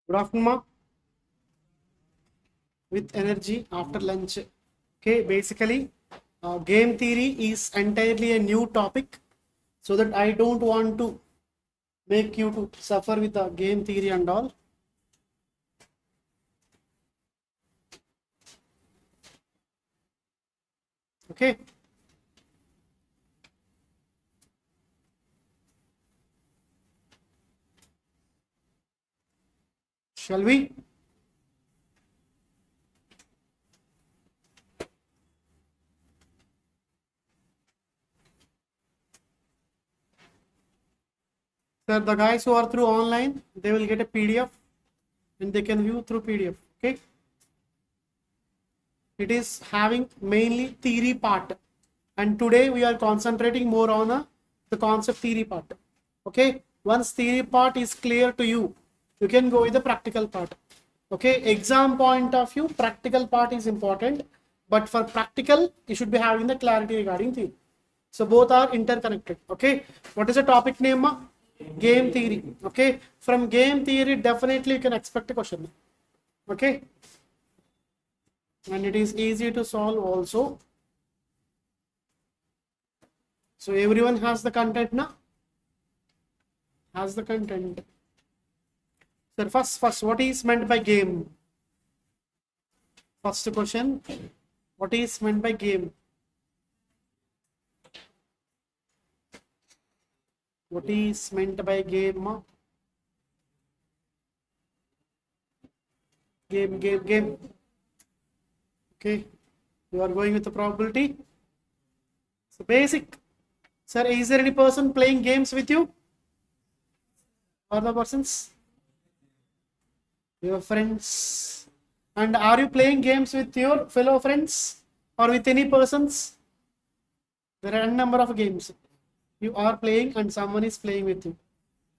Good afternoon, ma. With energy after lunch. Okay, basically, game theory is entirely a new topic, so that I don't want to make you to suffer with the game theory and all. Okay. Shall we? Sir, the guys who are through online, they will get a PDF and they can view through PDF. Okay. It is having mainly theory part, and today we are concentrating more on the concept theory part. Okay. Once theory part is clear to you, you can go with the practical part. Okay, exam point of view, practical part is important, but for practical you should be having the clarity regarding theory. So both are interconnected. Okay, what is the topic name? Game theory. Okay, from game theory definitely you can expect a question. Okay, and it is easy to solve also. So everyone has the content now. Has the content. So first, what is meant by game? First question, what is meant by game? What is meant by game? Game. Okay, you are going with the probability. So basic. Sir, is there any person playing games with you? Or the persons? Your friends. And are you playing games with your fellow friends or with any persons? There are a number of games you are playing and someone is playing with you.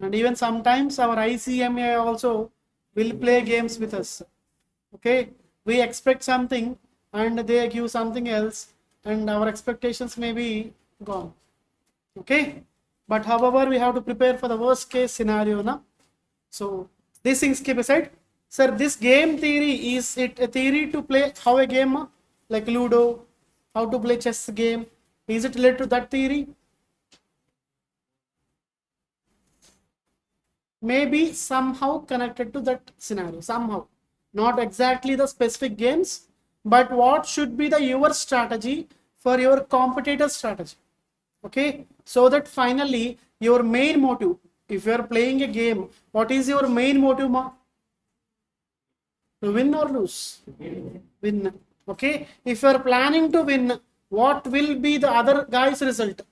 And even sometimes our ICMA also will play games with us. Okay, we expect something and they give something else and our expectations may be gone. Okay, but however we have to prepare for the worst case scenario now. So these things keep aside. Sir, this game theory, is it a theory to play how a game like Ludo, how to play chess game? Is it related to that theory? Maybe somehow connected to that scenario, somehow. Not exactly the specific games, but what should be the your strategy for your competitor strategy. Okay, so that finally your main motive, if you are playing a game, what is your main motive, ma? To win or lose? Win. Okay, if you are planning to win, what will be the other guy's result?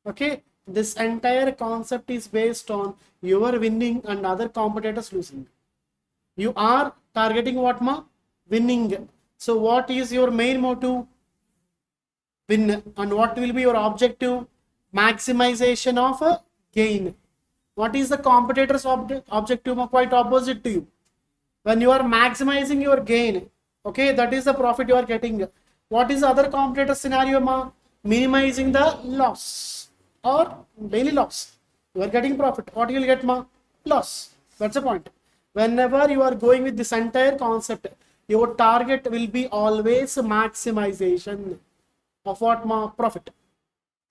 Okay, this entire concept is based on your winning and other competitors losing. You are targeting what, ma? Winning. So what is your main motive? Win. And what will be your objective? Maximization of a gain. What is the competitor's objective? Quite opposite to you. When you are maximizing your gain, okay, that is the profit you are getting. What is the other competitor scenario, ma? Minimizing the loss or daily loss. You are getting profit. What you will get, ma? Loss. That's the point. Whenever you are going with this entire concept, your target will be always maximization of what, ma? Profit.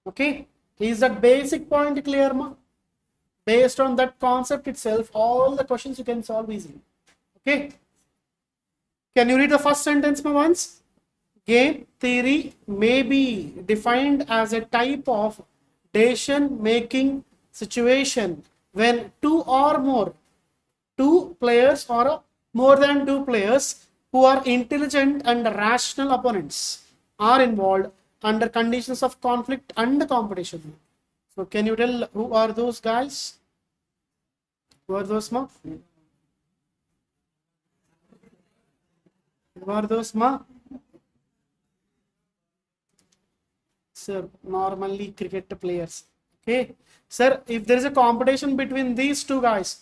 Okay, is that basic point clear, ma? Based on that concept itself, all the questions you can solve easily. Okay, can you read the first sentence once? Game theory may be defined as a type of decision making situation when two players or more than two players who are intelligent and rational opponents are involved under conditions of conflict and competition. So can you tell who are those guys? Who are those, ma? Who are those, ma? Sir, normally cricket players. Okay, sir, if there is a competition between these two guys,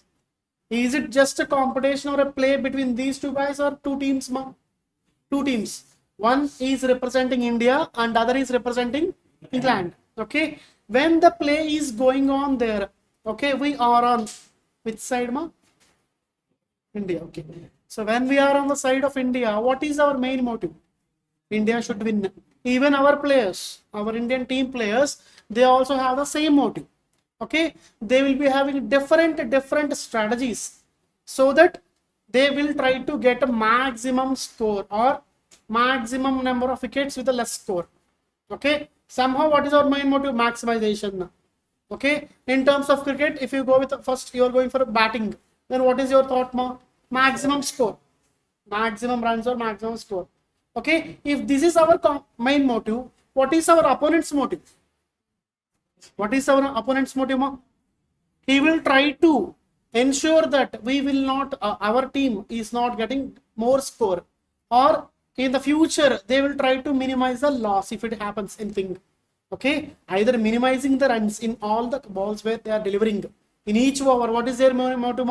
is it just a competition or a play between these two guys or two teams, ma? Two teams. One is representing India and other is representing England. Okay, when the play is going on there, okay, we are on which side, ma? India. Okay. So when we are on the side of India, what is our main motive? India should win. Even our players, our Indian team players, they also have the same motive. Okay, they will be having different strategies so that they will try to get a maximum score or maximum number of wickets with a less score. Okay, somehow what is our main motive? Maximization. Okay, in terms of cricket, if you go with first, you are going for batting, then what is your thought? Maximum score, maximum runs or maximum score. Okay, if this is our main motive, what is our opponent's motive? What is our opponent's motive? He will try to ensure that we will not, our team is not getting more score, or in the future they will try to minimize the loss if it happens anything. Okay, either minimizing the runs in all the balls where they are delivering in each over. What is their motive?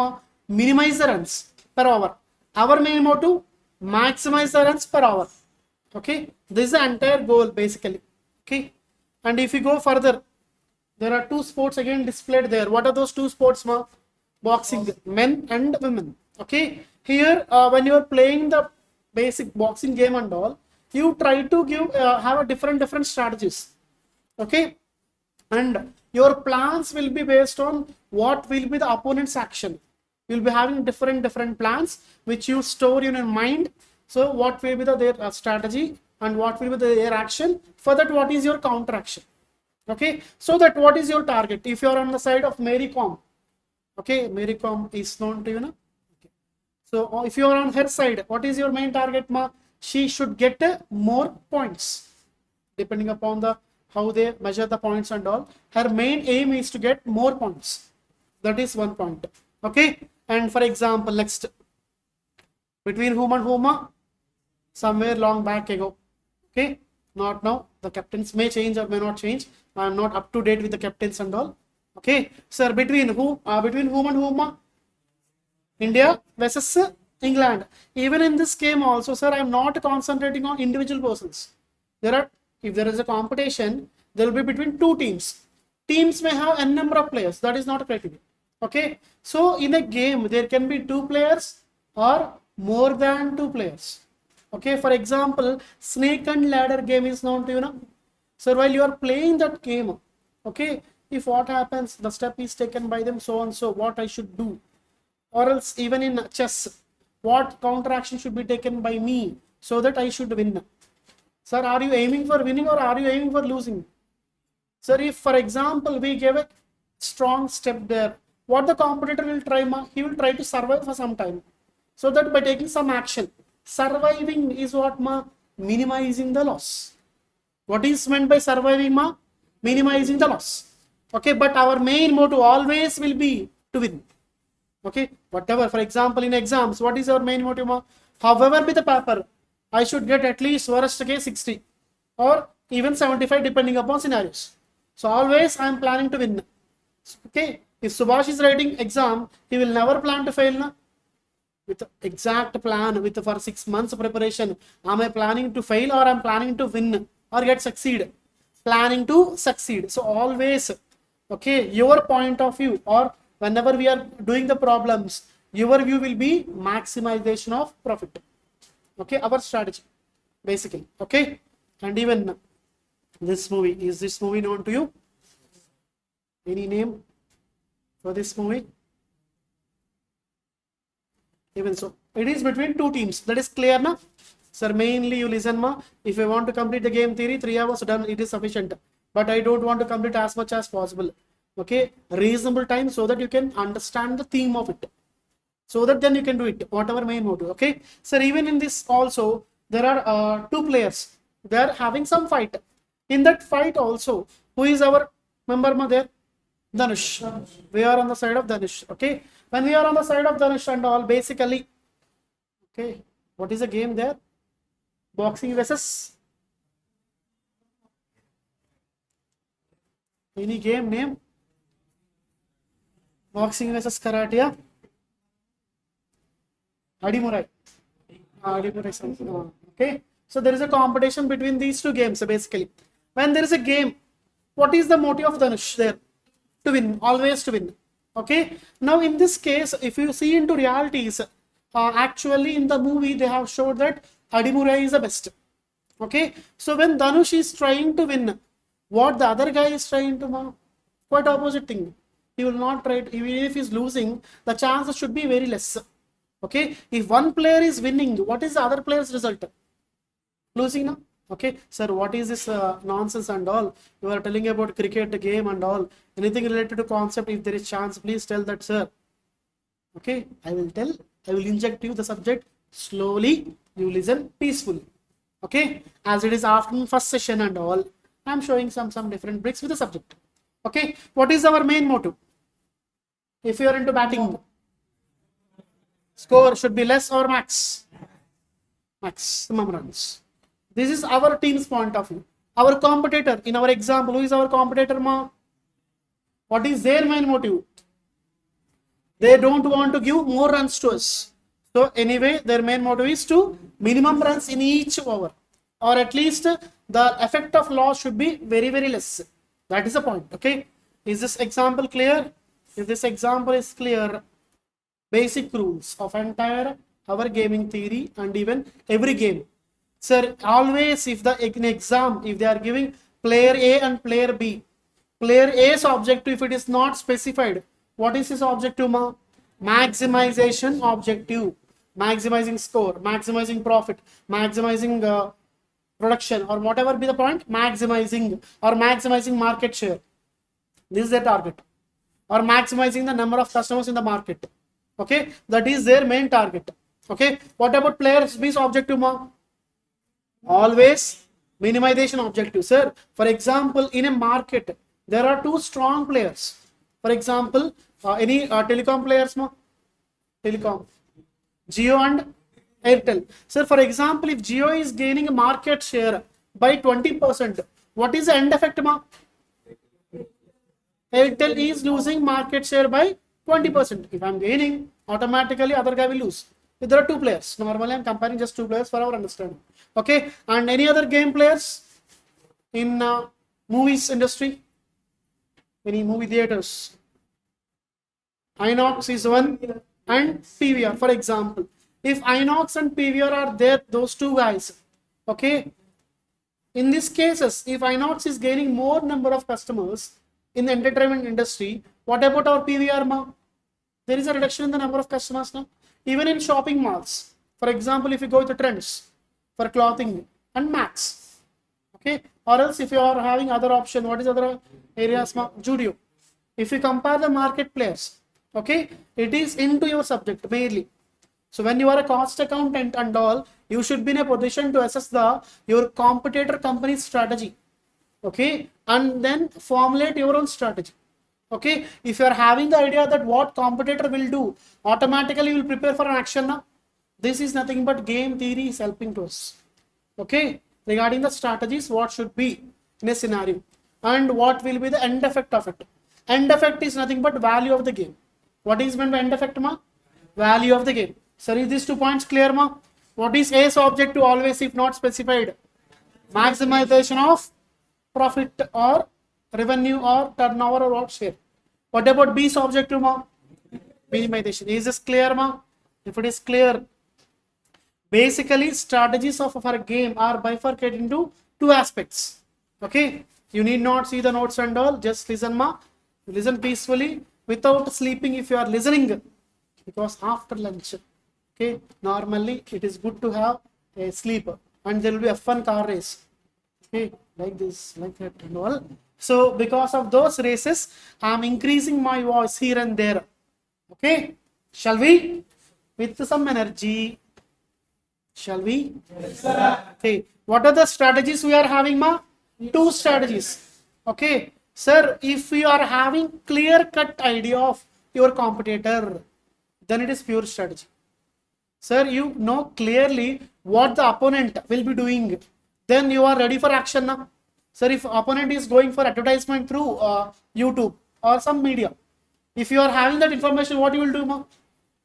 Minimize the runs per over. Our main motive, maximize the runs per hour. Okay, this is the entire goal basically. Okay, and if you go further, there are two sports again displayed there. What are those two sports? Boxing, men and women. Okay, here when you are playing the basic boxing game and all, you try to give have a different strategies. Okay, and your plans will be based on what will be the opponent's action. You'll be having different plans which you store in your mind. So what will be their strategy and what will be their action? For that, what is your counter action? Okay, so that what is your target? If you are on the side of Mary Com, okay, Mary Com is known to you now. Okay. So if you are on her side, what is your main target? She should get more points, depending upon the how they measure the points and all. Her main aim is to get more points. That is one point. Okay, and for example, next, between whom and whom? Somewhere long back ago. Okay, not now. The captains may change or may not change. I am not up to date with the captains and all. Okay, sir, between whom and whom? India versus England. Even in this game also, sir, I am not concentrating on individual persons. If there is a competition, there will be between two teams. Teams may have n number of players. That is not a criteria. Okay, so in a game there can be two players or more than two players. Okay, for example, snake and ladder game is known to you now. So while you are playing that game, okay, if what happens, the step is taken by them, so and so, what I should do, or else even in chess, what counter action should be taken by me so that I should win. Sir, are you aiming for winning or are you aiming for losing? Sir, if for example we give a strong step there, what the competitor will try, he will try to survive for some time, so that by taking some action, surviving is what? Minimizing the loss. What is meant by surviving? Minimizing the loss. Okay, but our main motto always will be to win. Okay, whatever, for example, in exams, what is our main motive? However be the paper, I should get at least worst case 60 or even 75 depending upon scenarios. So always I am planning to win. Okay, if Subhash is writing exam, he will never plan to fail. With exact plan, with for 6 months preparation, am I planning to fail or am planning to win or get succeed? Planning to succeed. So always, okay, your point of view, or whenever we are doing the problems, your view will be maximization of profit. Okay, our strategy basically. Okay, and even this movie, is this movie known to you? Any name for this movie? Even so, it is between two teams. That is clear, na? Sir, mainly you listen, if you want to complete the game theory, 3 hours done, it is sufficient. But I don't want to complete as much as possible. Okay, reasonable time so that you can understand the theme of it. So that then you can do it, whatever main motive. Okay, sir, even in this also, there are two players. They are having some fight. In that fight also, who is our member there? Dhanush. We are on the side of Dhanush. Okay, when we are on the side of Dhanush and all, basically, okay, what is the game there? Boxing versus any game name? Boxing versus karate, yeah? Adimurai. Okay, so there is a competition between these two games basically. When there is a game, what is the motive of Dhanush there? To win, always to win. Okay, now in this case, if you see into realities, actually in the movie they have showed that Adimurai is the best. Okay, so when Dhanush is trying to win, what the other guy is trying to quite opposite thing. He will not try to, even if he's losing, the chances should be very less. Okay, if one player is winning, what is the other player's result? Losing now. Okay, sir, what is this nonsense and all? You are telling about cricket game and all. Anything related to concept, if there is chance, please tell that, sir. Okay, I will tell, I will inject you the subject slowly. You listen peacefully. Okay, as it is afternoon first session and all, I am showing some different bricks with the subject. Okay, what is our main motto? If you are into batting, score should be less or maximum runs. This is our team's point of view. Our competitor, in our example, who is our competitor, ma? What is their main motive? They don't want to give more runs to us. So anyway, their main motive is to minimum runs in each over, or at least the effect of loss should be very, very less. That is the point. Okay, is this example clear? If this example is clear, basic rules of entire our gaming theory and even every game. Sir, always if the in exam, if they are giving player A and player B, player A's objective, if it is not specified, what is his objective, ma? Maximization objective, maximizing score, maximizing profit, maximizing production, or whatever be the point, maximizing or maximizing market share. This is their target, or maximizing the number of customers in the market. Okay, that is their main target. Okay, what about player B's objective, ma? Always minimization objective, sir. For example, in a market, there are two strong players. For example, any telecom players, ma? Telecom, Jio and Airtel. Sir, for example, if Jio is gaining a market share by 20%, what is the end effect, ma? Airtel is losing market share by 20%. If I'm gaining, automatically other guy will lose. If there are two players, normally I'm comparing just two players for our understanding. Okay, and any other game players in movies industry, any movie theaters? Inox is one, and PVR. For example, if Inox and PVR are there, those two guys, okay, in these cases, if Inox is gaining more number of customers in the entertainment industry, what about our PVR, ma? There is a reduction in the number of customers now. Even in shopping malls, for example, if you go to Trends for clothing and Max, okay, or else if you are having other option, what is other areas, ma? Judio. If you compare the market players, okay, it is into your subject mainly. So when you are a cost accountant and all, you should be in a position to assess the your competitor company's strategy, okay, and then formulate your own strategy. Okay, if you are having the idea that what competitor will do, automatically you will prepare for an action now. This is nothing but game theory is helping to us. Okay, regarding the strategies, what should be in a scenario and what will be the end effect of it. End effect is nothing but value of the game. What is meant by end effect, ma? Value of the game. Sir, is these 2 points clear, ma? What is A's objective always if not specified? Maximization of profit or revenue or turnover or what share. What about B's objective, ma? Minimization. Is this clear, ma? If it is clear, basically strategies of our game are bifurcated into two aspects. Okay, you need not see the notes and all, just listen, ma. Listen peacefully without sleeping if you are listening, because after lunch, okay, normally it is good to have a sleep and there will be a fun car race, okay, like this, like that and all. So because of those races, I am increasing my voice here and there. Okay, shall we? With some energy, shall we? Yes, sir. Okay, what are the strategies we are having, ma? Two strategies. Okay, sir, if you are having clear-cut idea of your competitor, then it is pure strategy. Sir, you know clearly what the opponent will be doing, then you are ready for action now. Sir, if opponent is going for advertisement through YouTube or some media, if you are having that information, what you will do, ma?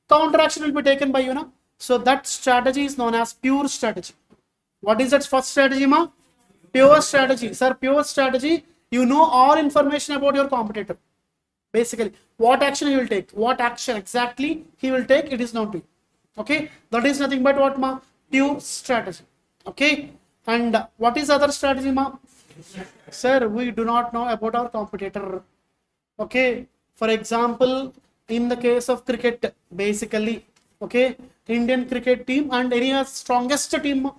Counter action will be taken by you, na? So that strategy is known as pure strategy. What is that first strategy, ma? Pure strategy. Sir, pure strategy, you know all information about your competitor. Basically, what action he will take, what action exactly he will take, it is known to you. Okay, that is nothing but what ma? Pure strategy. Okay, and what is other strategy ma? Sir, we do not know about our competitor. Okay, for example, in the case of cricket, basically, okay, Indian cricket team and any strongest team,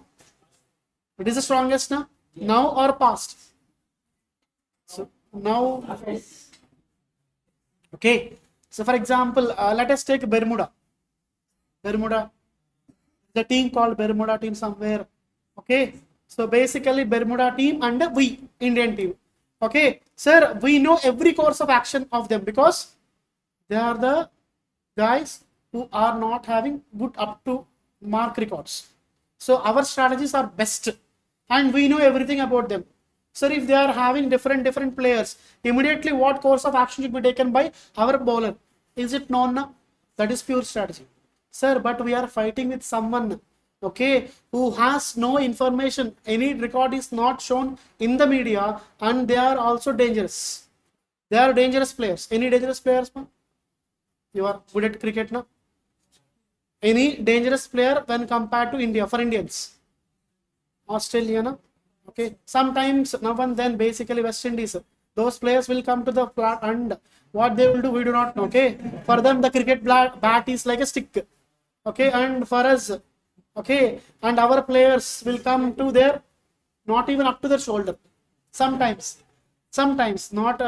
it is the strongest now or past. So now, okay. So for example, let us take Bermuda. Bermuda, the team called Bermuda team somewhere. Okay. So basically Bermuda team and we Indian team. Okay. Sir, we know every course of action of them because they are the guys who are not having good up to mark records. So our strategies are best and we know everything about them. So if they are having different players, immediately what course of action should be taken by our bowler? Is it known now? That is pure strategy. Sir, but we are fighting with someone, okay, who has no information. Any record is not shown in the media and they are also dangerous. They are dangerous players. Any dangerous players, man? You are good at cricket now? Any dangerous player when compared to India for Indians? Australia, no? Okay. Sometimes now and then basically West Indies. Those players will come to the flat and what they will do, we do not know. Okay. For them, the cricket bat is like a stick. Okay. And for us, okay. And our players will come to their, not even up to their shoulder. Sometimes not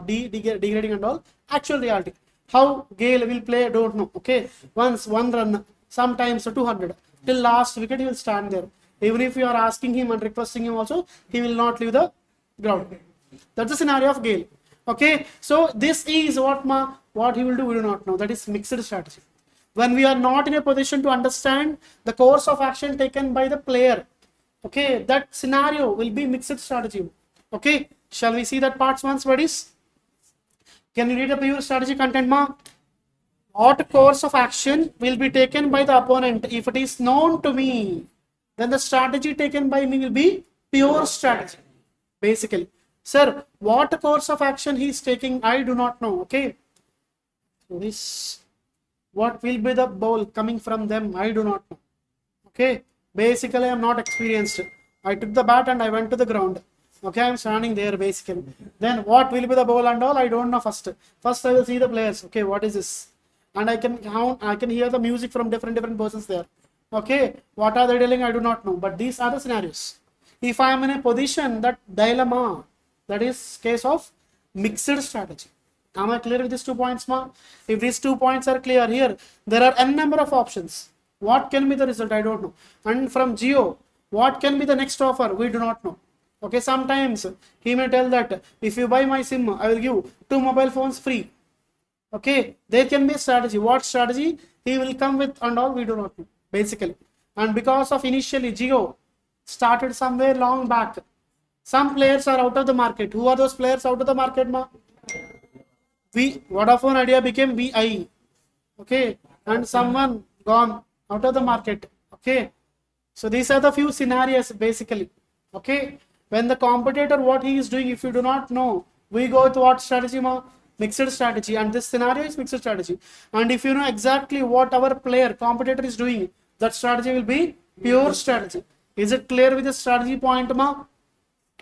degrading and all. Actual reality. How Gale will play, don't know. Okay. Once one run, sometimes 200. Till last wicket, he will stand there. Even if you are asking him and requesting him also, he will not leave the ground. That's the scenario of Gale. Okay, so this is what he will do, we do not know. That is mixed strategy. When we are not in a position to understand the course of action taken by the player, okay, that scenario will be mixed strategy. Okay, shall we see that parts once, buddies? Can you read the pure strategy content, ma? What course of action will be taken by the opponent if it is known to me? Then the strategy taken by me will be pure strategy. Basically, sir, what course of action he is taking, I do not know. Okay, so this, what will be the ball coming from them, I do not know. Okay, basically I am not experienced. I took the bat and I went to the ground. Okay, I am standing there basically. Then what will be the ball and all, I don't know. First I will see the players. Okay, what is this? And I can count, I can hear the music from different persons there. Okay, what are they telling, I do not know. But these are the scenarios. If I am in a position, that dilemma, that is case of mixed strategy. Am I clear with these 2 points, ma? If these 2 points are clear here, there are n number of options. What can be the result, I don't know. And from Geo, what can be the next offer, we do not know. Okay, sometimes he may tell that if you buy my SIM, I will give 2 mobile phones free. Okay, there can be a strategy. What strategy he will come with and all, we do not know. Basically, and because of initially Geo started somewhere long back, some players are out of the market. Who are those players out of the market, ma? Vodafone Idea became VI. Okay, and someone gone out of the market. Okay, so these are the few scenarios basically. Okay, when the competitor what he is doing, if you do not know, we go with what strategy, ma? Mixed strategy, and this scenario is mixed strategy. And if you know exactly what our competitor is doing, that strategy will be pure strategy. Is it clear with the strategy point, ma?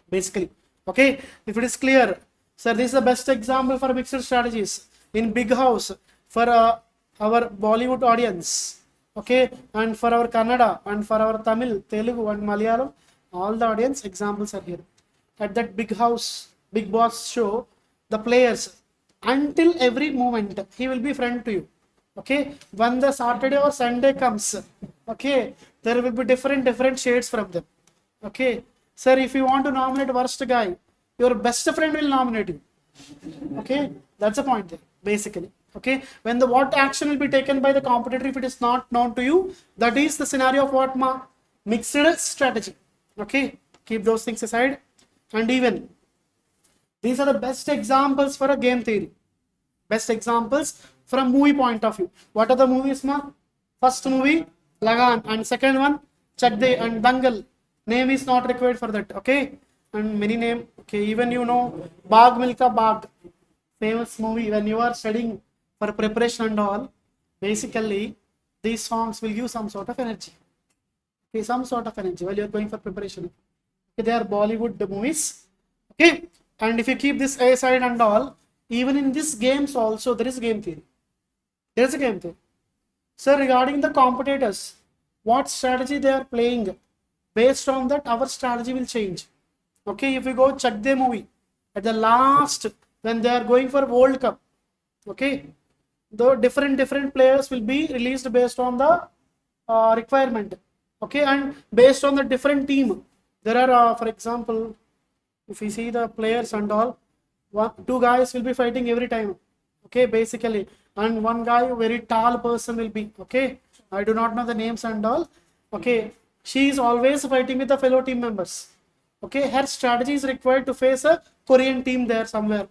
Basically, okay, if it is clear, sir, this is the best example for mixed strategies in big house for our Bollywood audience. Okay, and for our Kannada and for our Tamil, Telugu and Malayalam, all the audience examples are here. At that big house, big boss show, the players, until every moment he will be friend to you. Okay, when the Saturday or Sunday comes, okay, there will be different shades from them. Okay, sir, if you want to nominate worst guy, your best friend will nominate you. Okay, that's the point there basically. Okay, when the what action will be taken by the competitor if it is not known to you, that is the scenario of what, ma? Mixed strategy. Okay, keep those things aside. And even these are the best examples for a game theory. Best examples from movie point of view. What are the movies, ma? First movie, Lagan, and second one, Chak De and Dangal. Name is not required for that. Okay, and many name. Okay, even you know Baag Milka Baag, famous movie. When you are studying for preparation and all, basically these songs will give some sort of energy. Okay, some sort of energy while you're going for preparation. Okay, they are Bollywood movies. Okay, and if you keep this aside and all, even in these games also there is game theory. There is a game theory. So regarding the competitors, what strategy they are playing, based on that our strategy will change. Okay, if you go check the movie at the last when they are going for World Cup, okay, the different players will be released based on the requirement. Okay, and based on the different team, there are for example, if you see the players and all, two guys will be fighting every time. Okay, basically, and one guy, very tall person will be. Okay, I do not know the names and all. Okay, she is always fighting with the fellow team members. Okay, her strategy is required to face a Korean team there somewhere,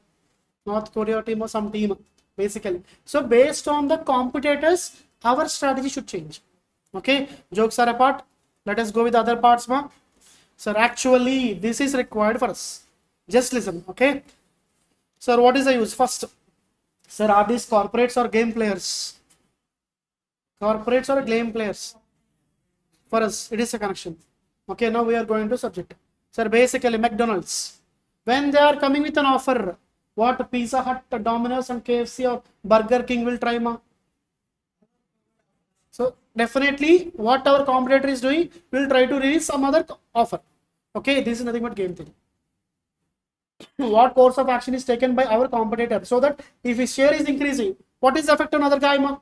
North Korea team or some team, basically. So based on the competitors, our strategy should change. Okay, jokes are apart. Let us go with the other parts, ma. Sir, actually, this is required for us. Just listen, okay? Sir, what is the use? First, sir, are these corporates or game players? Corporates or game players? For us, it is a connection. Okay, now we are going to subject. Sir, basically, McDonald's. When they are coming with an offer, what Pizza Hut, Domino's and KFC or Burger King will try, ma? So definitely what our competitor is doing, we'll try to release some other offer. Okay, this is nothing but game theory. What course of action is taken by our competitor, so that if his share is increasing, what is the effect on other guy, ma?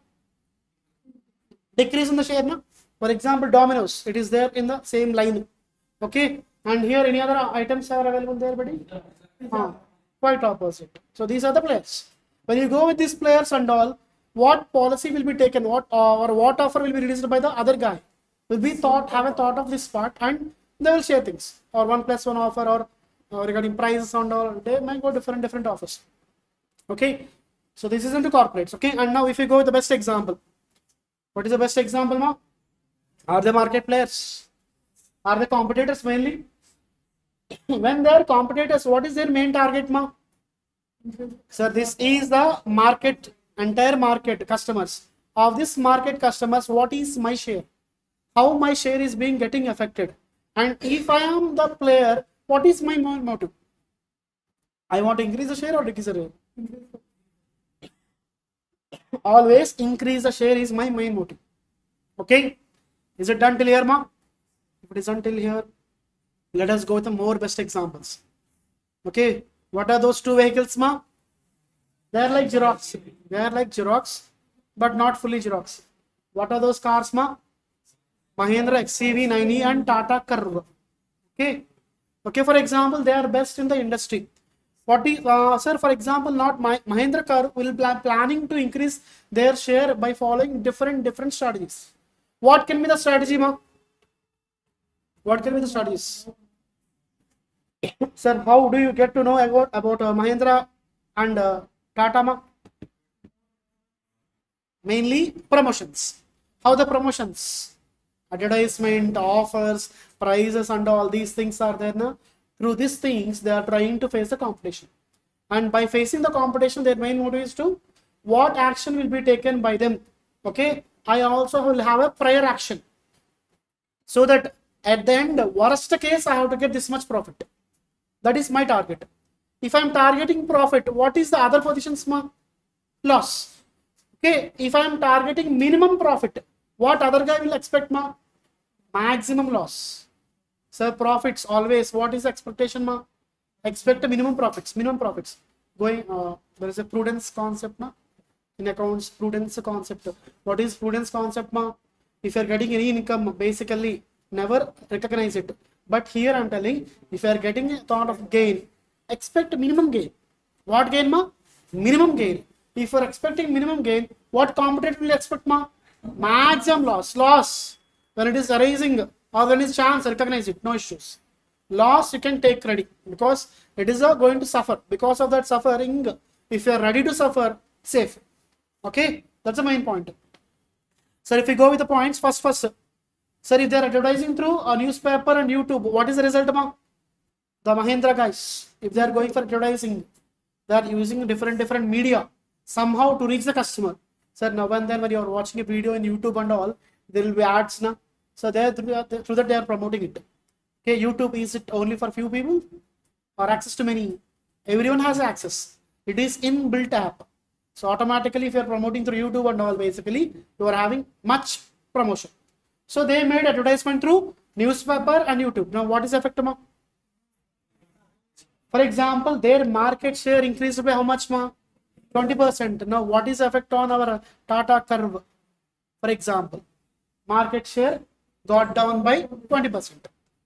Decrease in the share, ma? For example, Domino's, it is there in the same line. Okay, and here any other items are available there, buddy? Quite opposite. So these are the players. When you go with these players and all, what policy will be taken, what offer will be released by the other guy, will be have a thought of this part, and they will share things, or 1+1 offer, or regarding prices and all, they might go different offers. Okay, so this is into corporates. Okay, and now if you go with the best example, what is the best example, ma? Are they market players? Are they competitors mainly? When they are competitors, what is their main target, ma? Sir, this is the market, entire market customers. Of this market customers, what is my share? How my share is being getting affected? And if I am the player, what is my motive? I want to increase the share or decrease the share? Always increase the share is my main motive. Okay, is it done till here, ma? If it is until here, let us go with the more best examples. Okay, what are those two vehicles, ma? They are like Xerox. They are like Xerox, but not fully Xerox. What are those cars, ma? Mahindra XCV 9e and Tata Curve. Okay. Okay, for example, they are best in the industry. What is, sir, for example, not Mahindra Curve will planning to increase their share by following different strategies. What can be the strategy, ma? What can be the strategies? Sir, how do you get to know about Mahindra and Tata, ma? Mainly promotions. How the promotions? Advertisement, offers, prices and all these things are there. Na? Through these things, they are trying to face the competition. And by facing the competition, their main motive is to what action will be taken by them. Okay, I also will have a prior action. So that at the end, worst case, I have to get this much profit. That is my target. If I am targeting profit, what is the other positions, ma? Loss. Okay, if I am targeting minimum profit, what other guy will expect, ma? Maximum loss. So profits always, what is the expectation, ma? Expect minimum profits. Going, there is a prudence concept, ma? In accounts, prudence concept. What is prudence concept, ma? If you are getting any income, basically never recognize it. But here I am telling, if you are getting a thought of gain, expect minimum gain. What gain, ma? Minimum gain. If you are expecting minimum gain, what competitor will expect, ma? Maximum loss. When it is arising or when it is chance, recognize it, no issues. Loss you can take ready because it is going to suffer. Because of that suffering, if you are ready to suffer, safe. Okay, that's the main point. So if we go with the points, first, sir, if they are advertising through a newspaper and YouTube, what is the result, ma? The Mahindra guys, if they are going for advertising, they are using different media somehow to reach the customer. Sir, now and then when you are watching a video in YouTube and all, there will be ads now. So there through that they are promoting it. Okay, YouTube, is it only for few people or access to many? Everyone has access. It is inbuilt app. So automatically if you are promoting through YouTube and all, basically you are having much promotion. So they made advertisement through newspaper and YouTube. Now what is the effect? For example, their market share increased by how much? 20%. Now what is the effect on our Tata curve? For example, market share got down by 20%.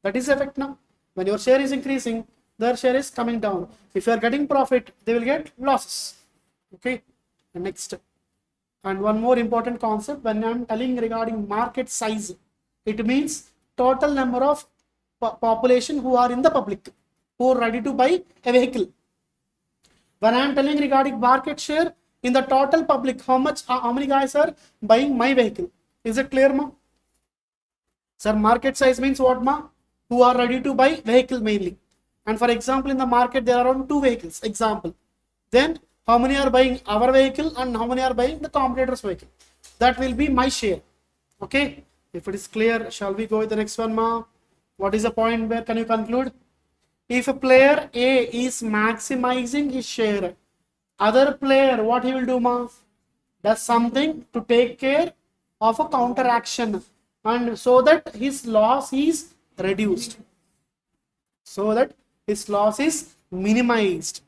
That is the effect now. When your share is increasing, their share is coming down. If you are getting profit, they will get losses. Okay. And next, and one more important concept, when I am telling regarding market size, it means total number of population who are in the public, who are ready to buy a vehicle. When I am telling regarding market share in the total public, how many guys are buying my vehicle? Is it clear, ma? Sir, market size means what, ma? Who are ready to buy vehicle mainly. And for example, in the market, there are around 2 vehicles. Example. Then how many are buying our vehicle and how many are buying the competitor's vehicle? That will be my share. Okay. If it is clear, shall we go with the next one, ma? What is the point where can you conclude? If a player A is maximizing his share, other player, what he will do, ma? Does something to take care of a counter action, and so that his loss is reduced, so that his loss is minimized.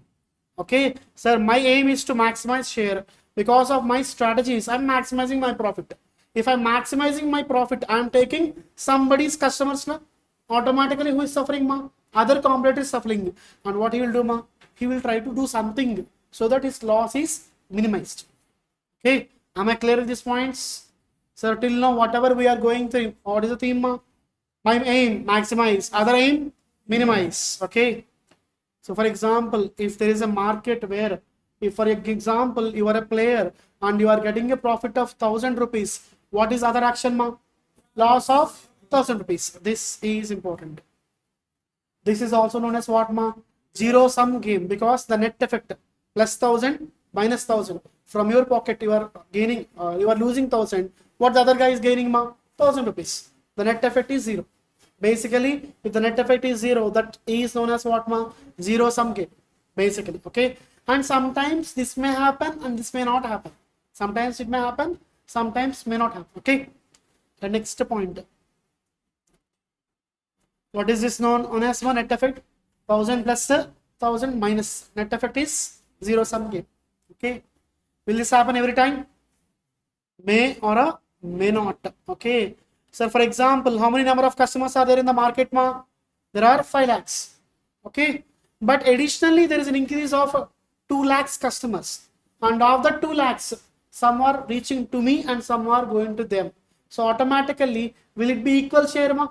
Okay, sir, my aim is to maximize share. Because of my strategies, I'm maximizing my profit. If I'm maximizing my profit, I'm taking somebody's customers now. Automatically, who is suffering, ma? Other competitor is suffering. And what he will do, ma? He will try to do something so that his loss is minimized. Okay, am I clear with these points? Sir, till now, whatever we are going through, what is the theme, ma? My aim, maximize. Other aim, minimize. Okay. So for example, if there is a market where, if for example, you are a player and you are getting a profit of 1000 rupees, what is other action, ma? Loss of 1000 rupees. This is important. This is also known as what, ma? Zero sum game, because the net effect plus 1000 minus 1000 from your pocket, you are gaining, you are losing 1000. What the other guy is gaining, ma? 1000 rupees. The net effect is zero. Basically, if the net effect is zero, that is known as what, ma? Zero sum game. Basically, okay. And sometimes this may happen and this may not happen. Sometimes it may happen, sometimes may not happen. Okay. The next point. What is this known as, ma? Net effect? 1000 plus 1000 minus. Net effect is zero sum game. Okay. Will this happen every time? May or may not. Okay. So for example, how many number of customers are there in the market, ma? There are 5 lakhs. Okay. But additionally, there is an increase of 2 lakhs customers. And of the 2 lakhs, some are reaching to me and some are going to them. So automatically, will it be equal share, ma?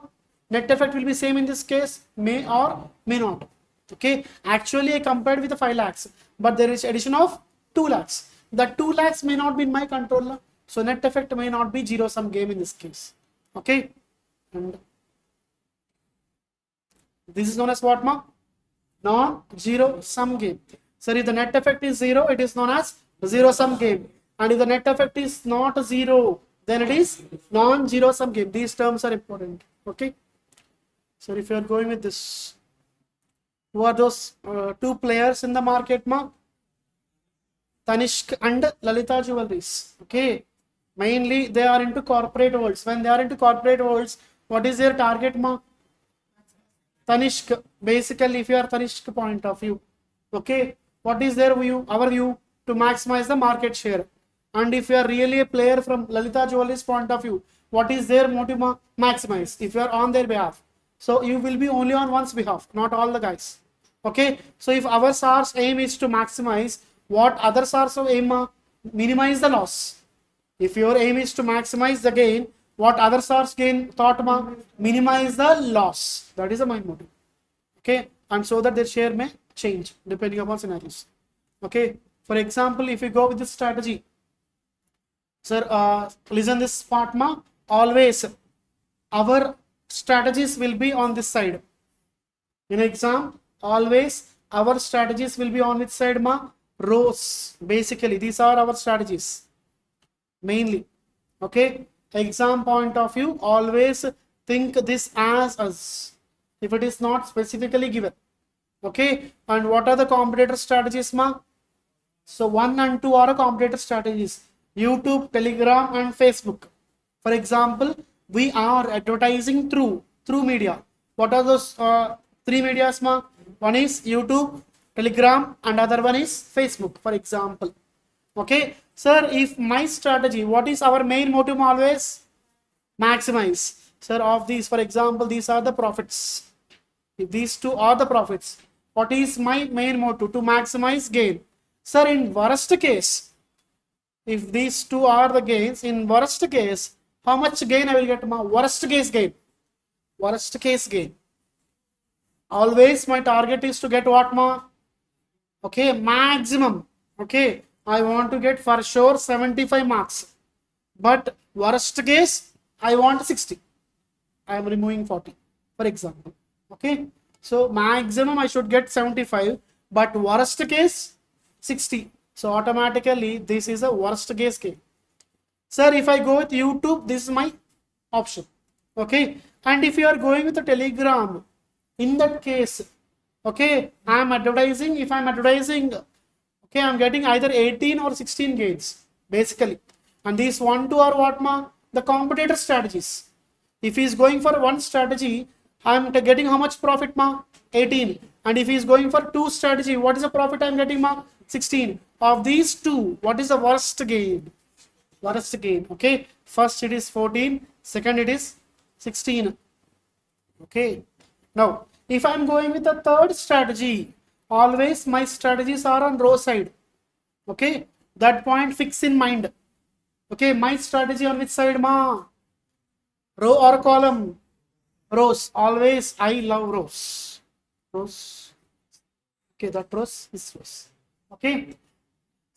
Net effect will be same in this case, may or may not. Okay. Actually, I compared with the 5 lakhs, but there is addition of 2 lakhs. The 2 lakhs may not be in my control. So net effect may not be zero sum game in this case. Okay. And this is known as what, ma? Non-zero sum game. So if the net effect is zero, it is known as zero sum game. And if the net effect is not zero, then it is non-zero sum game. These terms are important. Okay. So if you are going with this, who are those 2 players in the market, ma? Tanishq and Lalita Jewelries. Okay. Mainly they are into corporate worlds. When they are into corporate worlds, what is their target, ma? Tanishq. Basically, if you are Tanishq point of view, okay, what is their view? Our view, to maximize the market share. And if you are really a player from Lalita Jewelries point of view, what is their motive, ma? Maximize. If you are on their behalf, so you will be only on one's behalf, not all the guys. Okay. So if our SAR's aim is to maximize, what other SAR's aim, ma? Minimize the loss. If your aim is to maximize the gain, what other SAR's gain thought, ma? Minimize the loss. That is the main motive. Okay. And so that their share may change depending upon scenarios. Okay. For example, if you go with this strategy, sir, listen this part, ma. Always our strategies will be on this side. In exam, always our strategies will be on which side, ma? Rows. Basically, these are our strategies. mainly. Okay, exam point of view, always think this as if it is not specifically given. Okay, and what are the competitor strategies, ma? So 1 and 2 are competitor strategies: YouTube, Telegram, and Facebook. For example, we are advertising through media. What are those three medias, ma? One is YouTube, Telegram, and other one is Facebook, for example. Okay, sir, if my strategy, what is our main motive always? Maximize. Sir, of these, for example, these are the profits. If these two are the profits, what is my main motive? To maximize gain. Sir, in worst case, if these two are the gains, in worst case, how much gain I will get? Ma? Worst case gain. Worst case gain. Always my target is to get what, ma? Okay, maximum. Okay, I want to get for sure 75 marks. But worst case, I want 60. I am removing 40, for example. Okay, so maximum I should get 75, but worst case 60. So automatically this is a worst case game. Sir, if I go with YouTube, this is my option. Okay, and if you are going with a Telegram, in that case, okay, I am advertising. If I am advertising, okay, I am getting either 18 or 16 gains basically. And these 1, 2 are what, ma? The competitor strategies. If he is going for one strategy, I am getting how much profit, ma? 18. And if he is going for two strategy, what is the profit I am getting, ma? 16. Of these two, what is the worst gain? Worst gain. Okay, first it is 14, second it is 16. Okay, now if I am going with the third strategy, always my strategies are on row side. Okay, that point fix in mind. Okay, my strategy on which side, ma? Row or column? Rows. Always I love rows. Rows. Okay, that rows is rows. Okay,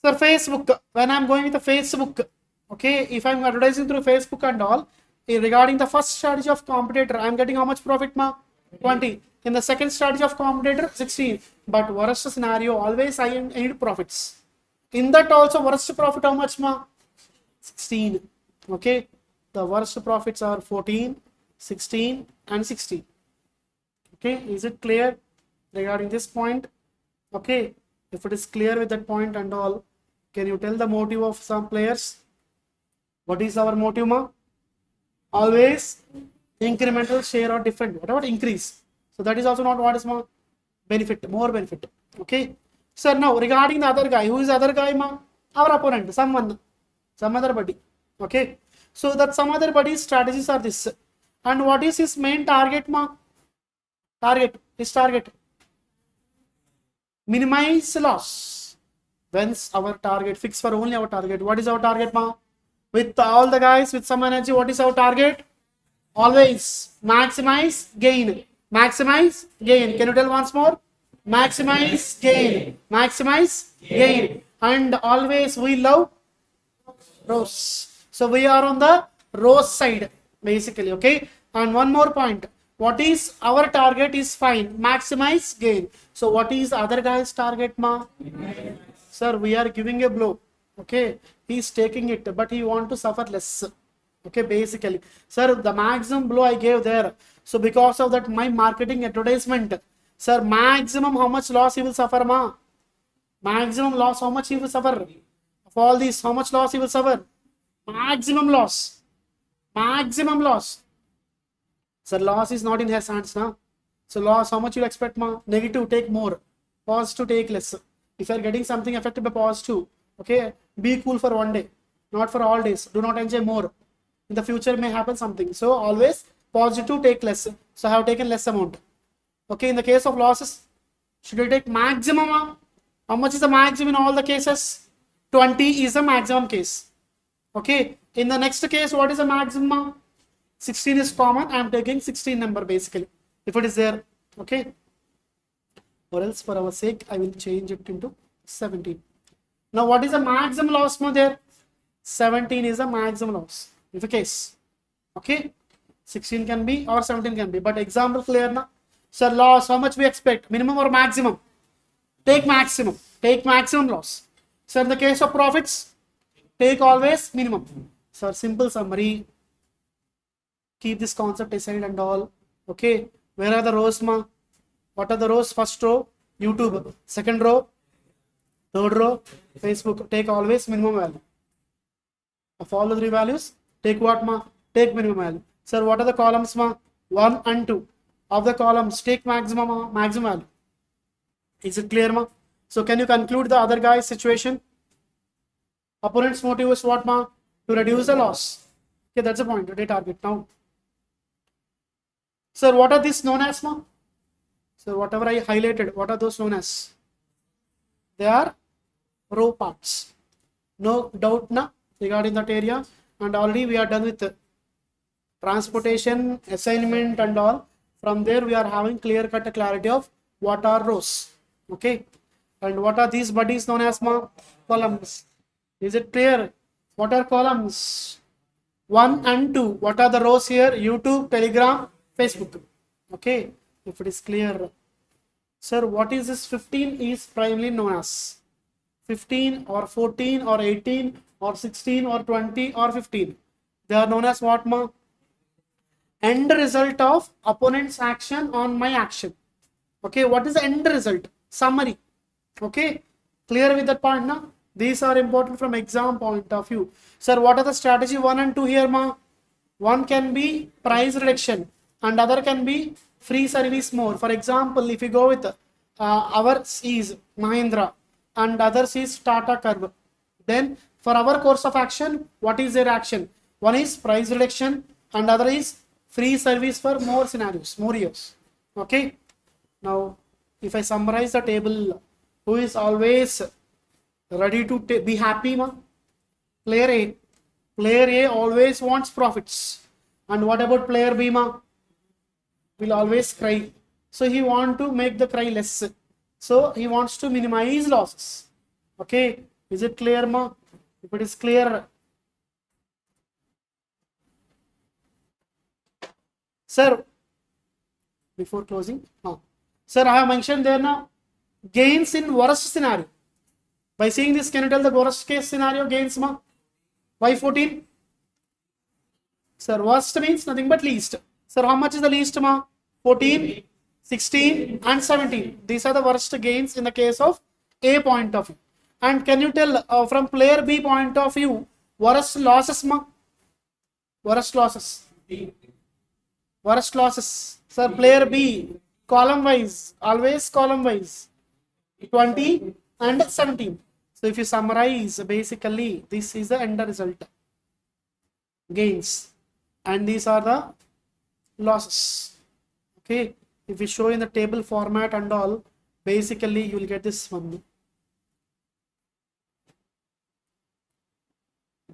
sir, Facebook, when I'm going with the Facebook, okay, if I'm advertising through Facebook and all, regarding the first strategy of competitor, I'm getting how much profit, ma? 20. In the second strategy of competitor, 16. But worst scenario, always I need profits. In that also, worst profit how much, ma? 16. Okay, the worst profits are 14, 16, and 16. Okay, is it clear regarding this point? Okay, if it is clear with that point and all, can you tell the motive of some players? What is our motive, ma? Always incremental share or different, whatever increase. So that is also not what is ma? Benefit, more benefit. Okay, sir, now regarding the other guy, who is the other guy, ma? Our opponent, someone, some other buddy. Okay, so that some other buddy's strategies are this. And what is his main target, ma? His target. Minimize loss. When's our target? Fix for only our target. What is our target, ma? With all the guys with some energy, what is our target? Always maximize gain. Maximize gain. Can you tell once more? Maximize gain. Maximize gain. And always we love rows. So we are on the row side basically. Okay. And one more point. What is our target is fine. Maximize gain. So what is other guy's target, ma? Sir, we are giving a blow. Okay, he is taking it, but he want to suffer less. Okay, basically, sir, the maximum blow I gave there. So because of that, my marketing advertisement, sir, maximum how much loss he will suffer, ma? Maximum loss, how much he will suffer? Of all these, how much loss he will suffer? Maximum loss. Maximum loss. Sir, loss is not in his hands, na? So loss, how much you expect, ma? Negative, take more. Positive, take less. If you are getting something affected by positive, okay, be cool for one day, not for all days. Do not enjoy more. In the future may happen something. So always positive, take less. So I have taken less amount. Okay, in the case of losses, should I take maximum? How much is the maximum in all the cases? 20 is the maximum case. Okay, in the next case, what is the maximum? 16 is common. I am taking 16 number basically, if it is there. Okay, or else for our sake, I will change it into 17. Now, what is the maximum loss there? 17 is the maximum loss. If a case, okay, 16 can be or 17 can be. But example clear now. Sir, loss, how much we expect? Minimum or maximum? Take maximum. Take maximum loss. Sir, in the case of profits, take always minimum. So simple summary, keep this concept aside and all. Okay, where are the rows, ma? What are the rows? First row, YouTube. Second row, third row, Facebook. Take always minimum value. Of all the three values, take what, ma? Take minimum value. Sir, what are the columns, ma? 1 and 2. Of the columns, take maximum, ma? Maximum value. Is it clear, ma? So can you conclude the other guy's situation? Opponent's motive is what, ma? To reduce the loss. Okay, that's the point. They target now. Sir, what are these known as, ma? So whatever I highlighted, what are those known as? They are row parts. No doubt na regarding that area. And already we are done with transportation, assignment and all. From there we are having clear-cut clarity of what are rows. Okay. And what are these bodies known as, ma? Columns. Is it clear? What are columns? 1 and 2. What are the rows here? YouTube, Telegram, Facebook. Okay. If it is clear. Sir, what is this 15 is primarily known as? 15 or 14 or 18 or 16 or 20 or 15. They are known as what, ma? End result of opponent's action on my action. Okay, what is the end result? Summary. Okay, clear with that point, na? These are important from exam point of view. Sir, what are the strategy 1 and 2 here, ma? One can be price reduction and other can be free service more. For example, if you go with ours is Mahindra and others is Tata Curve, then for our course of action, what is their action? One is price reduction and other is free service for more scenarios, more years. Okay. Now, if I summarize the table, who is always ready to be happy, ma? Player A. Player A always wants profits. And what about player B, ma? Will always cry. So he want to make the cry less. So he wants to minimize losses. Okay. Is it clear, ma? If it is clear. Sir, before closing. Sir, I have mentioned there now gains in worst scenario. By seeing this, can you tell the worst case scenario gains, ma? Why 14? Sir, worst means nothing but least. Sir, how much is the least, ma? 14, 16 and 17. These are the worst gains in the case of A point of view. And can you tell from player B point of view, worst losses, ma? Worst losses. Worst losses. Sir, player B, column wise, always column wise. 20 and 17. So if you summarize, basically, this is the end result. Gains. And these are the losses. Okay. If we show in the table format and all, basically you will get this one.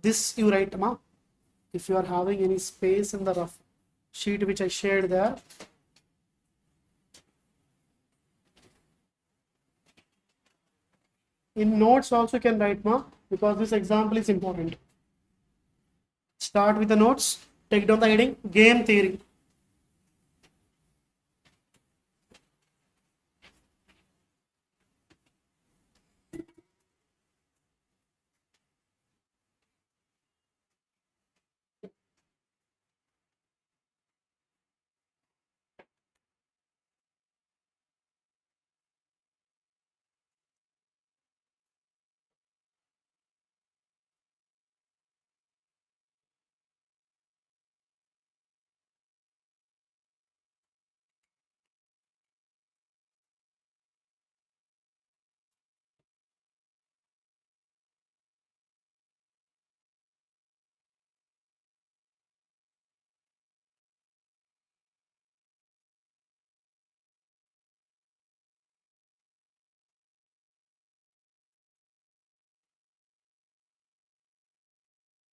This you write, ma. If you are having any space in the rough sheet which I shared there. In notes also you can write, ma, because this example is important. Start with the notes. Take down the heading, game theory.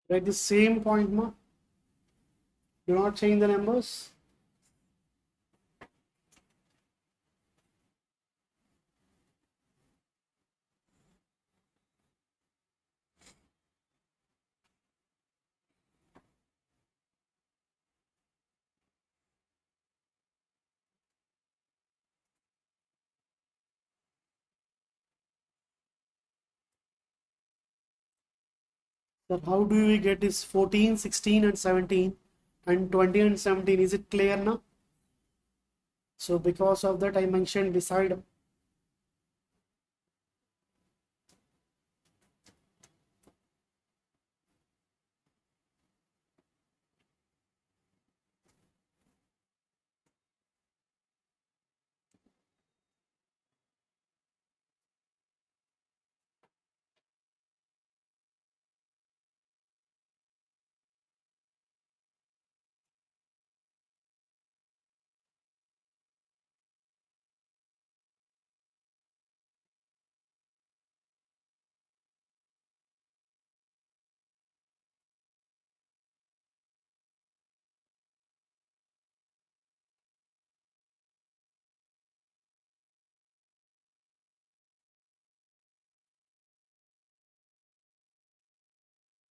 Write the same point, ma. Do not change the numbers. So how do we get this 14, 16 and 17 and 20 and 17? Is it clear now? So because of that I mentioned beside.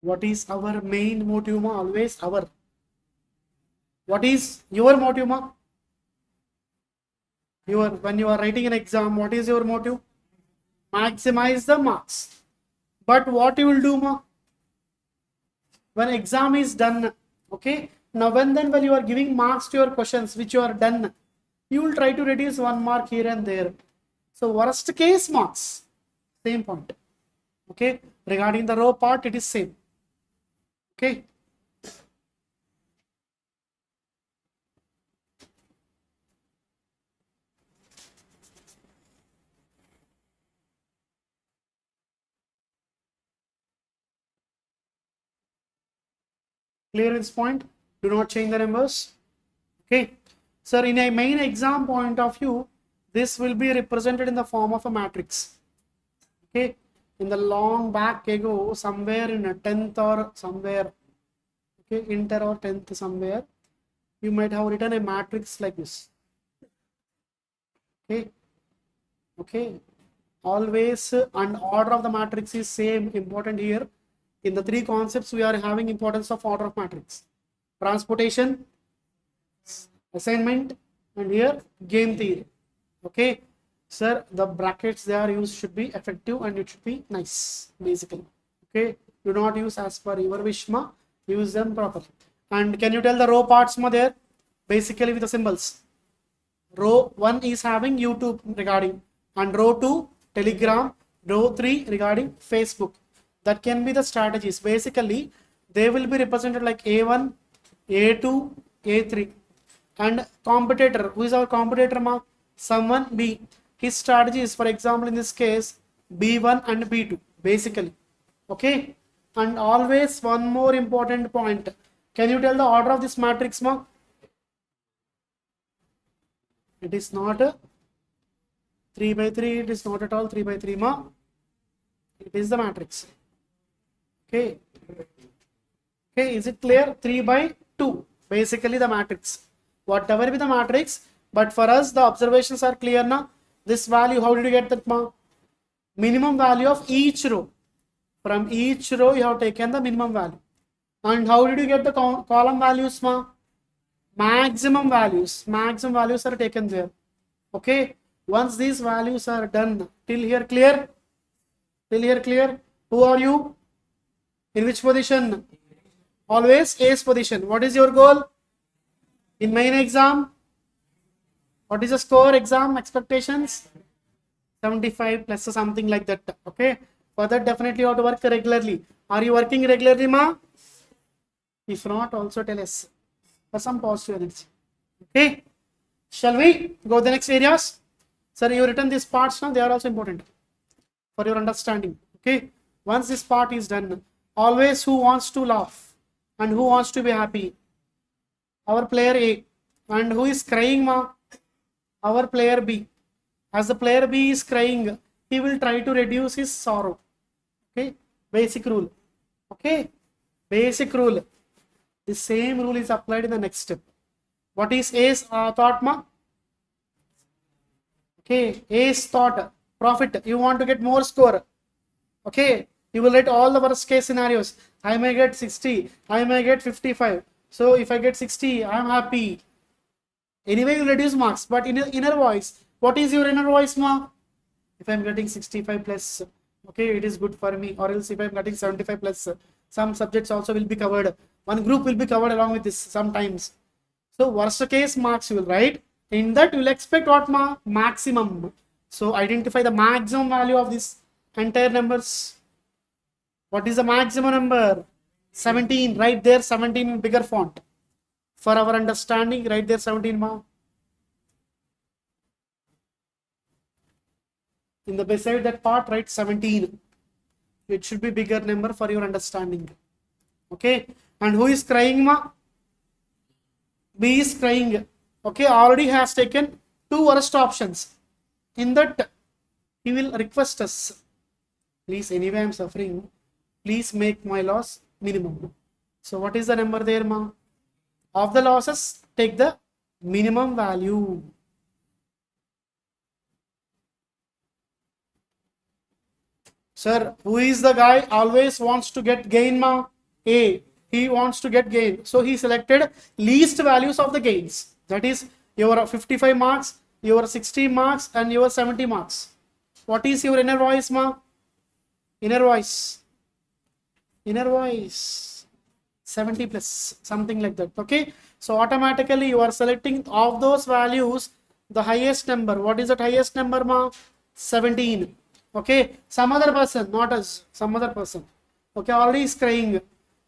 What is our main motive ma? Always our. What is your motive ma? Your, when you are writing an exam, what is your motive? Maximize the marks. But what you will do ma? When exam is done, okay, now when you are giving marks to your questions which you are done, you will try to reduce 1 mark here and there. So worst case marks, same point. Okay, regarding the row part, it is same. Okay. Clear this point? Do not change the numbers. Okay. Sir, in a main exam point of view, this will be represented in the form of a matrix. Okay. In the long back ago, somewhere in a 10th or somewhere, okay, inter or 10th somewhere, you might have written a matrix like this. Okay. Okay. Always and order of the matrix is same, important here. In the three concepts, we are having importance of order of matrix. Transportation, assignment, and here game theory. Okay. Sir, the brackets they are used should be effective and it should be nice, basically. Okay. Do not use as per your wish ma. Use them properly. And can you tell the row parts ma there? Basically with the symbols. Row 1 is having YouTube regarding, and row 2 Telegram, row 3 regarding Facebook. That can be the strategies. Basically, they will be represented like A1, A2, A3. And competitor, who is our competitor ma? Someone B. His strategy is, for example, in this case, B1 and B2, basically. Okay. And always one more important point. Can you tell the order of this matrix ma? It is not 3 by 3, it is not at all 3 by 3 ma. It is the matrix. Okay. Okay, is it clear? 3 by 2, basically the matrix. Whatever be the matrix, but for us the observations are clear now. This value, how did you get that ma? Minimum value of each row. From each row you have taken the minimum value. And how did you get the column values ma? Maximum values. Maximum values are taken there. Okay. Once these values are done, till here clear? Till here clear? Who are you? In which position? Always A's position. What is your goal? In main exam? What is the score exam expectations? 75 plus or something like that. Okay. For that, definitely you have to work regularly. Are you working regularly, ma? If not, also tell us for some positive energy. Okay. Shall we go to the next areas? Sir, you written these parts now, they are also important for your understanding. Okay. Once this part is done, always who wants to laugh and who wants to be happy? Our player A. And who is crying ma? Our player B. As the player B is crying, he will try to reduce his sorrow. Okay. Basic rule. Okay. Basic rule. The same rule is applied in the next step. What is A's thought ma? Okay. A's thought. Profit. You want to get more score. Okay. You will write all the worst case scenarios. I may get 60. I may get 55. So if I get 60, I am happy. Anyway, you reduce marks. But in inner voice, what is your inner voice ma? If I am getting 65 plus, okay, it is good for me. Or else if I am getting 75 plus, some subjects also will be covered. One group will be covered along with this sometimes. So worst case marks you will write. In that you will expect what maximum. So identify the maximum value of this entire numbers. What is the maximum number? 17. Right there 17 in bigger font. For our understanding, right there 17 in the beside that part, write 17. It should be bigger number for your understanding. Okay. And who is crying B is crying. Okay, already has taken 2 worst options. In that, he will request us, please, anyway I am suffering, please make my loss minimum. So what is the number there, Of the losses, take the minimum value. Sir, who is the guy always wants to get gain, A. He wants to get gain. So he selected least values of the gains. That is your 55 marks, your 60 marks, and your 70 marks. What is your inner voice, Inner voice. Inner voice. 70 plus, something like that. Okay. So automatically you are selecting of those values the highest number. What is that highest number, 17. Okay. Some other person, not us, some other person. Okay. Already is crying.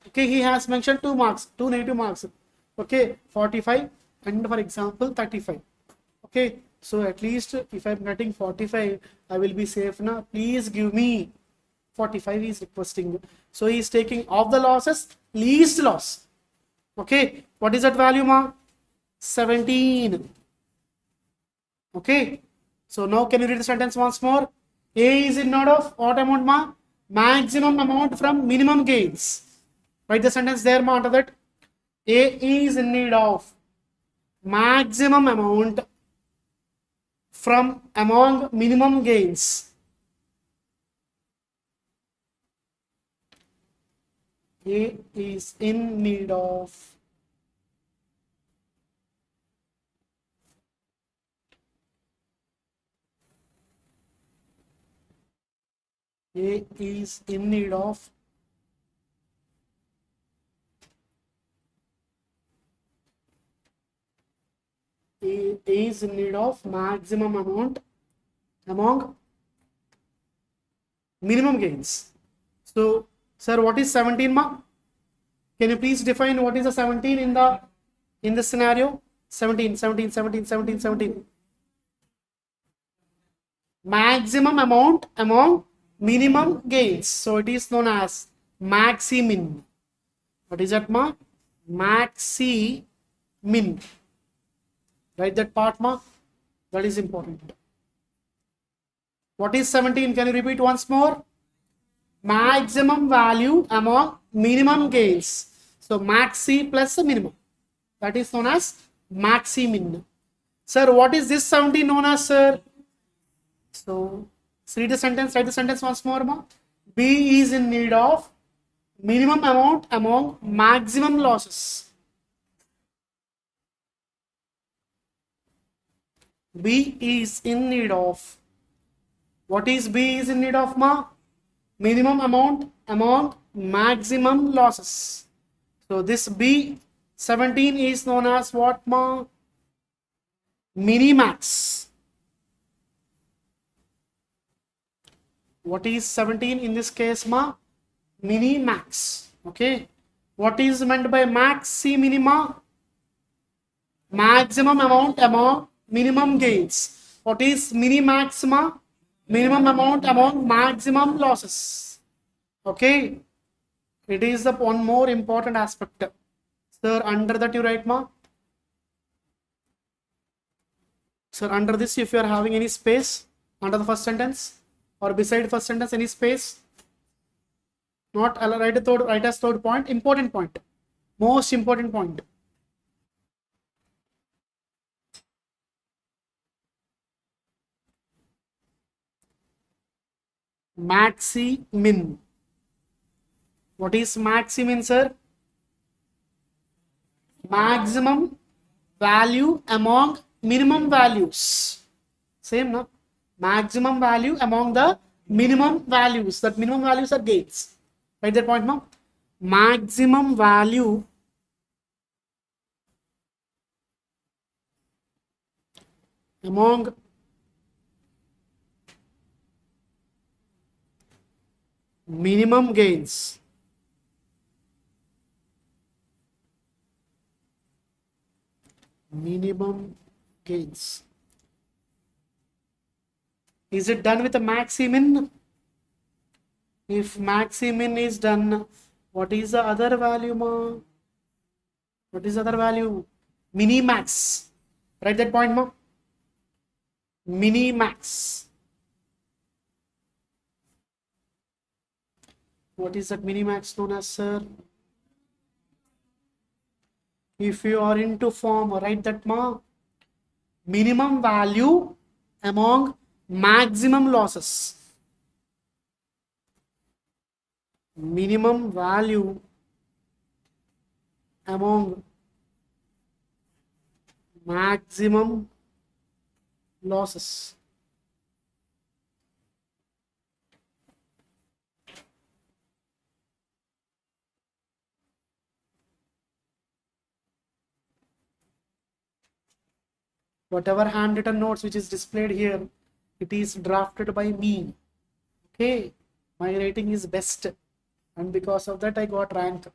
Okay. He has mentioned 2 marks, 2 negative marks. Okay. 45 and for example 35. Okay. So at least if I am getting 45, I will be safe now. Please give me 45 he is requesting. So he is taking of the losses, least loss. Okay. What is that value, 17. Okay. So now can you read the sentence once more? A is in need of what amount, maximum amount from minimum gains. Write the sentence there, after that. A is in need of maximum amount from among minimum gains. A is in need of A is in need of maximum amount among minimum gains. So, sir, what is 17, Can you please define what is the 17 in the scenario? 17. Maximum amount among minimum gains. So it is known as Maximin. What is that, Maximin. Write that part, that is important. What is 17? Can you repeat once more? Maximum value among minimum gains. So maxi plus minimum. That is known as Maximin. Sir, what is this 17 known as, sir? So read the sentence, write the sentence once more. B is in need of minimum amount among maximum losses. B is in need of. What is B is in need of, minimum amount among maximum losses. So this B 17 is known as what, minimax. What is 17 in this case, minimax. Okay. What is meant by maxi minima? Maximum amount among minimum gains. What is minimax, minimum amount among maximum losses. Okay. It is the one more important aspect. Sir, under that you write, Sir, under this, if you are having any space under the first sentence or beside first sentence, any space, not write as third point, important point, most important point. Maximin. What is Maximin, sir? Maximum value among minimum values. Same, no? Maximum value among the minimum values. That minimum values are gains. Write that point, ma'am. maximum value among minimum gains. Minimum gains. Is it done with a Maximin? If Maximin is done, what is the other value, ma? What is the other value? Minimax. Write that point, ma. Minimax. What is that minimax known as, sir? If you are into form, write that, ma. Minimum value among maximum losses. Minimum value among maximum losses. Whatever handwritten notes which is displayed here, it is drafted by me. Okay, my rating is best, and because of that I got rank.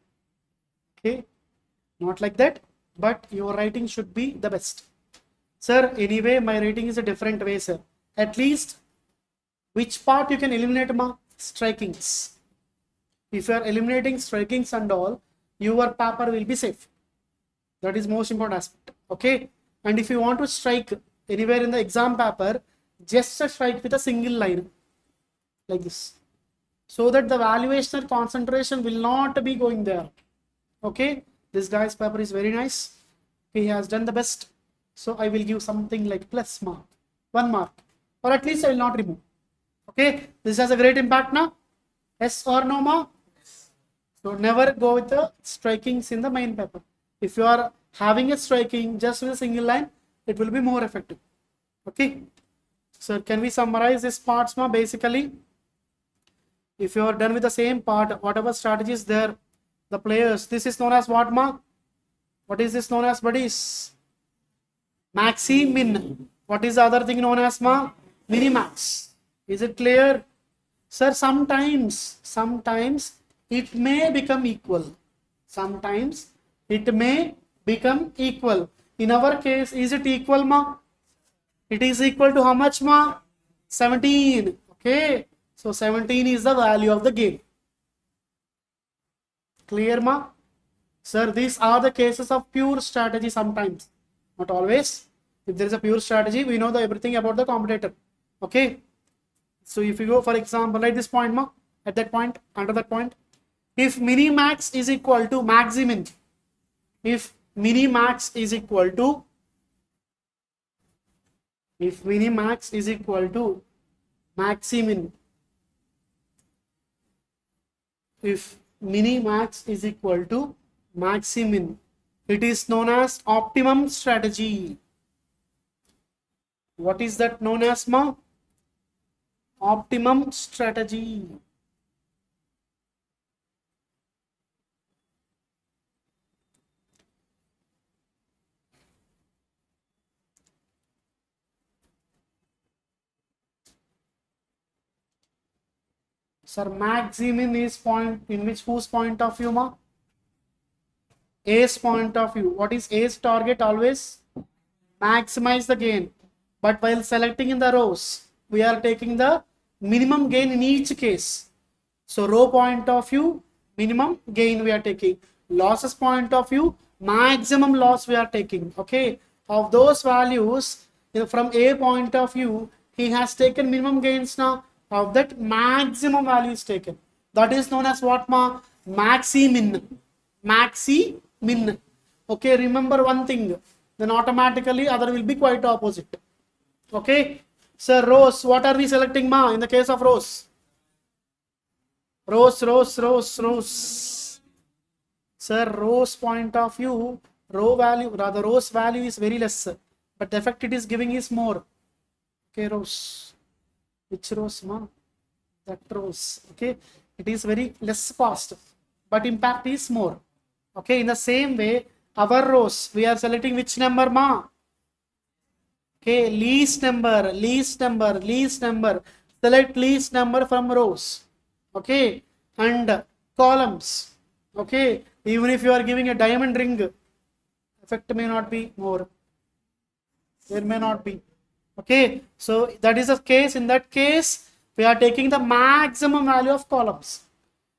Okay, not like that, but your writing should be the best. Sir, anyway, my rating is a different way, sir. At least, which part you can eliminate, ma? Strikings. If you are eliminating strikings and all, your paper will be safe. That is most important aspect. Okay, and if you want to strike anywhere in the exam paper, just strike with a single line like this, so that the valuation concentration will not be going there. Okay, this guy's paper is very nice. He has done the best. So I will give something like plus mark, 1 mark, or at least I will not remove. Okay, this has a great impact now. Yes or no, ma? So never go with the strikings in the main paper. If you are having a striking just with a single line, it will be more effective. Okay, so can we summarize this parts, ma? Basically, if you are done with the same part, whatever strategy is there, the players, this is known as what, ma? What is this known as, buddies? Maximin. What is the other thing known as, ma? Minimax. Is it clear? Sir, sometimes it may become equal. Sometimes it may become equal. In our case, is it equal, ma? It is equal to how much, ma? 17. Okay. So 17 is the value of the game. Clear, ma? Sir, these are the cases of pure strategy sometimes. Not always. If there is a pure strategy, we know everything about the competitor. Okay. So if you go, for example, at this point, ma, at that point, under that point, if minimax is equal to maximin, if minimax is equal to maximin, if minimax is equal to maximin, it is known as optimum strategy. What is that known as, ma? Optimum strategy. Sir, Maximin is point in which whose point of view, ma? A's point of view. What is A's target? Always maximize the gain. But while selecting in the rows, we are taking the minimum gain in each case. So row point of view, minimum gain we are taking. Losses point of view, maximum loss we are taking. Okay, of those values, from A point of view, he has taken minimum gains now. Of that, maximum value is taken. That is known as what, ma? Maximin. Maximin. Okay, remember one thing. Then automatically other will be quite opposite. Okay, sir, rows. What are we selecting, ma? In the case of rows, rows. Sir, rows point of view, row value, rather rows value is very less, but the effect it is giving is more. Okay, rows. Which rows, ma? That rows. Okay, it is very less cost. but impact is more. Okay, in the same way, our rows, we are selecting which number, ma? Okay, least number, least number, least number. Select least number from rows. Okay, and columns. Okay, even if you are giving a diamond ring, effect may not be more. There may not be. Okay, so that is the case. In that case, we are taking the maximum value of columns.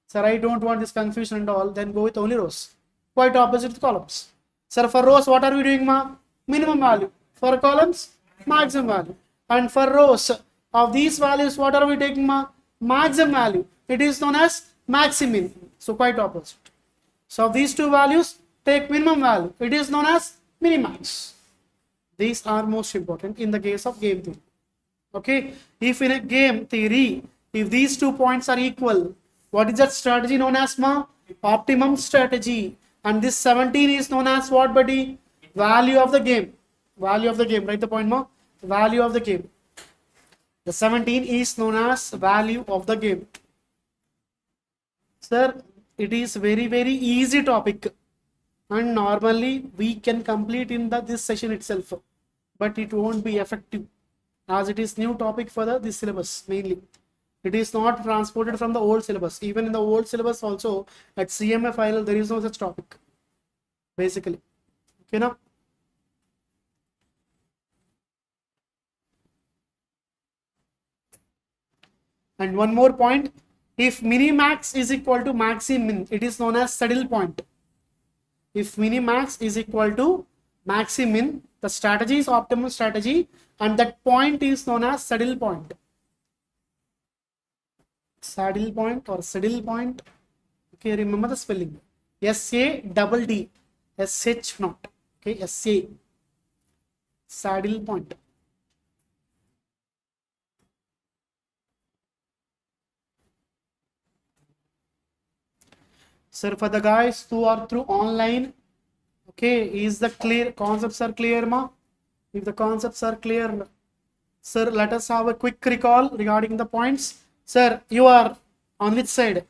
Sir, I don't want this confusion and all, then go with only rows. Quite opposite with columns. Sir, for rows, what are we doing, ma? Minimum value. For columns, maximum value. And for rows of these values, what are we taking, ma? Maximum value. It is known as maximin. So quite opposite. So of these two values, take minimum value. It is known as minimax. These are most important in the case of game theory. Okay, if in a game theory, if these 2 points are equal, what is that strategy known as, ma? Optimum strategy. And this 17 is known as what, buddy? Value of the game. Value of the game. Write the point, ma? Value of the game. The 17 is known as value of the game. Sir, it is very easy topic. And normally we can complete in this session itself. But it won't be effective as it is new topic for this syllabus mainly. It is not transported from the old syllabus. Even in the old syllabus also at CMA final there is no such topic basically. Okay, now and one more point, if minimax is equal to maximin, it is known as saddle point. If minimax is equal to maximin, the strategy is optimal strategy and that point is known as saddle point. Saddle point or saddle point. Okay, remember the spelling. S-A-double-D. S-H not. Okay, S-A. Saddle point. Sir, for the guys who are through online, okay, is the clear concepts are clear, ma? If the concepts are clear, sir, let us have a quick recall regarding the points. Sir, you are on which side?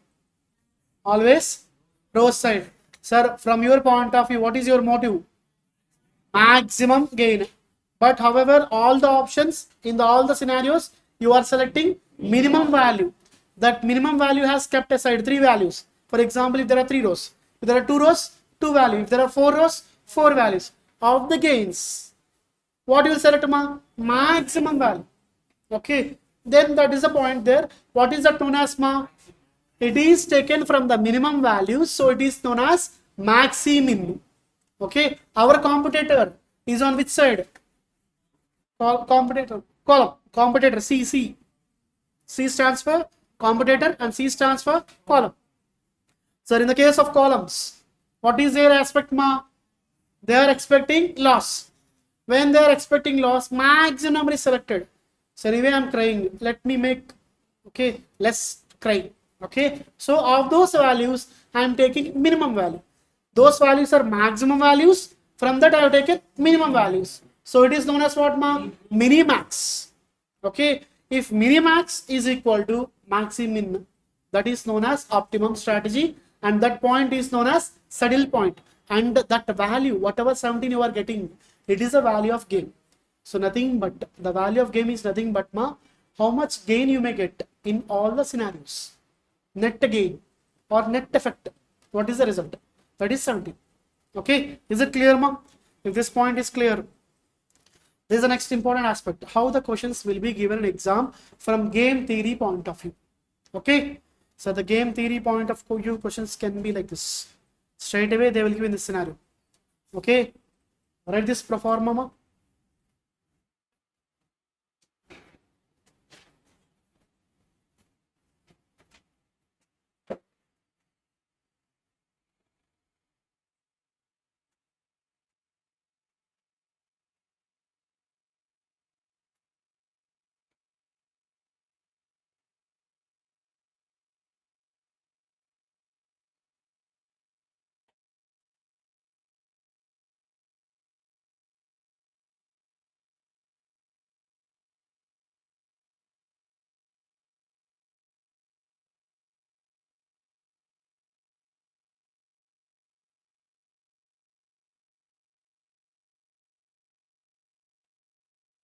Always row side. Sir, from your point of view, what is your motive? Maximum gain. But however, all the options in all the scenarios, you are selecting minimum value. That minimum value has kept aside three values. For example, if there are three rows, if there are two rows, two values. If there are four rows, four values. Of the gains, what you will select, ma? Maximum value. Okay, then that is the point there. What is that known as, ma? It is taken from the minimum value, so it is known as maximin. Okay, our competitor is on which side? Competitor, column, competitor, C, C. C stands for competitor and C stands for column. So in the case of columns, what is their aspect, ma? They are expecting loss. When they are expecting loss, maximum number is selected. So anyway, I'm crying. Let me make, okay, less cry. Okay, so of those values, I am taking minimum value. Those values are maximum values. From that, I have taken minimum values. So it is known as what, ma? Minimax. Okay, if minimax is equal to maximin, that is known as optimum strategy, and that point is known as saddle point. And that value, whatever 17 you are getting, it is a value of gain. So nothing but the value of gain is nothing but, ma, how much gain you may get in all the scenarios. Net gain or net effect. What is the result? That is 17. Okay, is it clear, ma? If this point is clear, this is the next important aspect, how the questions will be given in exam from game theory point of view. Okay, so the game theory point of view questions can be like this. Straight away they will give in this scenario. Okay, write this pro forma, ma.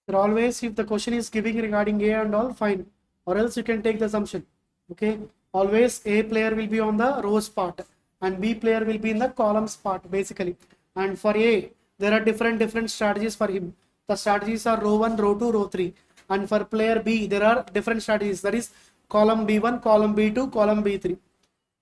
So always if the question is giving regarding A and all, fine, or else you can take the assumption. Okay, always A player will be on the rows part and B player will be in the columns part basically. And for A, there are different strategies for him. The strategies are row 1, row 2, row 3. And for player B, there are different strategies. That is column B1, column B2, column B3.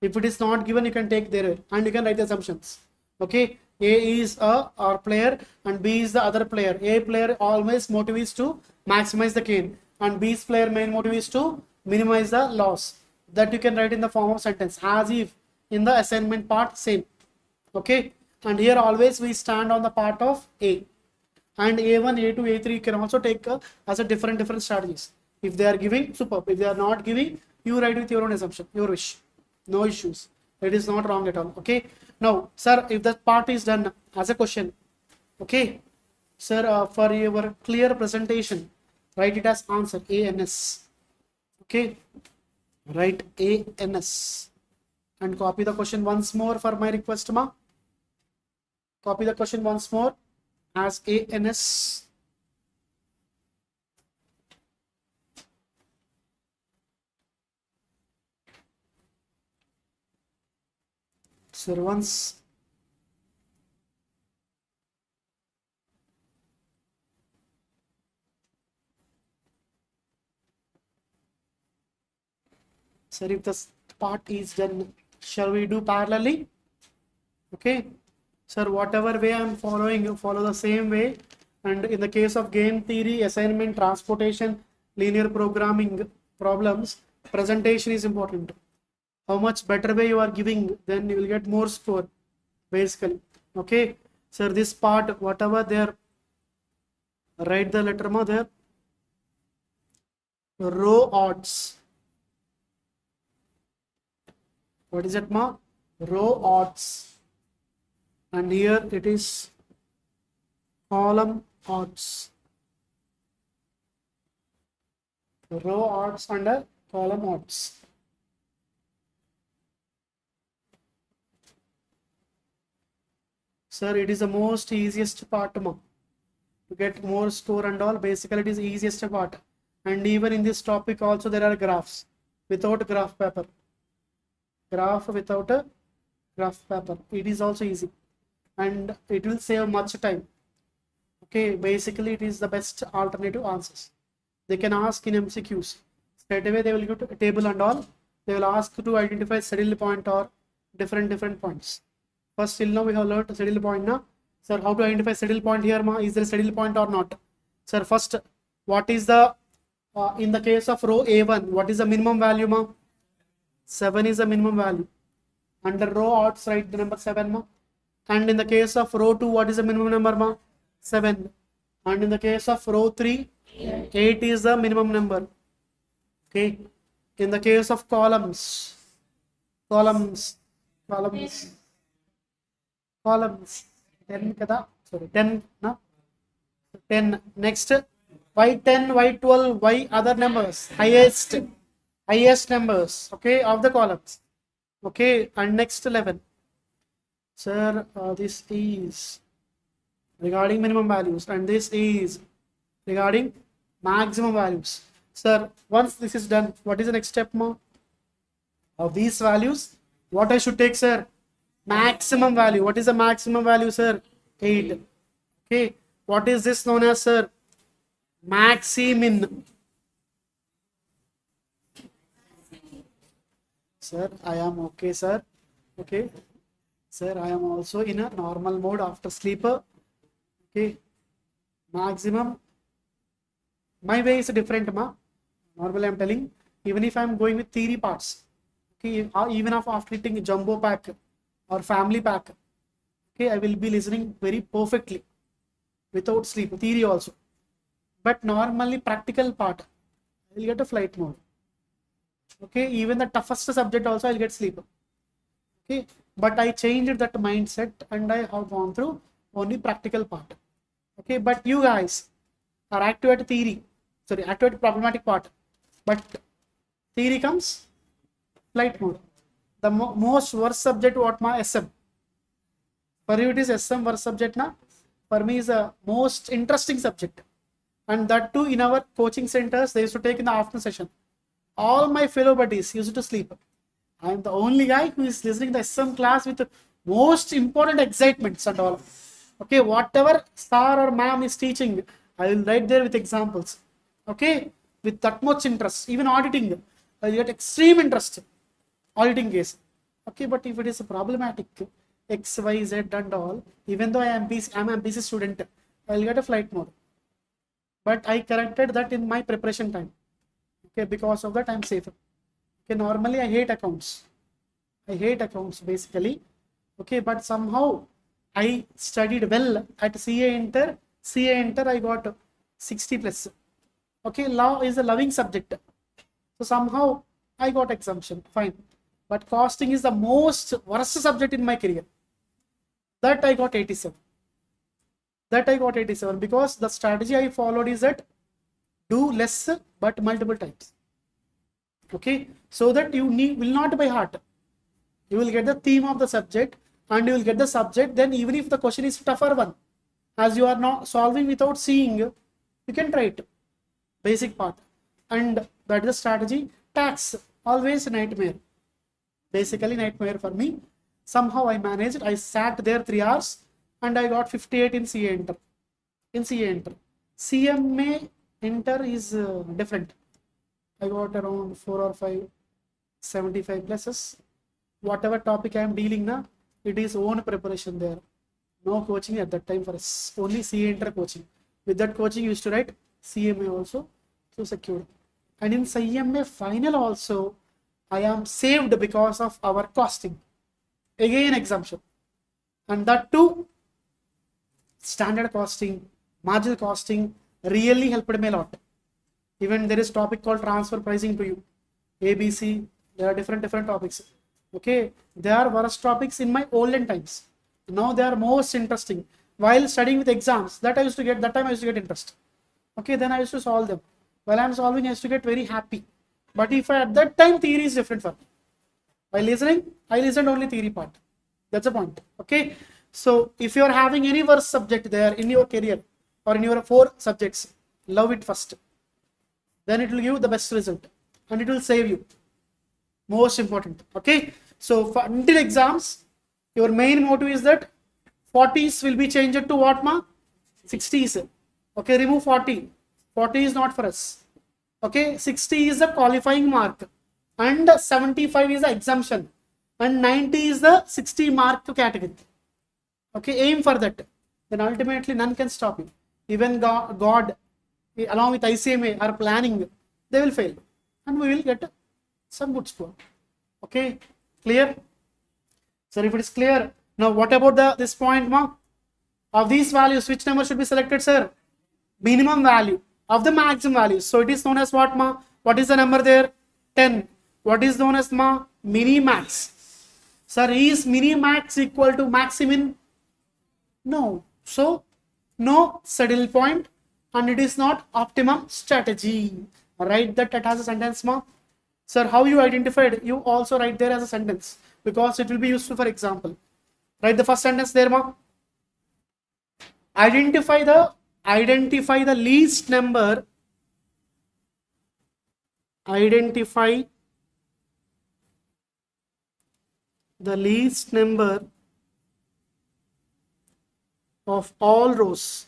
If it is not given, you can take there and you can write the assumptions. Okay, A is a our player and B is the other player. A player always motive is to maximize the gain and B's player main motive is to minimize the loss. That you can write in the form of sentence as if in the assignment part same. Okay, and here always we stand on the part of A. And A1, A2, A3 you can also take as a different strategies. If they are giving, superb. If they are not giving, you write with your own assumption, your wish. No issues. It is not wrong at all. Okay. Now, sir, if that part is done as a question, okay, sir, for your clear presentation, write it as answer ANS. Okay, write ANS and copy the question once more for my request, ma. Copy the question once more as ANS. Sir, once sir, if this part is done, shall we do parallelly? Okay, sir, whatever way I'm following, you follow the same way. And in the case of game theory, assignment, transportation, linear programming problems, presentation is important. How much better way you are giving, then you will get more score basically. Okay, sir, this part whatever there, write the letter ma there, row odds. What is it ma? Row odds. And here it is column odds. Row odds under column odds. Sir, it is the most easiest part ma. To get more score and all, basically it is easiest part. And even in this topic also there are graphs without graph paper. Graph without a graph paper. It is also easy. And it will save much time. Okay, basically it is the best alternative answers. They can ask in MCQs. Straight away they will go to a table and all. They will ask to identify saddle point or different points. First, till now we have learned saddle point now. Sir, how to identify saddle point here ma? Is there a saddle point or not? Sir, first, what is the, in the case of row A1, what is the minimum value ma? 7 is the minimum value. Under row odds, write the number 7 ma. And in the case of row 2, what is the minimum number ma? 7. And in the case of row 3, 8 is the minimum number. Okay. In the case of columns, 10 kada, sorry, 10 na? 10. Next, y 10, y 12, y other numbers, highest numbers, okay, of the columns. Okay, and next 11. Sir, this is regarding minimum values and this is regarding maximum values. Sir, once this is done, what is the next step ma? Of these values, what I should take, sir? Maximum value. What is the maximum value, sir? 8. Okay. What is this known as, sir? Maximin. Sir, I am okay, sir. Okay. Sir, I am also in a normal mode after sleeper. Okay. Maximum. My way is different, ma. Normally, I am telling. Even if I am going with theory parts. Okay. Even after hitting jumbo pack or family pack, okay, I will be listening very perfectly without sleep, theory also. But normally practical part, I will get a flight mode. Okay, even the toughest subject also I'll get sleep. Okay, but I changed that mindset and I have gone through only practical part. Okay, but you guys are active at theory, sorry, active at problematic part, but theory comes flight mode. The most worst subject what my SM. For you it is SM worst subject na. For me is the most interesting subject. And that too in our coaching centers, they used to take in the afternoon session. All my fellow buddies used to sleep. I am the only guy who is listening to the SM class with the most important excitements and all. Okay, whatever sir or ma'am is teaching, I will write there with examples. Okay, with that much interest. Even auditing, I get extreme interest. Auditing case. Okay, but if it is problematic, X, Y, Z and all, even though I am a BC student, I will get a flight mode. But I corrected that in my preparation time. Okay, because of that I am safer. Okay, normally I hate accounts. I hate accounts basically. Okay, but somehow I studied well at CA Inter. CA Inter I got 60 plus. Okay, law is a loving subject. So somehow I got exemption. Fine. But costing is the most worst subject in my career. That I got 87. That I got 87 because the strategy I followed is that do less but multiple times. Okay, so that you will not by heart. You will get the theme of the subject and you will get the subject. Then even if the question is tougher one, as you are not solving without seeing, you can try it. Basic part. And that is the strategy. Tax, always a nightmare. Basically nightmare for me. Somehow I managed. I sat there 3 hours and I got 58 in CA Inter. In CA Inter. CMA Inter is different. I got around 4 or 5 75 pluses. Whatever topic I am dealing now, it is own preparation there. No coaching at that time for us. Only CA Inter coaching. With that coaching, you used to write CMA also. So secured. And in CMA final also, I am saved because of our costing. Again exemption. And that too, standard costing, marginal costing really helped me a lot. Even there is topic called transfer pricing to you. ABC, there are different topics. Okay, they are worst topics in my olden times. Now they are most interesting. While studying with exams, that time I used to get interest. Okay, then I used to solve them. While I am solving, I used to get very happy. But if at that time theory is different for me. While listening, I listened only theory part. That's the point. Okay, so if you are having any worst subject there in your career or in your 4 subjects, love it first. Then it will give the best result and it will save you. Most important. Okay, so until exams, your main motive is that 40s will be changed to what, ma? 60s. Okay, remove 40. 40 is not for us. Okay, 60 is the qualifying mark and 75 is the exemption and 90 is the 60 mark category. Okay, aim for that. Then ultimately none can stop you. Even God along with ICMA are planning, they will fail and we will get some good score. Okay, clear? So if it is clear, now what about this point, ma? Of these values, which number should be selected, sir? Minimum value of the maximum value. So it is known as what, ma? What is the number there? 10. What is known as, ma? Minimax. Sir, is minimax equal to maximin? No. So no saddle point and it is not optimum strategy. Write that as a sentence, ma. Sir, how you identified? You also write there as a sentence because it will be useful for example. Write the first sentence there, ma. Identify the least number. Identify the least number of all rows.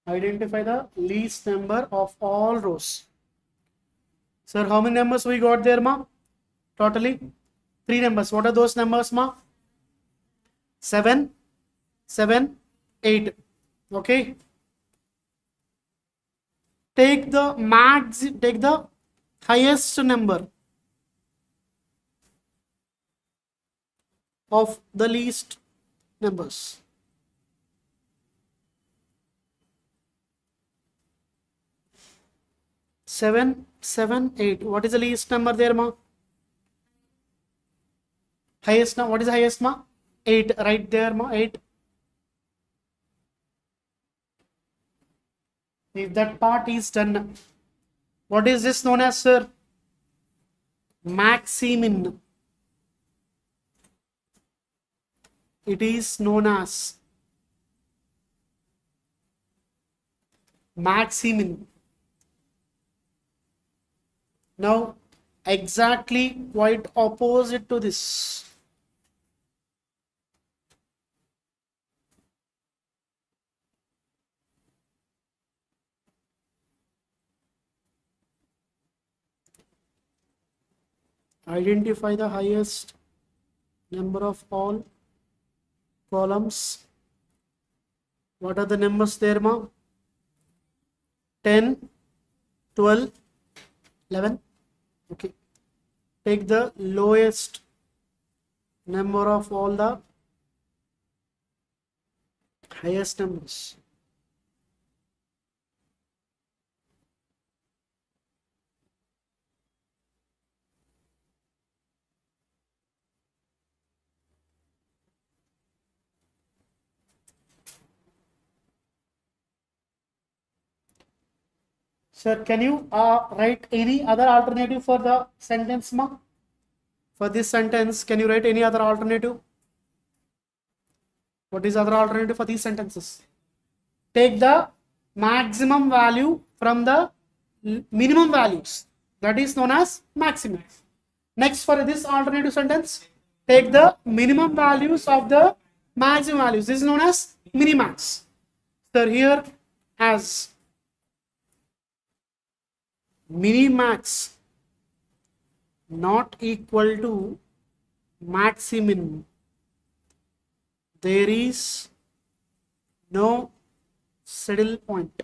Identify the least number of all rows. Sir, how many numbers we got there, ma? Totally 3 numbers. What are those numbers, ma? 7, 7, 8. Okay. Take the highest number of the least numbers. Seven, 7, 8. What is the least number there, ma? Highest now. What is the highest, ma? 8. Right there, ma. 8. If that part is done, what is this known as, sir? Maximin. it is known as Maximin. Now, exactly quite opposite to this. Identify the highest number of all columns. What are the numbers there, ma? 10, 12, 11. Okay. Take the lowest number of all the highest numbers. Sir, can you write any other alternative for the sentence, ma? For this sentence, can you write any other alternative? What is other alternative for these sentences? Take the maximum value from the minimum values. That is known as maximum. Next, for this alternative sentence, take the minimum values of the maximum values. This is known as minimax. So here as minimax not equal to maximin, there is no saddle point.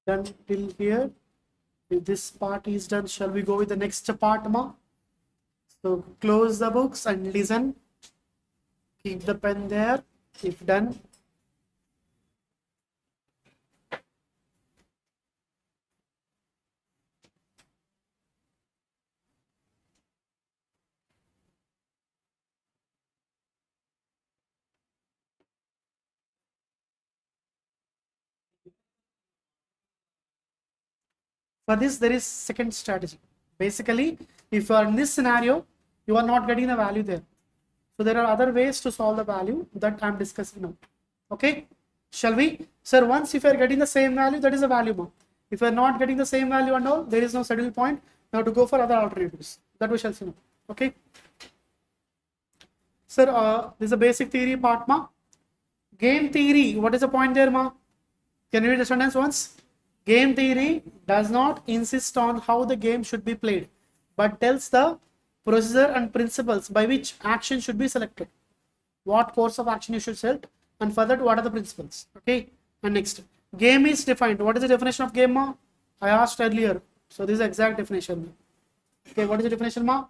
Done till here. If this part is done, shall we go with the next part, ma? So close the books and listen. Keep the pen there. If done. For this, there is second strategy. Basically, if you are in this scenario, you are not getting the value there. So there are other ways to solve the value that I am discussing now. Okay, shall we? Sir, once if you are getting the same value, that is a value bound. If you are not getting the same value and all, there is no saddle point. You have to go for other alternatives. That we shall see now. Okay. Sir, this is a basic theory part, ma. Game theory. What is the point there, ma? Can you read the sentence once? Game theory does not insist on how the game should be played, but tells the procedure and principles by which action should be selected. What course of action you should select, and further, what are the principles? Okay. And next, game is defined. What is the definition of game, ma? I asked earlier. So this is the exact definition. Okay, what is the definition, ma?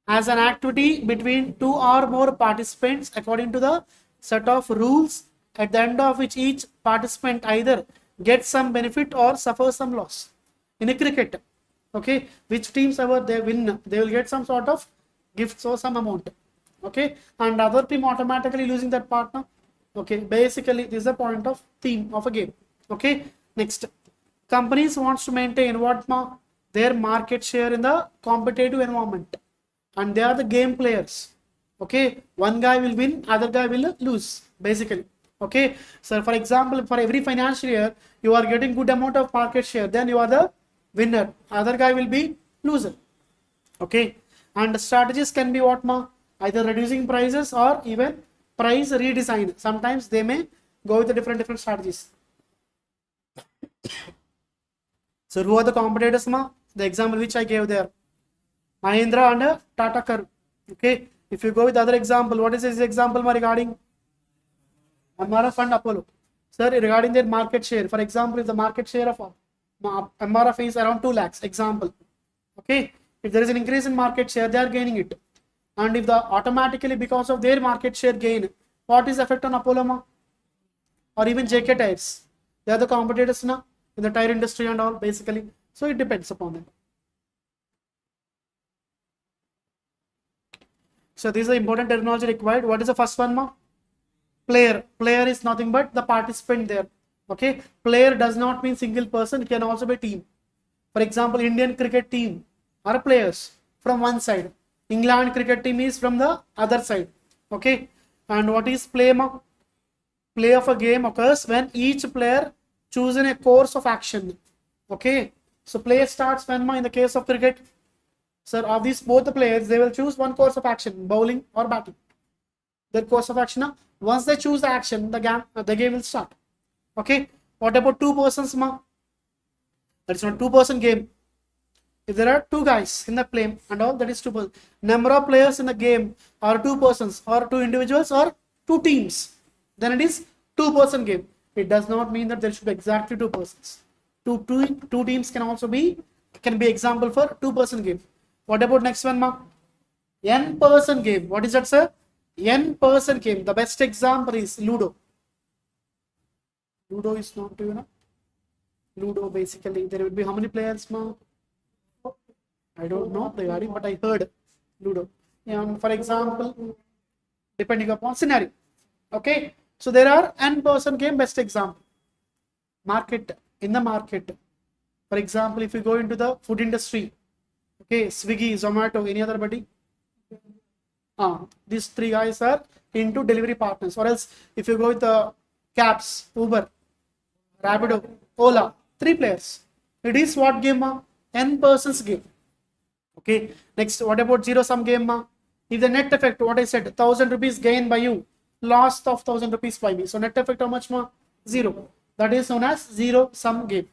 As an activity between two or more participants according to the set of rules at the end of which each participant either gets some benefit or suffers some loss. In a cricket, okay, which teams ever they win, they will get some sort of gifts or some amount. Okay, and other team automatically losing that partner. Okay, basically this is the point of theme of a game. Okay, next, companies wants to maintain what, ma? Their market share in the competitive environment, and they are the game players. Okay, one guy will win, other guy will lose, basically. Okay, so for example, for every financial year you are getting good amount of market share, then you are the winner, other guy will be loser. Okay, and strategies can be what, ma? Either reducing prices or even price redesign. Sometimes they may go with the different strategies. So who are the competitors, ma? The example which I gave there, Mahindra and Tata Curve. Okay, if you go with other example, what is this example, ma, regarding MRF and Apollo? Sir, regarding their market share, for example, if the market share of MRF is around 2 lakhs, example. Okay, if there is an increase in market share, they are gaining it. And if the automatically, because of their market share gain, What is the effect on Apollo ma? Or even JK tires? They are the competitors now in the tire industry and all basically. So it depends upon them. So this is the important terminology required. What is the first one ma? Player. Player is nothing but the participant there. Okay. Player does not mean single person. It can also be team. For example, Indian cricket team are players from one side. England cricket team is from the other side. Okay. And what is play ma? Play of a game occurs when each player chooses a course of action. Okay. So play starts when ma in the case of cricket. Sir, of these both the players, they will choose one course of action, bowling or batting. Their course of action. Once they choose the action, the game will start. Okay. What about two persons ma? That's not two-person game. If there are two guys in the plane and all, that is two persons. Number of players in the game are two persons or two individuals or two teams. Then it is two-person game. It does not mean that there should be exactly two persons. Two teams can be example for two-person game. What about next one, ma? N-person game. What is that, sir? N-person game. The best example is Ludo. Ludo is not, Ludo basically. There will be how many players, ma? I don't know regarding, but I heard Ludo. For example, depending upon scenario. Okay. So there are N-person game, best example. Market. In the market. For example, if you go into the food industry, okay, Swiggy, Zomato, any other buddy? These three guys are into delivery partners. Or else, if you go with the cabs, Uber, Rapido, Ola, three players. It is what game, ma? N-persons game. Okay. Next, what about zero-sum game, ma? If the net effect, what I said, 1,000 rupees gain by you, loss of 1,000 rupees by me. So net effect how much, ma? 0. That is known as zero-sum game.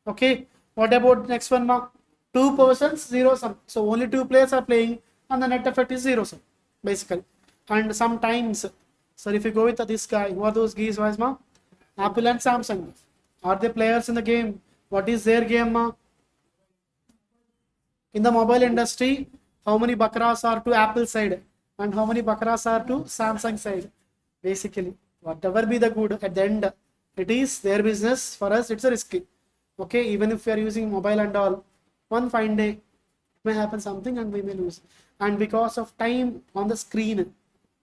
Okay. What about next one, ma? Two persons, zero-sum. So only two players are playing and the net effect is zero-sum, basically. And sometimes, sir, if you go with this guy, who are those guys, ma? Apple and Samsung. Are they players in the game? What is their game, ma? In the mobile industry, how many bakras are to Apple side and how many bakras are to Samsung side? Basically, whatever be the good, at the end, it is their business. For us, it's a risky. Okay, even if we are using mobile and all, one fine day, it may happen something and we may lose. And because of time on the screen,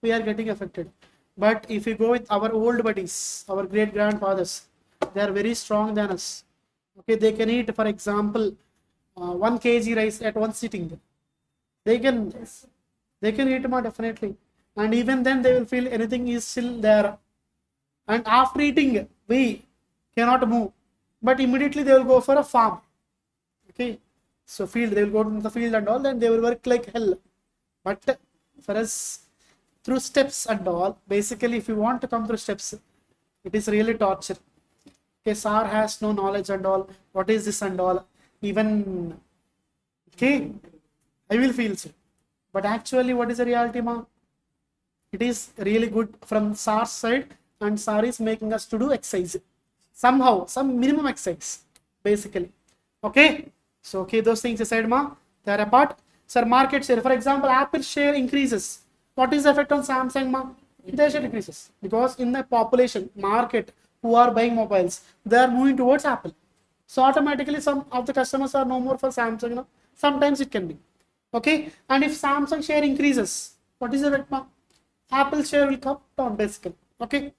we are getting affected. But if you go with our old buddies, our great grandfathers, they are very strong than us. Okay, they can eat, for example, 1 kg rice at one sitting. They can eat more definitely. And even then they will feel anything is still there. And after eating, we cannot move. But immediately they will go for a farm. Okay. So field, they will go to the field and all, then they will work like hell. But for us, through steps and all, basically if you want to come through steps, it is really torture. Okay, SAR has no knowledge and all. What is this and all? Even, okay, I will feel so. But actually, what is the reality, ma? It is really good from SAR's side, and SAR is making us to do exercise. Somehow, some minimum exercise, basically. Okay. So, okay, those things aside, ma, they are apart. Sir, market share. For example, Apple share increases. What is the effect on Samsung, ma? Their share decreases. Because in the population, market, who are buying mobiles, they are moving towards Apple. So automatically some of the customers are no more for Samsung. Sometimes it can be. Okay. And if Samsung share increases, what is the effect, ma? Apple share will come down basically. Okay.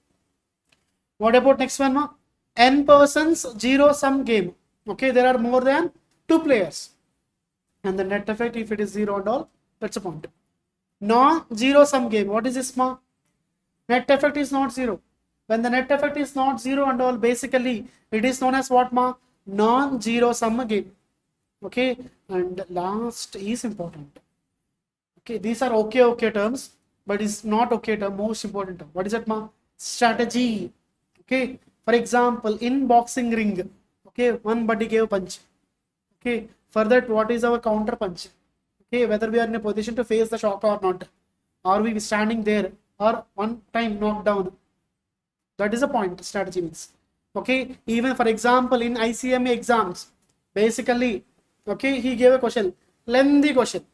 What about next one, ma? N persons, zero-sum game. Okay. There are more than two players. And the net effect, if it is 0 and all, that's a point. Non-zero-sum game. What is this, ma? Net effect is not 0. When the net effect is not 0 and all, basically it is known as what, ma? Non-zero-sum game. Okay. And last is important. Okay. These are okay terms, but it's not okay term, most important term. What is that, ma? Strategy. Okay. For example, in boxing ring, okay, one buddy gave punch. Okay. For that, what is our counter punch? Okay, whether we are in a position to face the shock or not. Are we standing there or one time knocked down? That is a point strategy means. Okay, even for example, in ICMA exams, basically, okay, he gave a question, lengthy question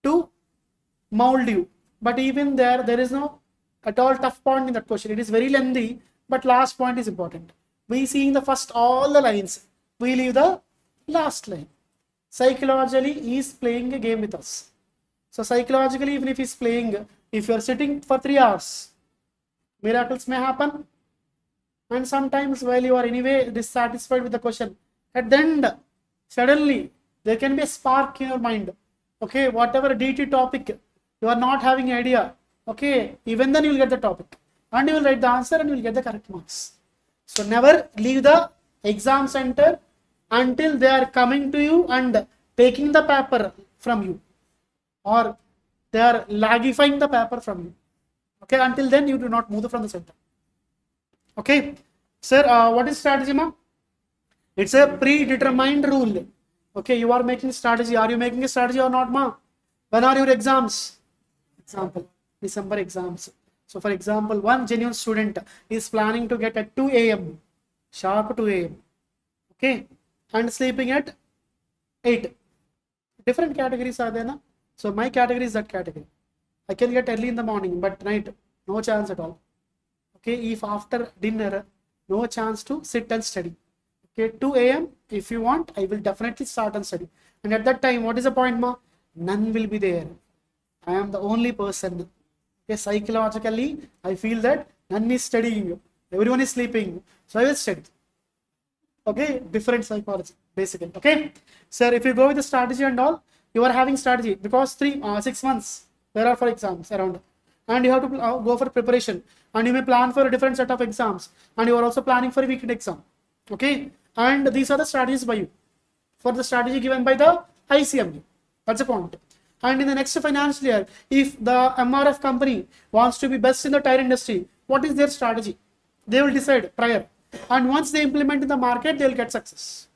to mold you. But even there is no at all tough point in that question. It is very lengthy, but last point is important. We see in the first all the lines, we leave the last line. Psychologically, he is playing a game with us. So psychologically, even if he's playing, if you're sitting for 3 hours, miracles may happen. And sometimes while you are anyway dissatisfied with the question, at the end, suddenly there can be a spark in your mind. Okay, whatever DT topic, you are not having idea. Okay, even then you will get the topic. And you will write the answer and you will get the correct marks. So never leave the exam center until they are coming to you and taking the paper from you, or they are lagifying the paper from you. Okay, until then you do not move from the center. Okay, sir, what is strategy, ma? It's a predetermined rule. Okay, you are making strategy. Are you making a strategy or not, ma? When are your exams? Example, December exams. So for example, one genuine student is planning to get at 2 a.m. sharp 2 a.m. Okay, and sleeping at 8. Different categories are there, na? So my category is that category. I can get early in the morning, but night, no chance at all. Okay, if after dinner, no chance to sit and study. Okay, 2 a.m. if you want, I will definitely start and study. And at that time, what is the point, ma? None will be there. I am the only person. Okay, psychologically, I feel that none is studying. Everyone is sleeping. So I will study. Okay, different psychology, basically. Okay, sir, if you go with the strategy and all, you are having strategy because 6 months there are for exams around, and you have to go for preparation, and you may plan for a different set of exams, and you are also planning for a weekend exam. Okay, and these are the strategies by you for the strategy given by the ICMA. That's the point. And in the next financial year, if the MRF company wants to be best in the tire industry, what is their strategy? They will decide prior, and once they implement in the market, they will get success.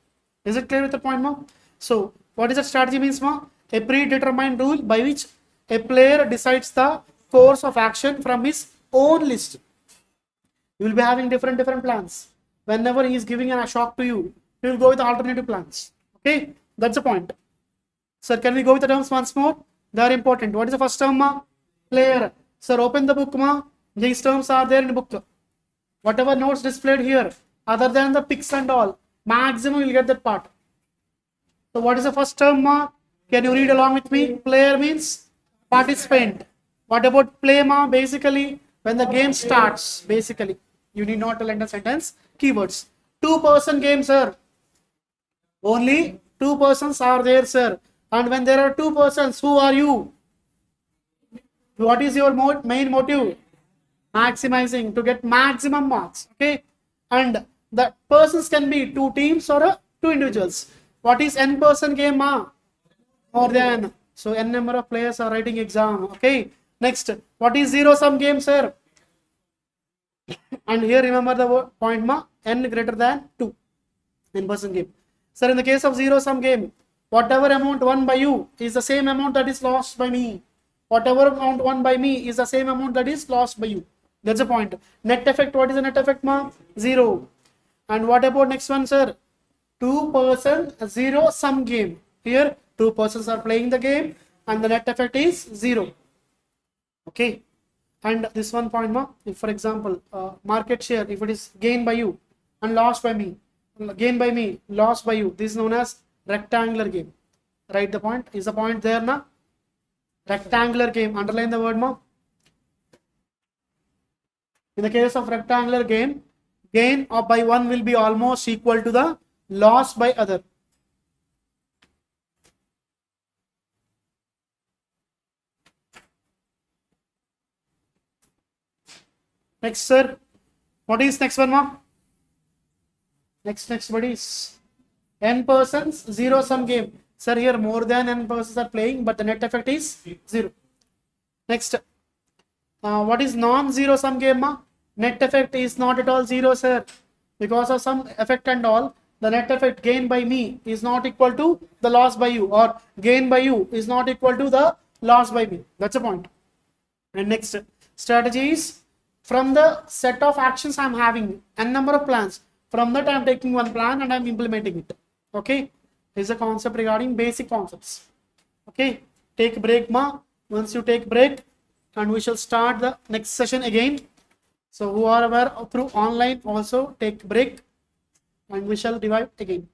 Is it clear with the point, ma? So what is the strategy means, ma? A predetermined rule by which a player decides the course of action from his own list. You will be having different plans. Whenever he is giving a shock to you, you will go with alternative plans. Okay, that's the point. Sir, can we go with the terms once more? They are important. What is the first term, ma? Player. Sir, open the book, ma. These terms are there in the book. Whatever notes displayed here, other than the pics and all, maximum you will get that part. So what is the first term, ma? Can you read along with me? Player means participant. What about play, ma? Basically, when the game starts, basically, you need not to lend a sentence. Keywords. 2-person game, sir. Only 2 persons are there, sir. And when there are 2 persons, who are you? What is your main motive? Maximizing, to get maximum marks. Okay, and the persons can be 2 teams or 2 individuals. What is n-person game, ma? More than. So n number of players are writing exam. Okay, next, what is zero-sum game, sir? And here remember the point, ma, n greater than 2. N-person game. Sir, in the case of zero-sum game, whatever amount won by you is the same amount that is lost by me. Whatever amount won by me is the same amount that is lost by you. That's the point. Net effect, what is the net effect, ma? 0. And what about next one, sir? 2-person zero-sum game. Here, 2 persons are playing the game and the net effect is 0. Okay. And this one point, ma, if for example, market share, if it is gained by you and lost by me, gained by me, lost by you, this is known as rectangular game. Write the point. Is the point there, na? Rectangular game. Underline the word, ma. In the case of rectangular game, gain by one will be almost equal to the loss by other. Next, sir. What is next one, ma? Next, buddies. N persons, zero-sum game. Sir, here more than n persons are playing, but the net effect is 0. Next, what is non-zero-sum game, ma? Net effect is not at all 0, sir. Because of some effect and all, the net effect gained by me is not equal to the loss by you, or gain by you is not equal to the loss by me. That's the point. And next, strategy is from the set of actions I am having, n number of plans. From that I am taking one plan and I am implementing it. Okay, this is a concept regarding basic concepts. Okay, take break, ma. Once you take break, and we shall start the next session again. So whoever through online also take break and we shall revive again.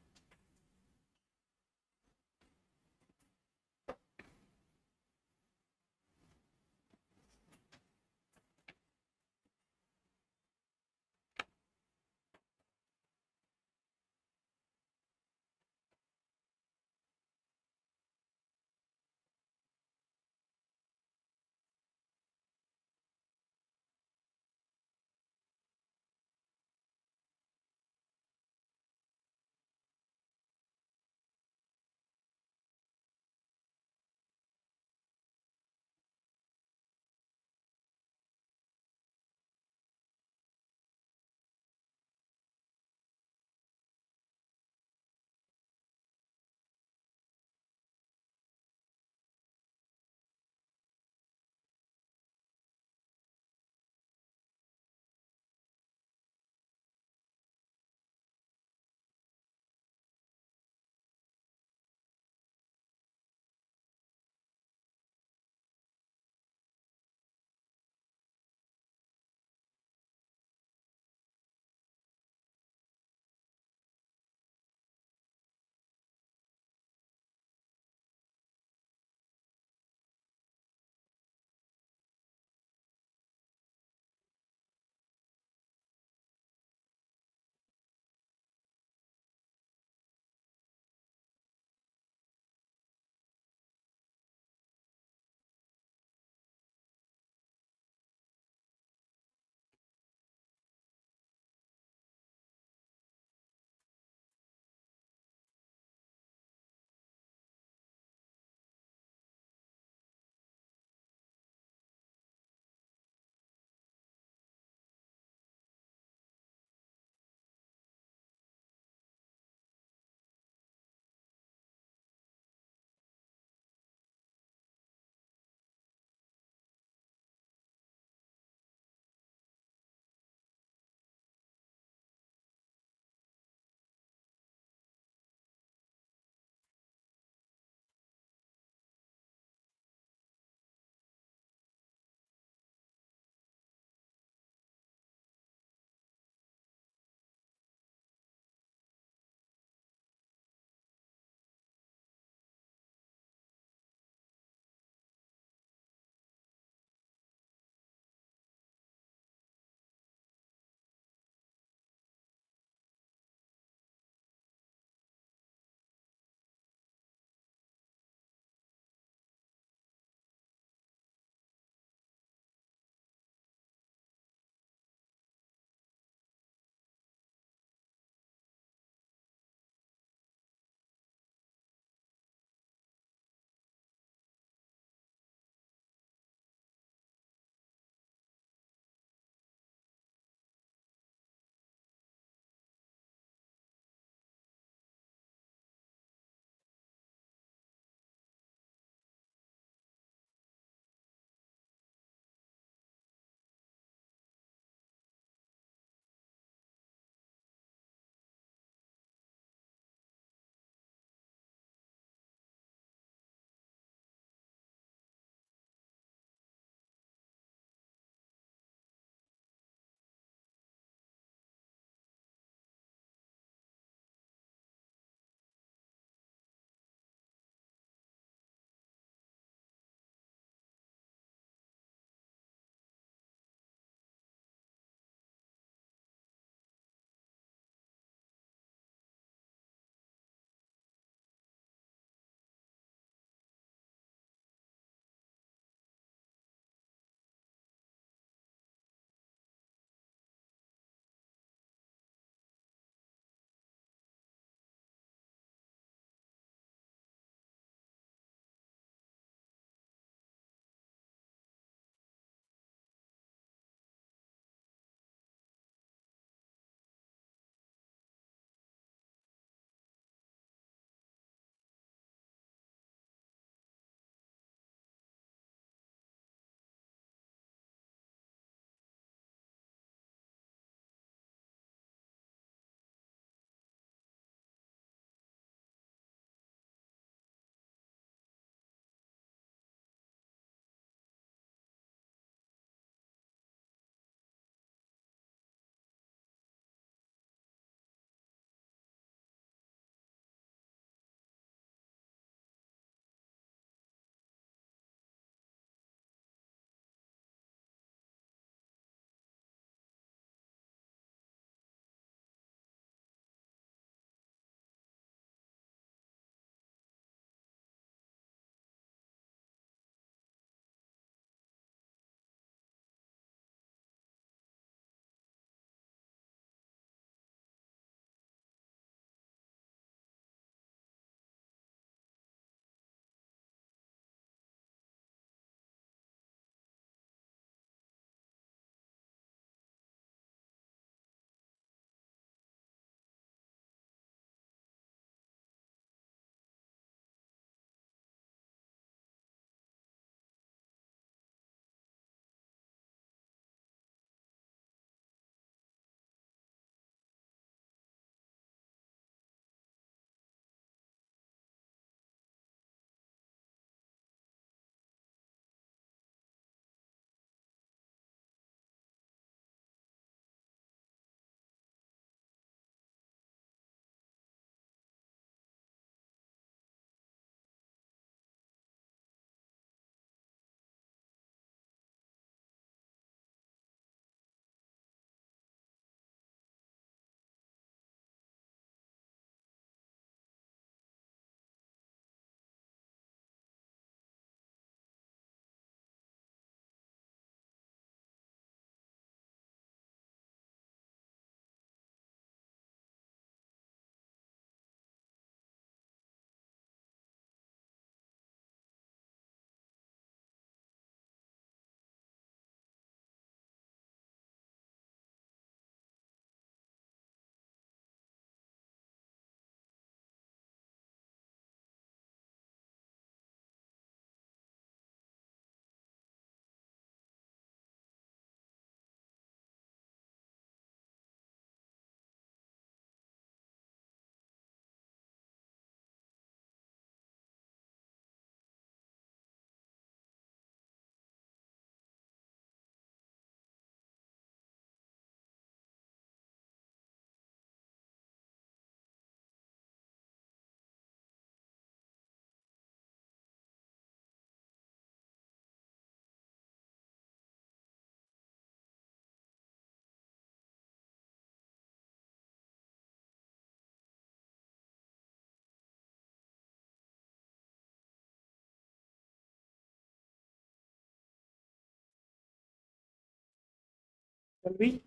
Shall we?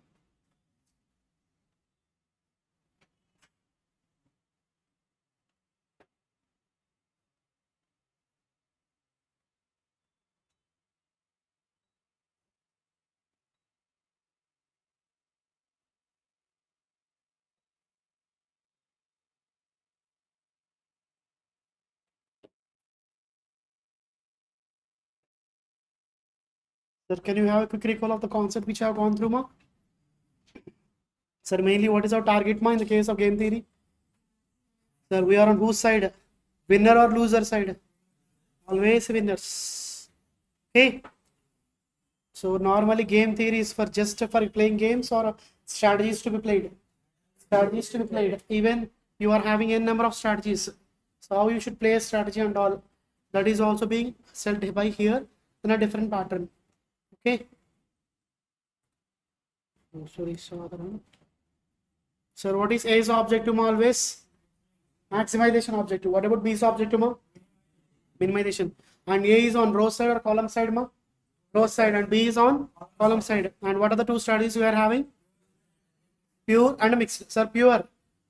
Sir, can you have a quick recall of the concept which I have gone through, ma? Sir, mainly what is our target, ma, in the case of game theory? Sir, we are on whose side? Winner or loser side? Always winners. Okay. So normally game theory is for just for playing games or strategies to be played. Strategies to be played. Even you are having a number of strategies. So how you should play a strategy and all. That is also being set by here in a different pattern. Okay. Oh, sorry, sir, what is A's objective always? Maximization objective. What about B's objective, ma? Minimization. And A is on row side or column side, ma? Row side, and B is on column side. And what are the two strategies we are having? Pure and mixed. Sir, pure.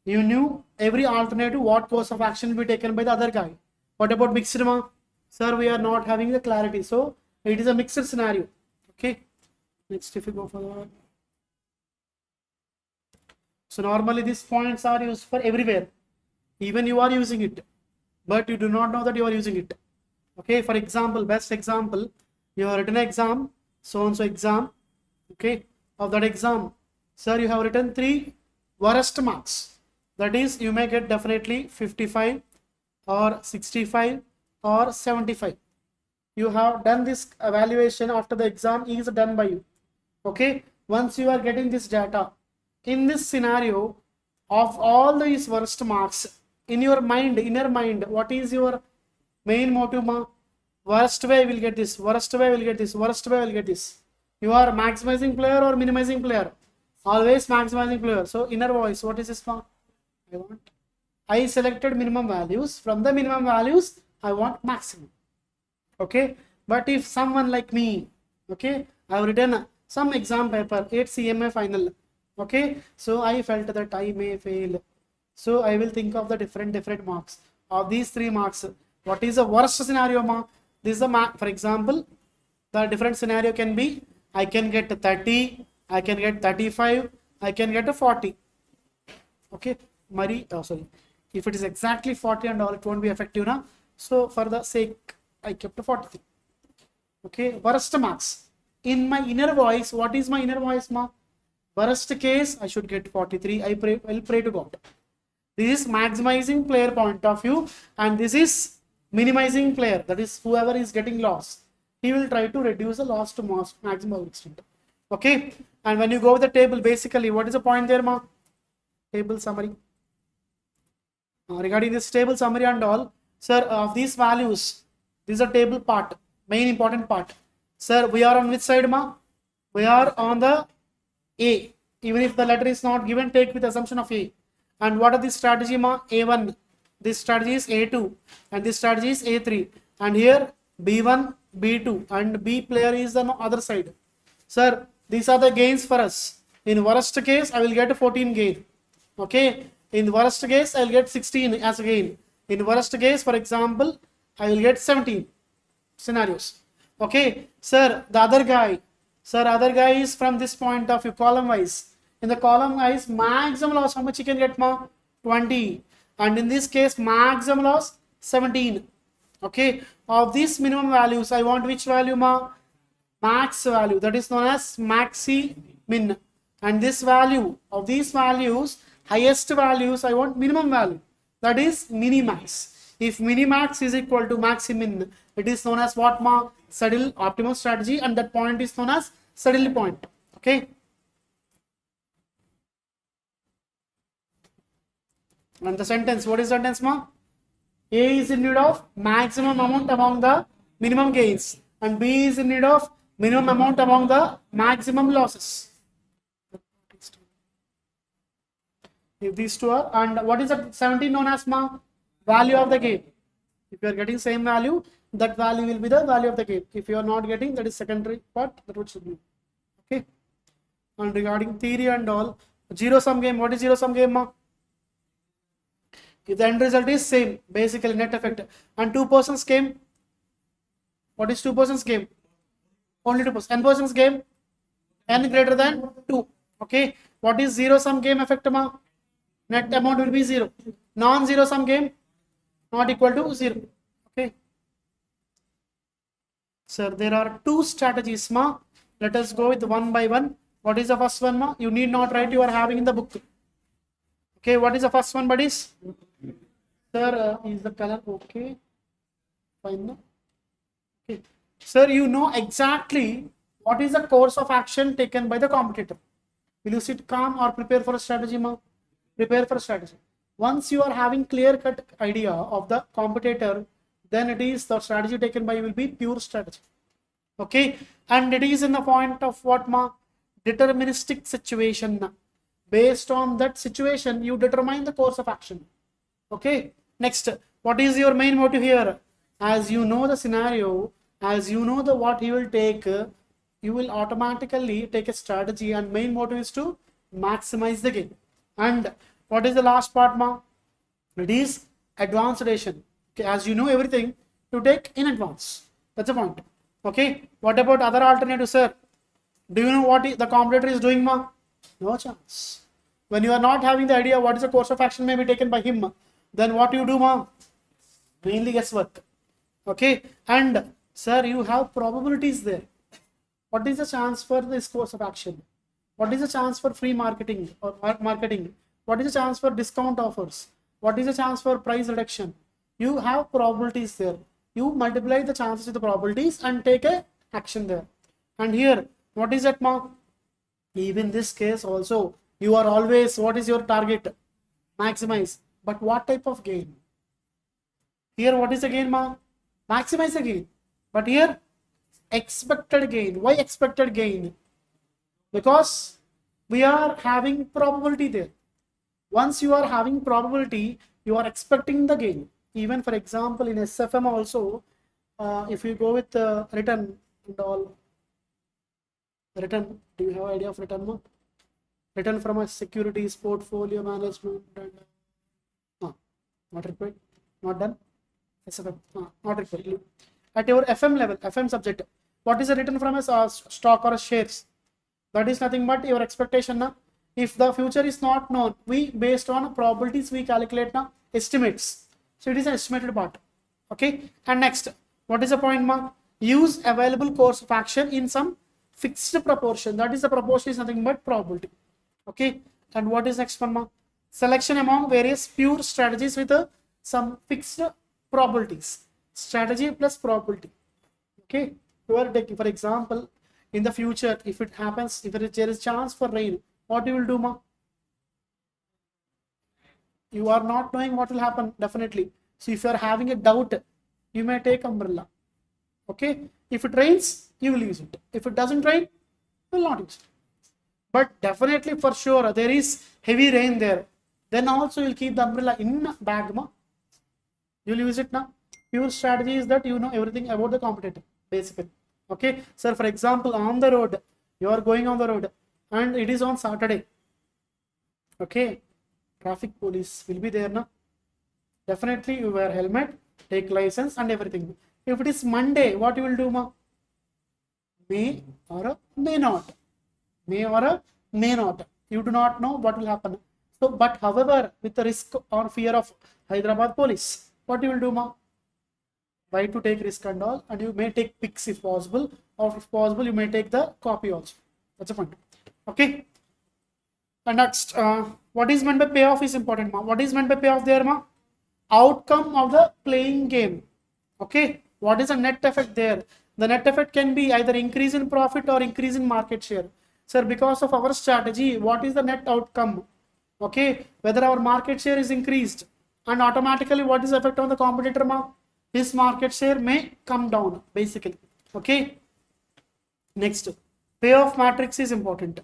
You knew every alternative what course of action will be taken by the other guy. What about mixed, ma? Sir, we are not having the clarity. So it is a mixed scenario. Okay. Next, if you go for that. So normally these points are used for everywhere. Even you are using it, but you do not know that you are using it. Okay, for example, best example, you have written an exam, so and so exam. Okay, of that exam, sir, you have written 3 worst marks. That is, you may get definitely 55 or 65 or 75. You have done this evaluation after the exam is done by you. Okay, once you are getting this data, in this scenario of all these worst marks, in your mind, inner mind, what is your main motive, ma? Worst way will get this, worst way will get this, worst way will get this. You are maximizing player or minimizing player? Always maximizing player. So inner voice, what is this, ma? I selected minimum values. From the minimum values, I want maximum. Okay, but if someone like me, okay, I have written some exam paper, 8 CMA final. Okay, so I felt that I may fail. So I will think of the different marks. Of these 3 marks, what is the worst scenario, ma? This is the mark. For example, the different scenario can be, I can get 30, I can get 35, I can get a 40. Okay, sorry. If it is exactly 40 and all, it won't be effective now. So for the sake, I kept a 43. Okay, worst marks. In my inner voice, what is my inner voice, ma? Worst case, I should get 43. I'll pray to God. This is maximizing player point of view, and this is minimizing player. That is, whoever is getting lost, he will try to reduce the loss to maximum extent. Okay, and when you go with the table, basically, what is the point there, ma? Table summary. Regarding this table summary and all, sir, of these values, this is a table part, main important part. Sir, we are on which side, ma? We are on the A. Even if the letter is not given, take with assumption of A. And what are the strategy, ma? A1. This strategy is A2, and this strategy is A3. And here B1, B2, and B player is the other side. Sir, these are the gains for us. In worst case, I will get a 14 gain. Okay. In worst case, I will get 16 as a gain. In worst case, for example, I will get 17 scenarios. Okay. Sir, the other guy. Sir, other guy is from this point of view, column wise. In the column wise, maximum loss, how much you can get, ma? 20. And in this case, maximum loss, 17. Okay. Of these minimum values, I want which value, ma? Max value. That is known as Maximin. And this value, of these values, highest values, I want minimum value. That is minimax. If minimax is equal to Maximin, it is known as what, ma? Saddle optimum strategy, and that point is known as saddle point. Okay. And the sentence, what is sentence, ma? A is in need of maximum amount among the minimum gains, and B is in need of minimum amount among the maximum losses. If these two are, and what is that 17 known as, ma? Value of the game. If you are getting same value, that value will be the value of the game. If you are not getting, that is secondary part, that would should be. Okay. and regarding theory and all. Zero sum game, what is zero sum game, ma? If the end result is same, basically net effect. And two persons game, what is two persons game? Only two persons. N persons game, n greater than 2. Okay, what is zero sum game effect, ma? Net amount will be 0. Non-zero sum game, not equal to 0. Okay. Sir, there are two strategies, ma. Let us go with one by one. What is the first one, ma? You need not write, you are having in the book. Okay, what is the first one, buddies? Sir, is the color okay? Fine, no? Okay. Sir, you know exactly what is the course of action taken by the competitor. Will you sit calm or prepare for a strategy, ma? Prepare for a strategy. Once you are having clear-cut idea of the competitor, then it is the strategy taken by you will be pure strategy. Okay, and it is in the point of what, ma? Deterministic situation. Based on that situation, you determine the course of action. Okay, next, what is your main motive here? As you know the scenario, as you know the what he will take, you will automatically take a strategy, and main motive is to maximize the gain. And what is the last part, ma? It is advanced addition. Okay, as you know everything, to take in advance. That's the point. Okay, what about other alternative, sir? Do you know what the competitor is doing, ma? No chance. When you are not having the idea what is the course of action may be taken by him, then what you do, ma? Mainly guesswork. Okay, and sir, you have probabilities there. What is the chance for this course of action? What is the chance for free marketing or marketing? What is the chance for discount offers? What is the chance for price reduction? You have probabilities there. You multiply the chances with the probabilities and take a action there. And here, what is that, ma? Even this case also, you are always, what is your target? Maximize. But what type of gain? Here, what is the gain, ma? Maximize the gain. But here, expected gain. Why expected gain? Because we are having probability there. Once you are having probability, you are expecting the gain. Even for example, in SFM also, if you go with return and all, return, do you have idea of return, ma? Return from a securities portfolio management and not required, not done. SFM, not required. At your FM level, FM subject, what is the return from a stock or a shares? That is nothing but your expectation. Na? If the future is not known, we based on probabilities we calculate na estimates. So it is an estimated part. Okay. And next, what is the point, ma? Use available course of action in some fixed proportion. That is the proportion is nothing but probability. Okay. And what is next one, ma? Selection among various pure strategies with some fixed probabilities. Strategy plus probability. Okay. You are taking, for example, in the future, if it happens, if there is chance for rain, what you will do, ma? You are not knowing what will happen, definitely. So if you are having a doubt, you may take umbrella. Okay. If it rains, you will use it. If it doesn't rain, you will not use it. But definitely for sure, there is heavy rain there. Then also you'll keep the umbrella in bag, ma. You'll use it now. Pure strategy is that you know everything about the competitor, basically. Okay. Sir, for example, on the road, you are going on the road and it is on Saturday. Okay. Traffic police will be there now. Definitely you wear helmet, take license and everything. If it is Monday, what you will do, ma? May or may not. May or may not. You do not know what will happen. So, but however, with the risk or fear of Hyderabad police, what you will do, ma? Why to take risk and all, and you may take pics if possible, or if possible, you may take the copy also. That's the point. Okay. And next, what is meant by payoff is important, ma. What is meant by payoff there, ma? Outcome of the playing game. Okay. What is the net effect there? The net effect can be either increase in profit or increase in market share. Sir, because of our strategy, what is the net outcome? Okay. Whether our market share is increased, and automatically what is the effect on the competitor, ma? His market share may come down, basically. Okay. Next, payoff matrix is important.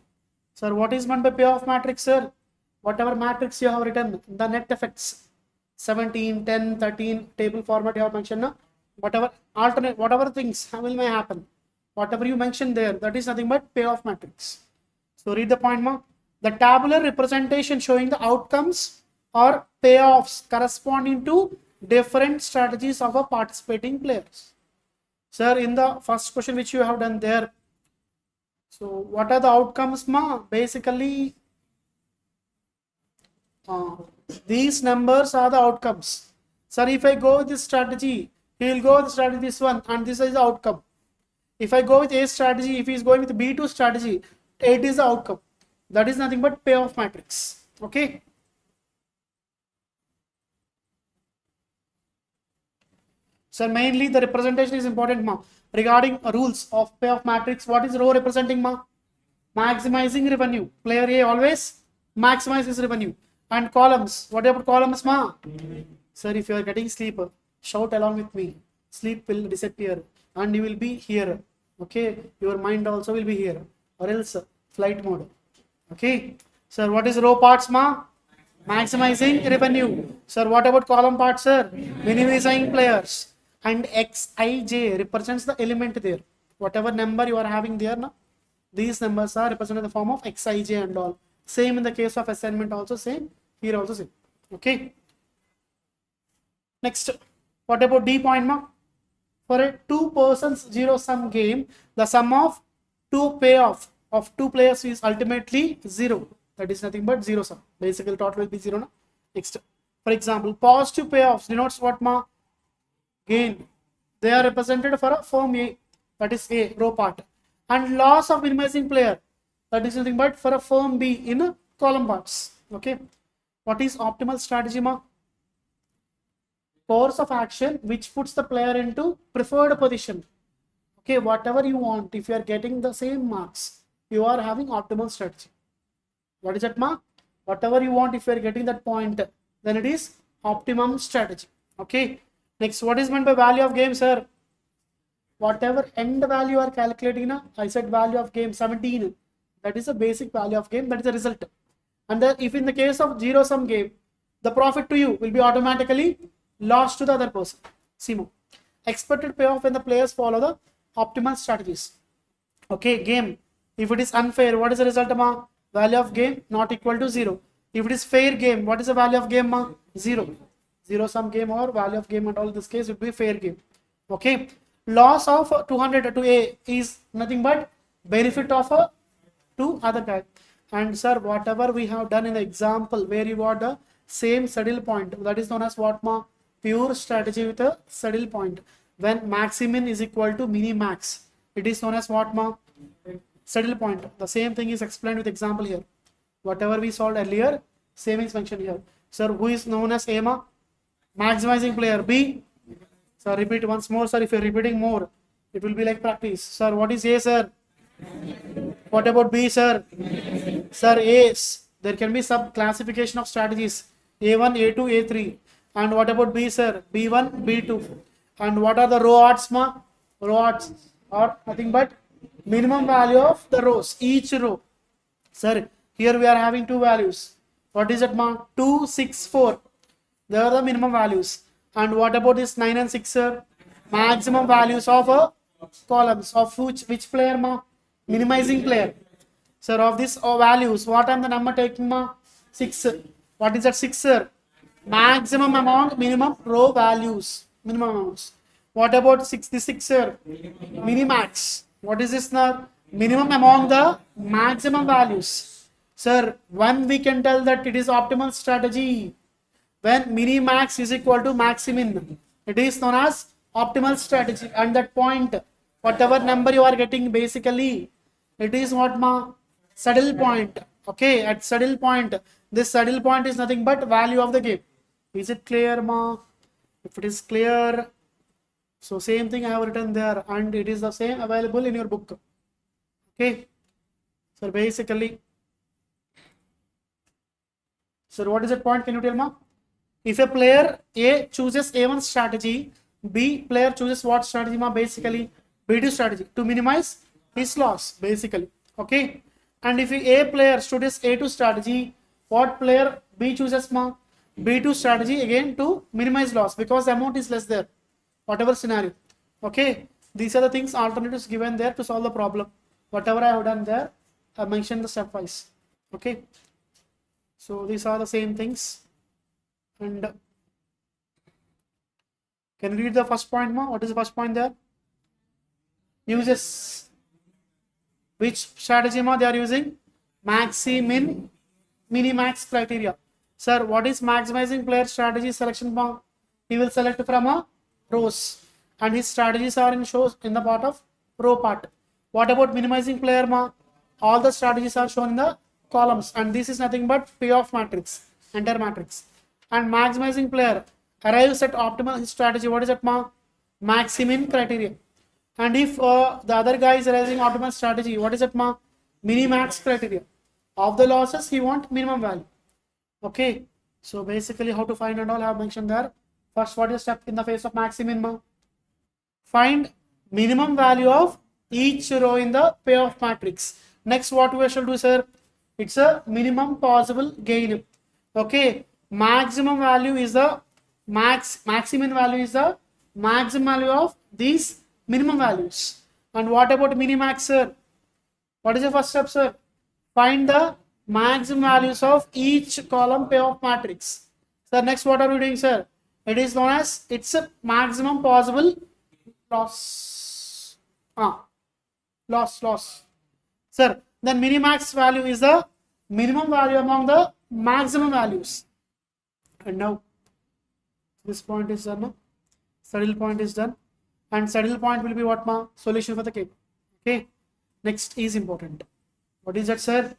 Sir, what is meant by payoff matrix, sir? Whatever matrix you have written, the net effects, 17, 10, 13, table format you have mentioned, no? Whatever alternate, whatever things may happen, whatever you mentioned there, that is nothing but payoff matrix. So read the point, ma. The tabular representation showing the outcomes or payoffs corresponding to different strategies of a participating players. Sir, in the first question which you have done there, so what are the outcomes, ma? Basically, these numbers are the outcomes. Sir, if I go with this strategy, he will go with strategy this one, and this is the outcome. If I go with A strategy, if he is going with B2 strategy, it is the outcome. That is nothing but payoff matrix. Okay. So mainly the representation is important, ma. Regarding rules of payoff matrix, what is row representing, ma? Maximizing revenue. Player A always maximizes revenue. And columns, what about columns, ma? Sir, if you are getting sleep, shout along with me. Sleep will disappear and you will be here. Okay, your mind also will be here, or else flight mode. Okay, sir, what is row parts, ma? Maximizing revenue. Sir, what about column parts, sir? Minimizing players. And Xij represents the element there. Whatever number you are having there, na, these numbers are represented in the form of Xij and all. Same in the case of assignment also same. Here also same. Okay. Next, what about D point, ma? For a two persons zero sum game, the sum of two payoff of two players is ultimately zero. That is nothing but zero sum. Basically, total will be zero. Na? Next, for example, positive payoffs denotes what, ma? Gain. They are represented for a firm A, that is A, row part. And loss of minimizing player, that is nothing but for a firm B in column parts. Okay. What is optimal strategy, ma? Course of action which puts the player into preferred position. Okay, whatever you want, if you are getting the same marks, you are having optimal strategy. What is that, ma? Whatever you want, if you are getting that point, then it is optimum strategy. Okay. Next, what is meant by value of game, sir? Whatever end value you are calculating, na, I said value of game 17. That is a basic value of game. That is the result. And if in the case of zero sum game, the profit to you will be automatically lost to the other person. CMO. Expected payoff when the players follow the optimal strategies. Okay, game. If it is unfair, what is the result, ma? Value of game not equal to 0. If it is fair game, what is the value of game, ma? 0. Zero sum game or value of game at all this case would be fair game. Okay. Loss of 200 to A is nothing but benefit of a to other guy. And sir, whatever we have done in the example where you got the same saddle point, that is known as what, ma? Pure strategy with a saddle point. When Maximin is equal to minimax, it is known as what, ma? Saddle point. The same thing is explained with example here. Whatever we solved earlier, same is mentioned here. Sir, who is known as A, ma? Maximizing player. B. Sir, repeat once more, sir. If you're repeating more, it will be like practice. Sir, what is A, sir? What about B, sir? Sir, A. There can be sub classification of strategies. A1, A2, A3. And what about B, sir? B1, B2. And what are the row odds, ma? Row odds are nothing but minimum value of the rows, each row. Sir, here we are having two values. What is it, ma? 2, 6, 4. They are the minimum values. And what about this 9 and 6, sir? Maximum values of columns of which player, ma? Minimizing player. Sir, of these values, what am the number taking, ma? 6. What is that 6, sir? Maximum among minimum row values. Minimum amounts. What about 66, sir? Minimax. What is this now? Minimum among the maximum values. Sir, when we can tell that it is optimal strategy, when minimax is equal to maximin, it is known as optimal strategy. And that point, whatever number you are getting, basically, it is what, ma? Saddle point. Okay, at saddle point, this saddle point is nothing but value of the game. Is it clear, ma? If it is clear, so same thing I have written there, and it is the same available in your book. Okay. So basically, sir, what is that point? Can you tell, ma? If a player A chooses A1 strategy, B player chooses what strategy, ma? Basically, B2 strategy to minimize his loss, basically. Okay. And if A player chooses A2 strategy, what player B chooses, ma? B2 strategy again to minimize loss because the amount is less there. Whatever scenario. Okay. These are the things, alternatives given there to solve the problem. Whatever I have done there, mention the stepwise. Okay, so these are the same things. And can you read the first point, ma? What is the first point there? Uses which strategy, ma? They are using Maximin, minimax criteria. Sir, what is maximizing player strategy selection, ma? He will select from a rows, and his strategies are in shows in the part of row part. What about minimizing player, ma? All the strategies are shown in the columns, and this is nothing but payoff matrix, entire matrix. And maximizing player arrives at optimal strategy. What is that, ma? Maximin criteria. And if the other guy is raising optimal strategy, what is that, ma? Minimax criteria. Of the losses, he want minimum value. Okay, so basically how to find and all I have mentioned there. First, what is step in the face of Maximin, ma? Find minimum value of each row in the payoff matrix. Next, what we shall do, sir? It's a minimum possible gain. Okay, maximum value is the maximin value is the maximum value of these minimum values. And what about minimax, sir? What is the first step, sir? Find the maximum values of each column payoff matrix. So next, what are we doing, sir? It is known as it's a maximum possible loss. Loss. Sir, then minimax value is the minimum value among the maximum values. And now this point is done. Saddle point is done. And saddle point will be what, ma? Solution for the cake. Okay. Next is important. What is that, sir?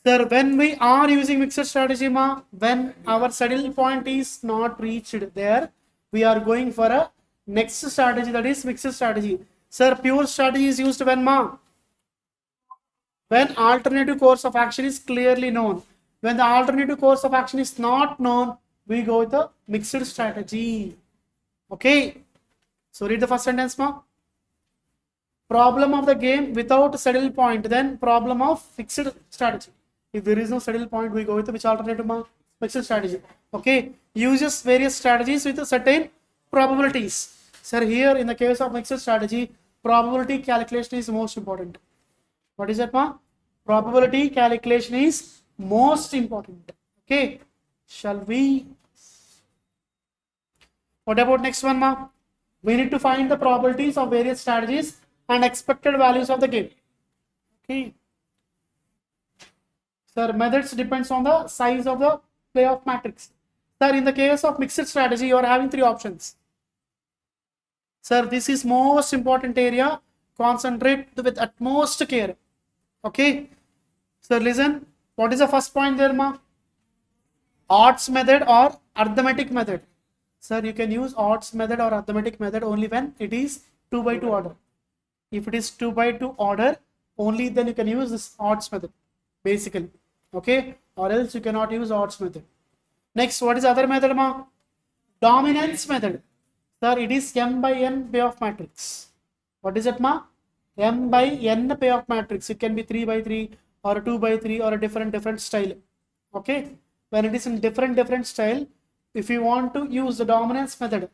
Sir, when we are using mixed strategy, ma, when our saddle point is not reached there, we are going for a next strategy, that is mixed strategy. Sir, pure strategy is used when, ma? When alternative course of action is clearly known. When the alternative course of action is not known, we go with the mixed strategy. Okay. So read the first sentence, ma. Problem of the game without saddle point, then problem of fixed strategy. If there is no saddle point, we go with which alternative, ma? Fixed strategy. Okay. Uses various strategies with certain probabilities. Sir, here in the case of mixed strategy, probability calculation is most important. What is that, ma? Probability calculation is most important. Okay. Shall we? What about next one, ma? We need to find the probabilities of various strategies and expected values of the game. Okay. Sir, methods depends on the size of the playoff matrix. Sir, in the case of mixed strategy, you are having three options. Sir, this is most important area. Concentrate with utmost care. Okay. Sir, listen. What is the first point there, ma? Odds method or arithmetic method. Sir, you can use odds method or arithmetic method only when it is 2 by 2 order. If it is 2 by 2 order, only then you can use this odds method, basically. Okay, or else you cannot use odds method. Next, what is other method, ma? Dominance method. Sir, it is m by n payoff matrix. What is it, ma? M by n payoff matrix. It can be 3 by 3 or 2 by 3 or a different style. Okay, when it is in different style, if you want to use the dominance method,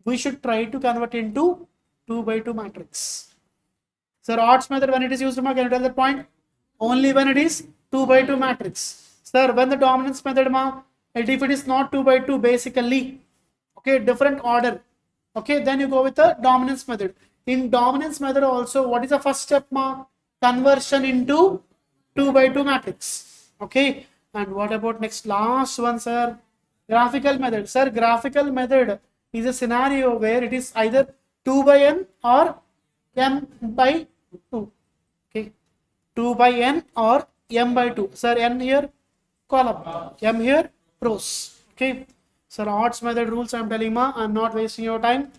we should try to convert into 2 by 2 matrix. Sir, odds method, when it is used, can you tell that point? Only when it is 2 by 2 matrix. Sir, when the dominance method, ma, if it is not 2 by 2, basically, okay, different order, okay, then you go with the dominance method. In dominance method also, what is the first step, ma? Conversion into 2 by 2 matrix. Okay, and what about next last one, sir? Graphical method. Sir, graphical method is a scenario where it is either 2 by n or m by 2. Okay, 2 by n or m by 2. Sir, n here column, m here rows. Okay, sir, odds method rules I am telling, ma. I am not wasting your time.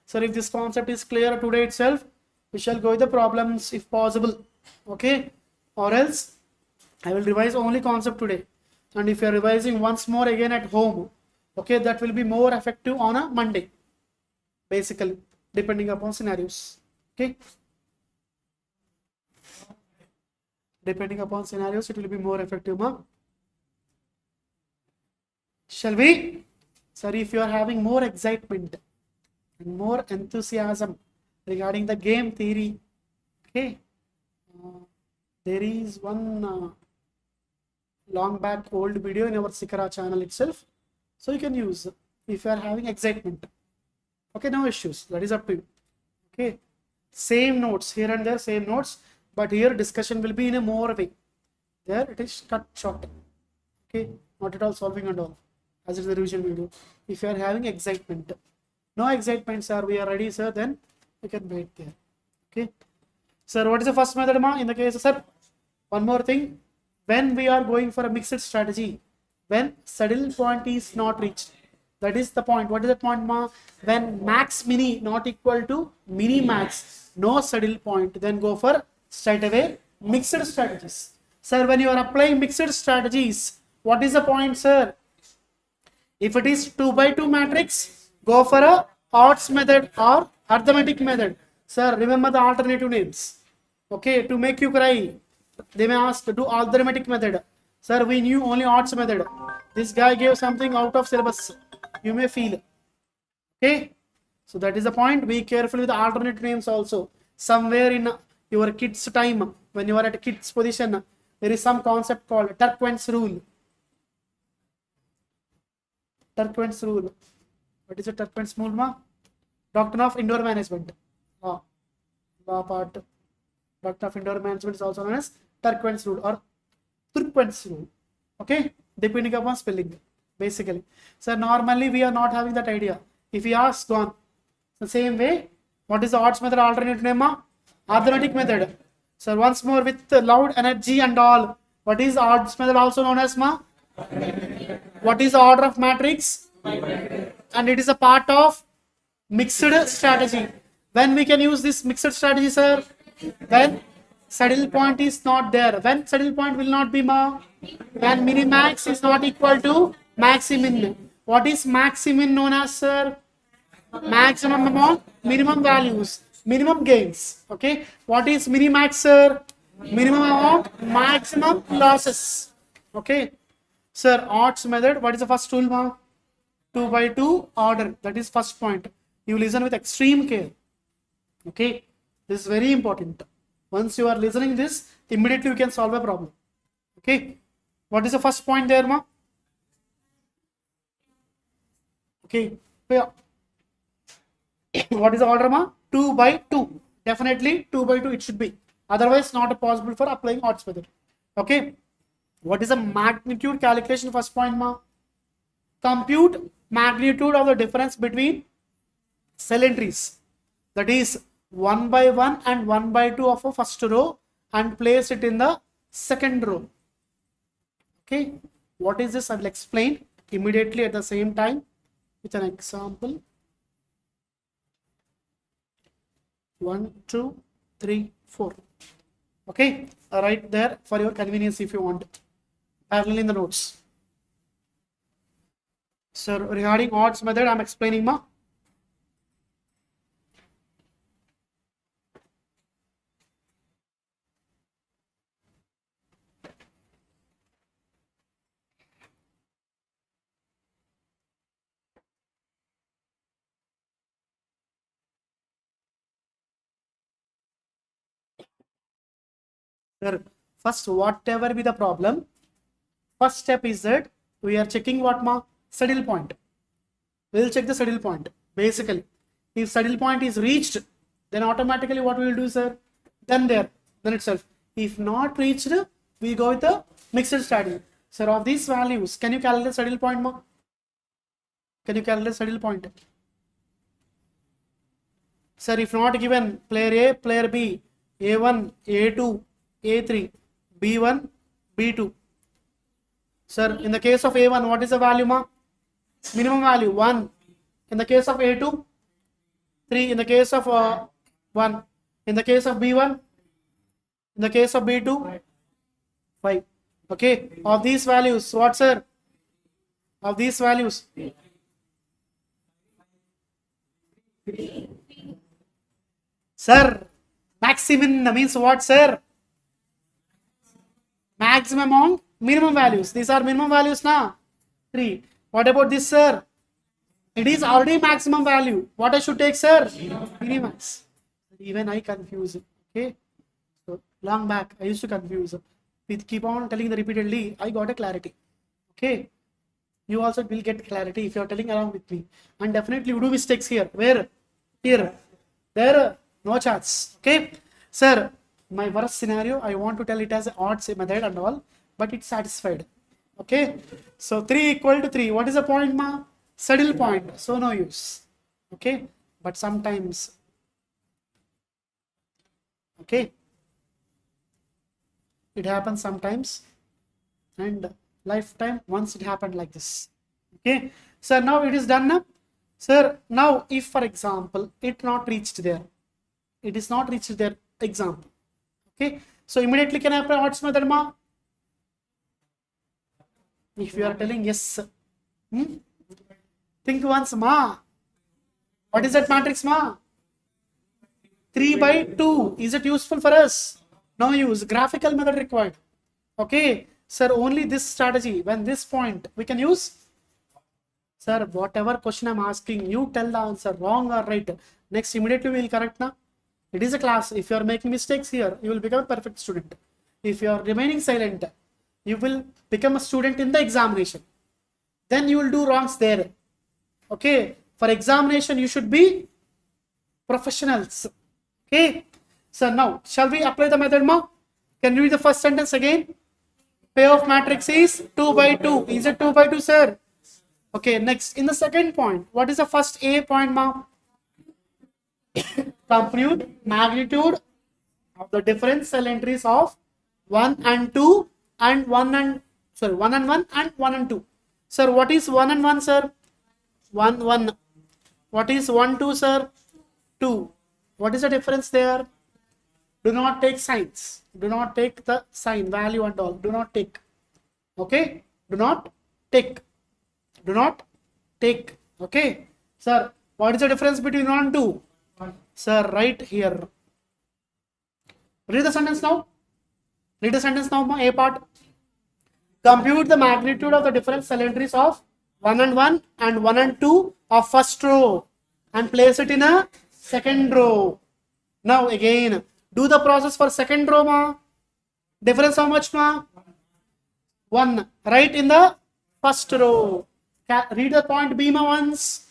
Sir, if this concept is clear today itself, we shall go with the problems if possible. Okay, or else I will revise only concept today. And if you are revising once more again at home, okay, that will be more effective on a Monday, basically, depending upon scenarios. Okay, depending upon scenarios, it will be more effective, ma. Shall we? Sir, if you are having more excitement and more enthusiasm regarding the game theory, okay, There is one long back old video in our Shikhara channel itself. So you can use if you are having excitement. Okay, no issues. That is up to you. Okay, same notes here and there, same notes, but here discussion will be in a more way. There it is cut short. Okay, not at all solving and all, as it is the revision video. If you are having excitement, no excitement, sir, we are ready, sir, then you can wait there. Okay, sir, what is the first method, ma? In the case, sir, one more thing. When we are going for a mixed strategy, when saddle point is not reached, that is the point. What is the point, ma? When max mini not equal to mini max, no saddle point, then go for straight away mixed strategies. Sir, when you are applying mixed strategies, what is the point, sir? If it is 2 by 2 matrix, go for a odds method or arithmetic method. Sir, remember the alternative names. Okay, to make you cry, they may ask to do arithmetic method. Sir, we knew only odds method. This guy gave something out of syllabus. You may feel. Okay, so that is the point. Be careful with the alternate names also. Somewhere in your kids' time, when you are at a kids' position, there is some concept called Turkwen's rule. Turkwen's rule. What is a Turkwen's rule, ma? Doctrine of indoor management. Law part. Doctrine of indoor management is also known as Turkwen's rule or Turkwen's rule. Okay, depending upon spelling, basically. So normally we are not having that idea. If we ask, gone. The same way, what is the odds method alternate name? Arithmetic method. So once more with loud energy and all. What is odds method also known as, ma? What is the order of matrix? And it is a part of mixed strategy. When we can use this mixed strategy, sir? When saddle point is not there. When saddle point will not be, ma? When minimax is not equal to maximin. What is maximin known as, sir? Maximum amount, minimum values, minimum gains. Okay. What is minimax, sir? Minimum amount, maximum losses. Okay. Sir, odds method. What is the first rule, ma? 2 by 2 order. That is first point. You listen with extreme care. Okay. This is very important. Once you are listening this, immediately you can solve a problem. Okay. What is the first point there, ma? Okay. What is the order, ma? 2 by 2. Definitely 2 by 2 it should be. Otherwise, not possible for applying odds method. Okay. What is the magnitude calculation? First point, ma? Compute magnitude of the difference between cell entries. That is 1 by 1 and 1 by 2 of a first row and place it in the second row. Okay. What is this? I will explain immediately at the same time with an example. 1, 2, 3, 4. Okay. Right there for your convenience if you want. Parallel in the notes. So regarding odds method, I am explaining, ma. First, whatever be the problem, first step is that we are checking what, ma? Saddle point. We will check the saddle point. Basically, if saddle point is reached, then automatically what we will do, sir? Then itself. If not reached, we go with the mixed strategy. Sir, of these values, can you calculate saddle point, ma? Can you calculate saddle point? Sir, if not given, player A, player B, A1, A2, A3, B1, B2. Sir, in the case of A1, what is the value, ma? Minimum value, 1. In the case of A2, 3. In the case of 1. In the case of B1, in the case of B2, 5. Okay, of these values, what, sir? Of these values. Sir, Maximin means what, sir? Maximum amount, minimum values. These are minimum values, na? 3. What about this, sir? It is already maximum value. What I should take, sir? Minimax. Even I confuse it. Okay. So long back I used to confuse. With keep on telling the repeatedly, I got a clarity. Okay, you also will get clarity if you are telling along with me. And definitely you do mistakes here. Where? Here. There? No chance. Okay, sir. My worst scenario, I want to tell it as an odd method and all, but it's satisfied. Okay, so 3 equal to 3. What is the point, ma? Saddle point. So no use. Okay, but sometimes. Okay, it happens sometimes, and lifetime once it happened like this. Okay, sir. Now it is done now, sir. Now if for example it not reached there, it is not reached there. Example. Okay, so immediately can I apply odds method, ma? If you are telling yes, think once, ma. What is that matrix, ma? 3 by 2. Is it useful for us? No use. Graphical method required. Okay, sir. Only this strategy. When this point we can use. Sir, whatever question I'm asking, you tell the answer wrong or right. Next, immediately we will correct now. It is a class. If you are making mistakes here, you will become a perfect student. If you are remaining silent, you will become a student in the examination. Then you will do wrongs there. Okay, for examination you should be professionals. Okay, so now shall we apply the method, ma? Can you read the first sentence again? Payoff matrix is 2 by 2. Is it 2 by 2, sir? Okay, next in the second point, what is the first A point, ma? Compute magnitude of the different cell entries of 1 and 2 and 1 and 1 and 1 and 2. Sir, what is 1 and 1, sir? 1 1. What is 1 2, sir? 2. What is the difference there? Do not take signs. Do not take the sign, value and all. Do not take. Okay? Do not take. Do not take. Okay? Sir, what is the difference between 1 and 2? Sir, right here. Read the sentence now. Read the sentence now, A part. Compute the magnitude of the different cell entries of 1 and 1 and 1 and 2 of first row and place it in a second row. Now again, do the process for second row, ma. Difference how much, ma? 1. Right in the first row. Read the point B, ma, once.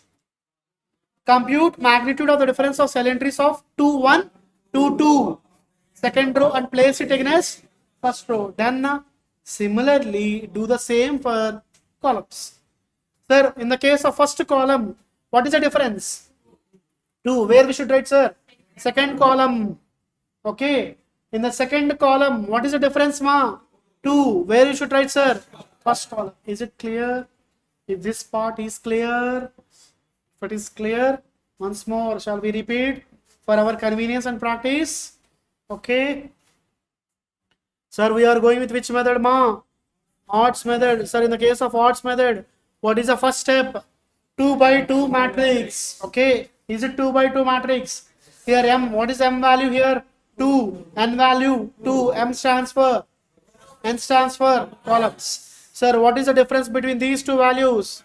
Compute magnitude of the difference of cell entries of 2 1 2 2 second row and place it against first row. Then similarly do the same for columns. Sir, in the case of first column, what is the difference? 2. Where we should write, sir? Second column. Okay. In the second column, what is the difference, ma? 2. Where you should write, sir? First column. Is it clear? If this part is clear, if it is clear, once more, shall we repeat for our convenience and practice? Okay. Sir, we are going with which method, ma? Odds method. Sir, in the case of odds method, what is the first step? 2 by 2 matrix. Okay. Is it 2 by 2 matrix? Here M. What is M value here? 2. N value 2. M stands for columns. Sir, what is the difference between these two values?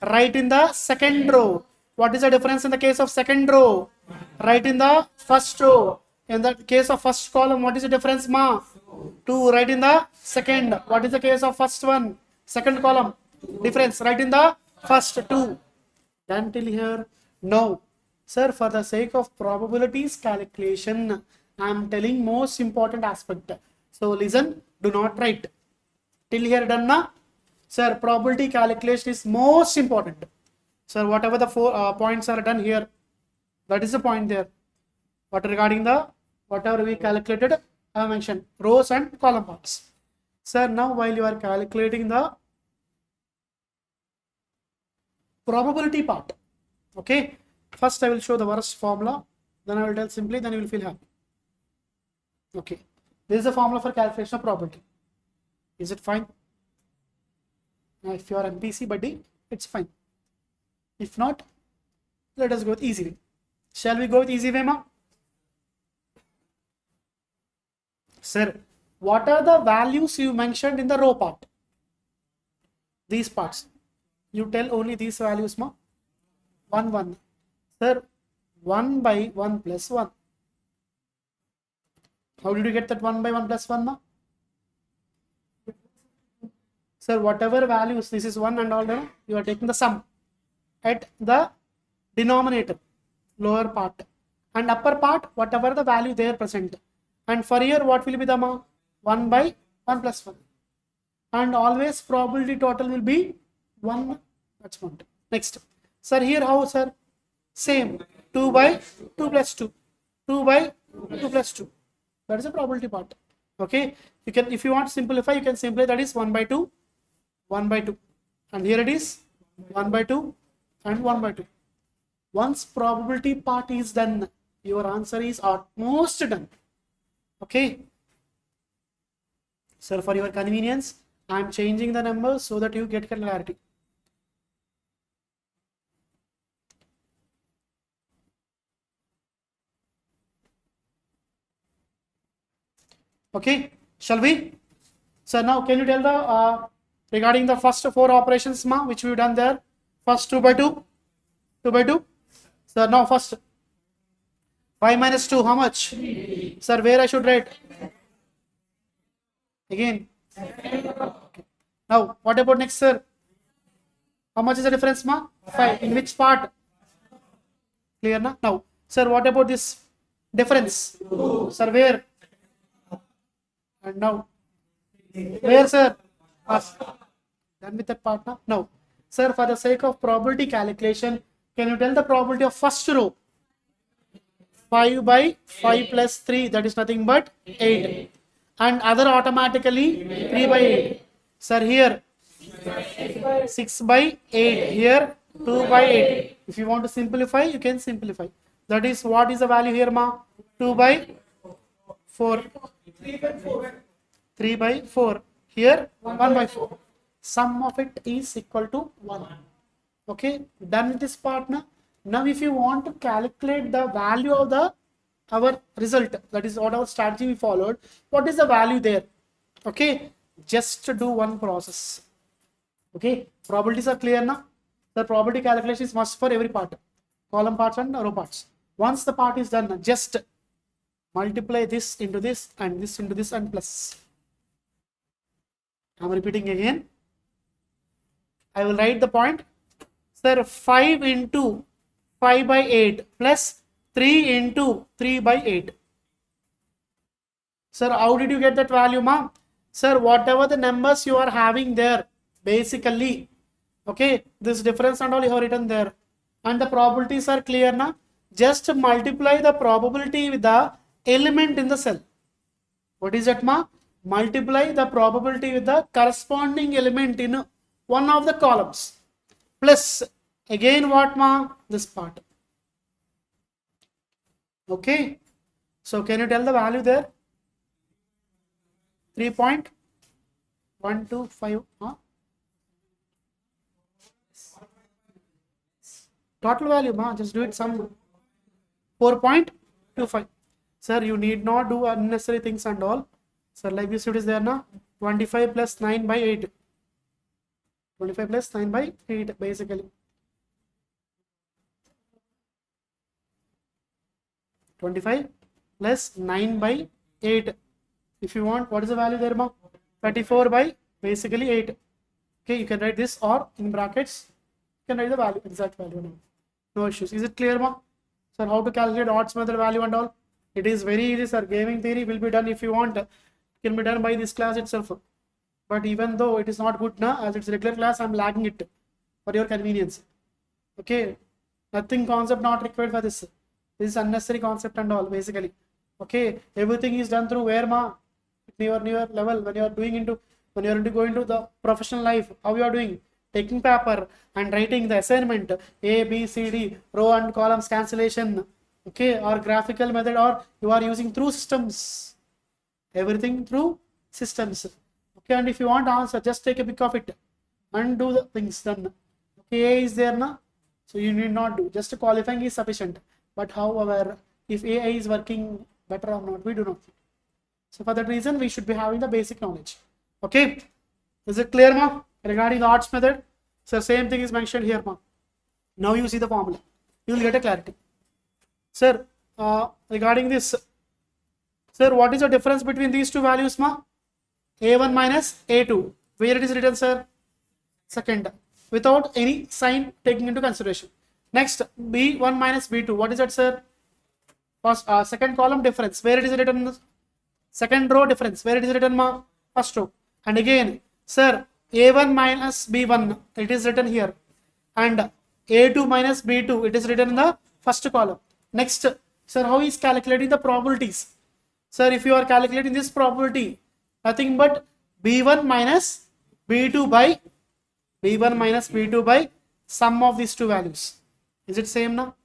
Right in the second row. What is the difference in the case of second row? Right in the first row. In the case of first column, what is the difference, ma? 2. Right in the second. What is the case of first one? Second column. Difference. Right in the first 2. Done till here? No. Sir, for the sake of probabilities calculation, I am telling most important aspect. So listen, do not write. Till here done na? Sir, probability calculation is most important. Sir, whatever the 4 points are done here, that is the point there. But regarding the whatever we calculated, I have mentioned rows and column parts. Sir, now while you are calculating the probability part, okay, first I will show the worst formula, then I will tell simply, then you will feel happy. Okay, this is the formula for calculation of probability. Is it fine? Now, if you are MPC buddy, it's fine. If not, let us go with easy way. Shall we go with easy way, ma? Sir, what are the values you mentioned in the row part? These parts. You tell only these values, ma. 1 1. Sir, 1 by 1 plus 1. How did you get that 1 by 1 plus 1 ma? Sir, whatever values, this is 1 and all, you are taking the sum at the denominator, lower part, and upper part, whatever the value there present. And for here, what will be the 1 by 1 plus 1. And always probability total will be 1. That's one. Next. Sir, here how, sir? Same. 2 by 2 plus 2. 2 by 2 plus 2. That is the probability part. Okay. You can, if you want to simplify, you can simplify, that is 1 by 2, 1 by 2. And here it is 1 by 2 and 1 by 2. Once probability part is done, your answer is almost done. Okay. So for your convenience, I am changing the numbers so that you get clarity. Okay, shall we? So now can you tell the regarding the first 4 operations which we've done there? First 2 by 2, 2 by 2. So now first 5 minus 2, how much? Sir, where I should write? Again. Okay. Now what about next, sir? How much is the difference 5. In which part? Clear na? Now sir, what about this difference? Sir, where? And now where, sir? Done with that part now. Now sir, for the sake of probability calculation, can you tell the probability of first row? 5 by 5 plus 3, that is nothing but 8. And other automatically 3 by 8. Sir, here 6 by 8. Here 2 by 8. If you want to simplify, you can simplify. That is, what is the value here, 2 by 4. 3 by 4. Here 1 by 4. Sum of it is equal to 1. Okay, done with this part now. Now if you want to calculate the value of our result, that is what our strategy we followed, what is the value there? Okay, just to do one process. Okay, probabilities are clear now. The probability calculation is must for every part, column parts and row parts. Once the part is done, just multiply this into this and this into this and plus. I am repeating again. I will write the point. Sir, 5 into 5 by 8 plus 3 into 3 by 8. Sir, how did you get that value, ma'am? Sir, whatever the numbers you are having there, basically, okay, this difference and all you have written there. And the probabilities are clear now. Just multiply the probability with the element in the cell. What is that, ma'am? Multiply the probability with the corresponding element in one of the columns. Plus, again what, ma'am? This part. Okay. So can you tell the value there? 3.125. Total value, ma, just do it some 4.25. Sir, you need not do unnecessary things and all. Sir, like this it is there now. 25 plus 9 by 8. 25 plus 9 by 8 basically. 25 plus 9 by 8. If you want, what is the value there, ma? 34 by basically 8. Okay, you can write this or in brackets, you can write the value, exact value now. No issues. Is it clear, ma? Sir, how to calculate odds method value and all? It is very easy, sir. Gaming theory will be done if you want. It can be done by this class itself. But even though it is not good now, as it's regular class, I'm lagging it for your convenience. Okay, nothing concept not required for this. This is unnecessary concept and all basically. Okay, everything is done through where, ma? At your level, when you are going into the professional life, how you are doing? Taking paper and writing the assignment, A, B, C, D, row and columns cancellation, okay, or graphical method, or you are using through systems. Everything through systems. Okay, and if you want to answer, just take a pic of it and do the things done. Okay, A is there now, so you need not do. Just qualifying is sufficient. But however, if AI is working better or not, we do not. So for that reason, we should be having the basic knowledge. Okay, is it clear, ma? Regarding the odds method, so same thing is mentioned here, ma. Now you see the formula, you will get a clarity. Sir, regarding this, Sir, what is the difference between these two values, ma? A1 minus A2. Where it is written, sir? Second, without any sign taking into consideration. Next, B1 minus B2. What is that, sir? First, second column difference. Where it is written? Second row difference. Where it is written, ma? First row. And again, sir, A1 minus B1. It is written here. And A2 minus B2. It is written in the first column. Next, sir, how is calculating the probabilities? Sir, if you are calculating this probability, nothing but B1 minus B2 by sum of these two values. Is it same now?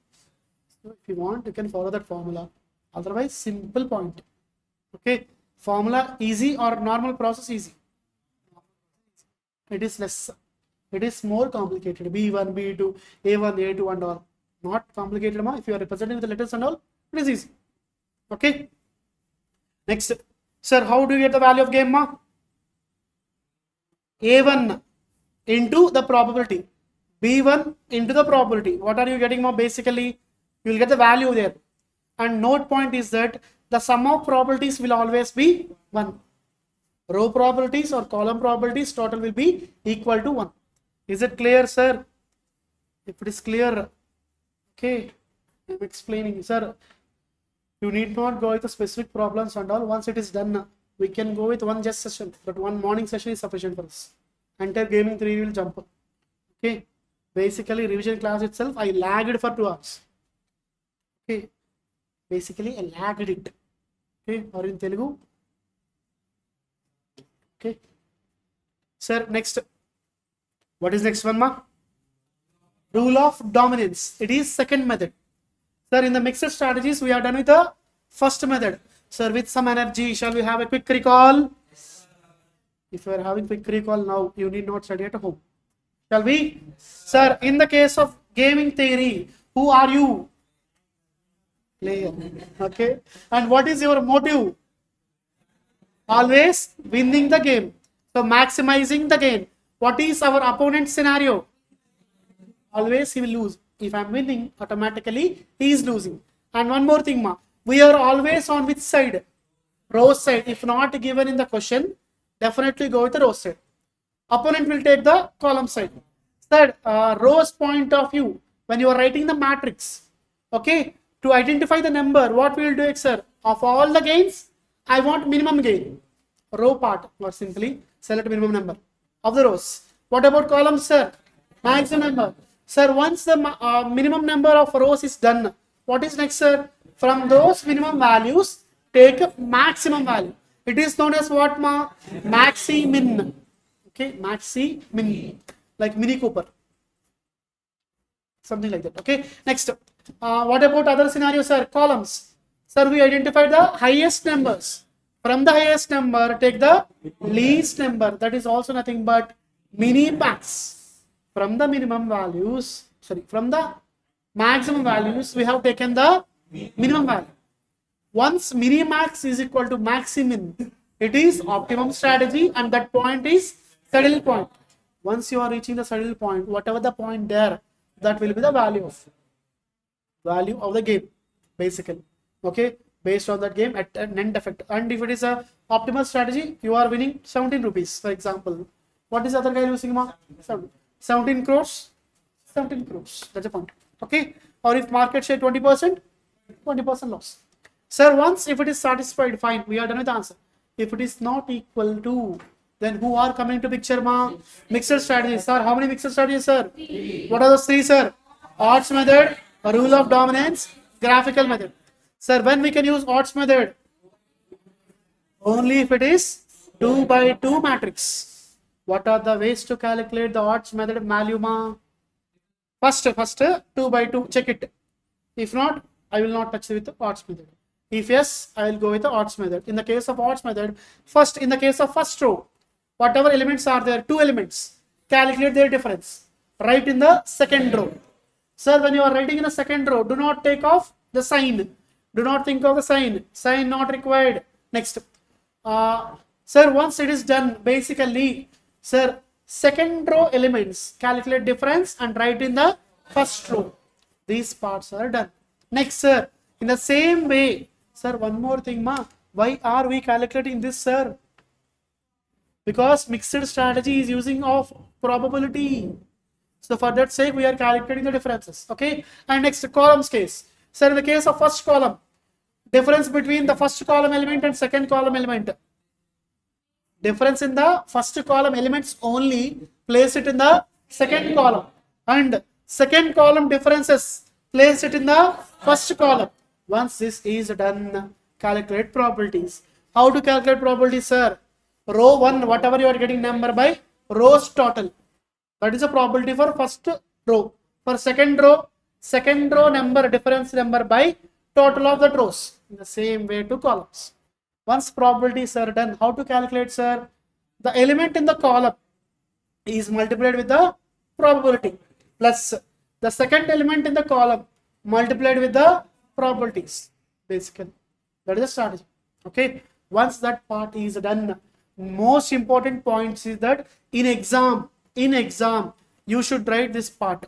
So if you want, you can follow that formula. Otherwise, simple point. Okay, formula easy or normal process easy? It is less. It is more complicated. B1, B2, A1, A2 and all. Not complicated, ma. If you are representing with the letters and all, it is easy. Okay. Next, sir, how do you get the value of game, ma? A1 into the probability, B1 into the probability. What are you getting, ma? Basically, you will get the value there. And note point is that the sum of probabilities will always be 1. Row probabilities or column probabilities total will be equal to 1. Is it clear, sir? If it is clear, okay, I'm explaining, sir. You need not go with the specific problems and all. Once it is done, we can go with one just session, but one morning session is sufficient for us. Entire gaming 3 will jump. Okay, basically revision class itself, I lagged for 2 hours. Okay, basically I lagged it. Okay, or in Telugu. Okay, sir, next. What is next one, ma? Rule of dominance. It is second method. Sir, in the mixed strategies, we are done with the first method. Sir, with some energy, shall we have a quick recall? If you are having quick recall now, you need not study at home. Shall we? Sir, in the case of gaming theory, who are you? Player. Okay. And what is your motive? Always winning the game. So, maximizing the gain. What is our opponent's scenario? Always he will lose. If I am winning, automatically he is losing. And one more thing, ma. We are always on which side? Row side. If not given in the question, definitely go with the row side. Opponent will take the column side. Third, row's point of view. When you are writing the matrix, okay, to identify the number, what we will do, sir? Of all the gains, I want minimum gain. Row part, or simply select minimum number of the rows. What about columns, sir? Maximum number. Sir, once the minimum number of rows is done, what is next, sir? From those minimum values, take maximum value. It is known as what, ma? Maximin. Okay, Maximin. Like Mini Cooper. Something like that. Okay, next. What about other scenarios, sir? Columns. Sir, we identified the highest numbers. From the highest number, take the least number. That is also nothing but minimax. From the minimum values, from the maximum values, we have taken the minimum value. Once minimax is equal to maximin, it is optimum strategy, and that point is saddle point. Once you are reaching the saddle point, whatever the point there, that will be the value of the game, basically. Okay, based on that game at an end effect. And if it is a optimal strategy, you are winning 17 rupees, for example. What is the other guy losing, ma? 17 crores, 17 crores. That's the point. Okay. Or if market share 20%, 20% loss. Sir, once if it is satisfied, fine. We are done with the answer. If it is not equal to, then who are coming to picture, ma? Mixed strategies. Sir, how many mixed strategies, sir? What are those 3, sir? Odds method, rule of dominance, graphical method. Sir, when we can use odds method? Only if it is 2 by 2 matrix. What are the ways to calculate the odds method value, ma? First 2 by 2, check it. If not, I will not touch with the odds method. If yes, I will go with the odds method. In the case of odds method, first, in the case of first row, whatever elements are there, 2 elements, calculate their difference. Write in the second row. Sir, when you are writing in the second row, do not take off the sign. Do not think of the sign. Sign not required. Next. Sir, once it is done, basically, sir, second row elements, calculate difference and write in the first row. These parts are done. Next, sir, in the same way, sir, one more thing, ma. Why are we calculating this, sir? Because mixed strategy is using of probability. So for that sake, we are calculating the differences. Okay. And next, columns case. So in the case of first column, difference between the first column element and second column element. Difference in the first column elements only, place it in the second column. And second column differences, place it in the first column. Once this is done, calculate probabilities. How to calculate probabilities, sir? Row 1, whatever you are getting number by rows total. That is a probability for first row. For second row number, difference number by total of the rows. In the same way to columns. Once probabilities are done, how to calculate, sir? The element in the column is multiplied with the probability plus the second element in the column multiplied with the probabilities. Basically, that is the strategy. Okay. Once that part is done, most important points is that in exam, you should write this part.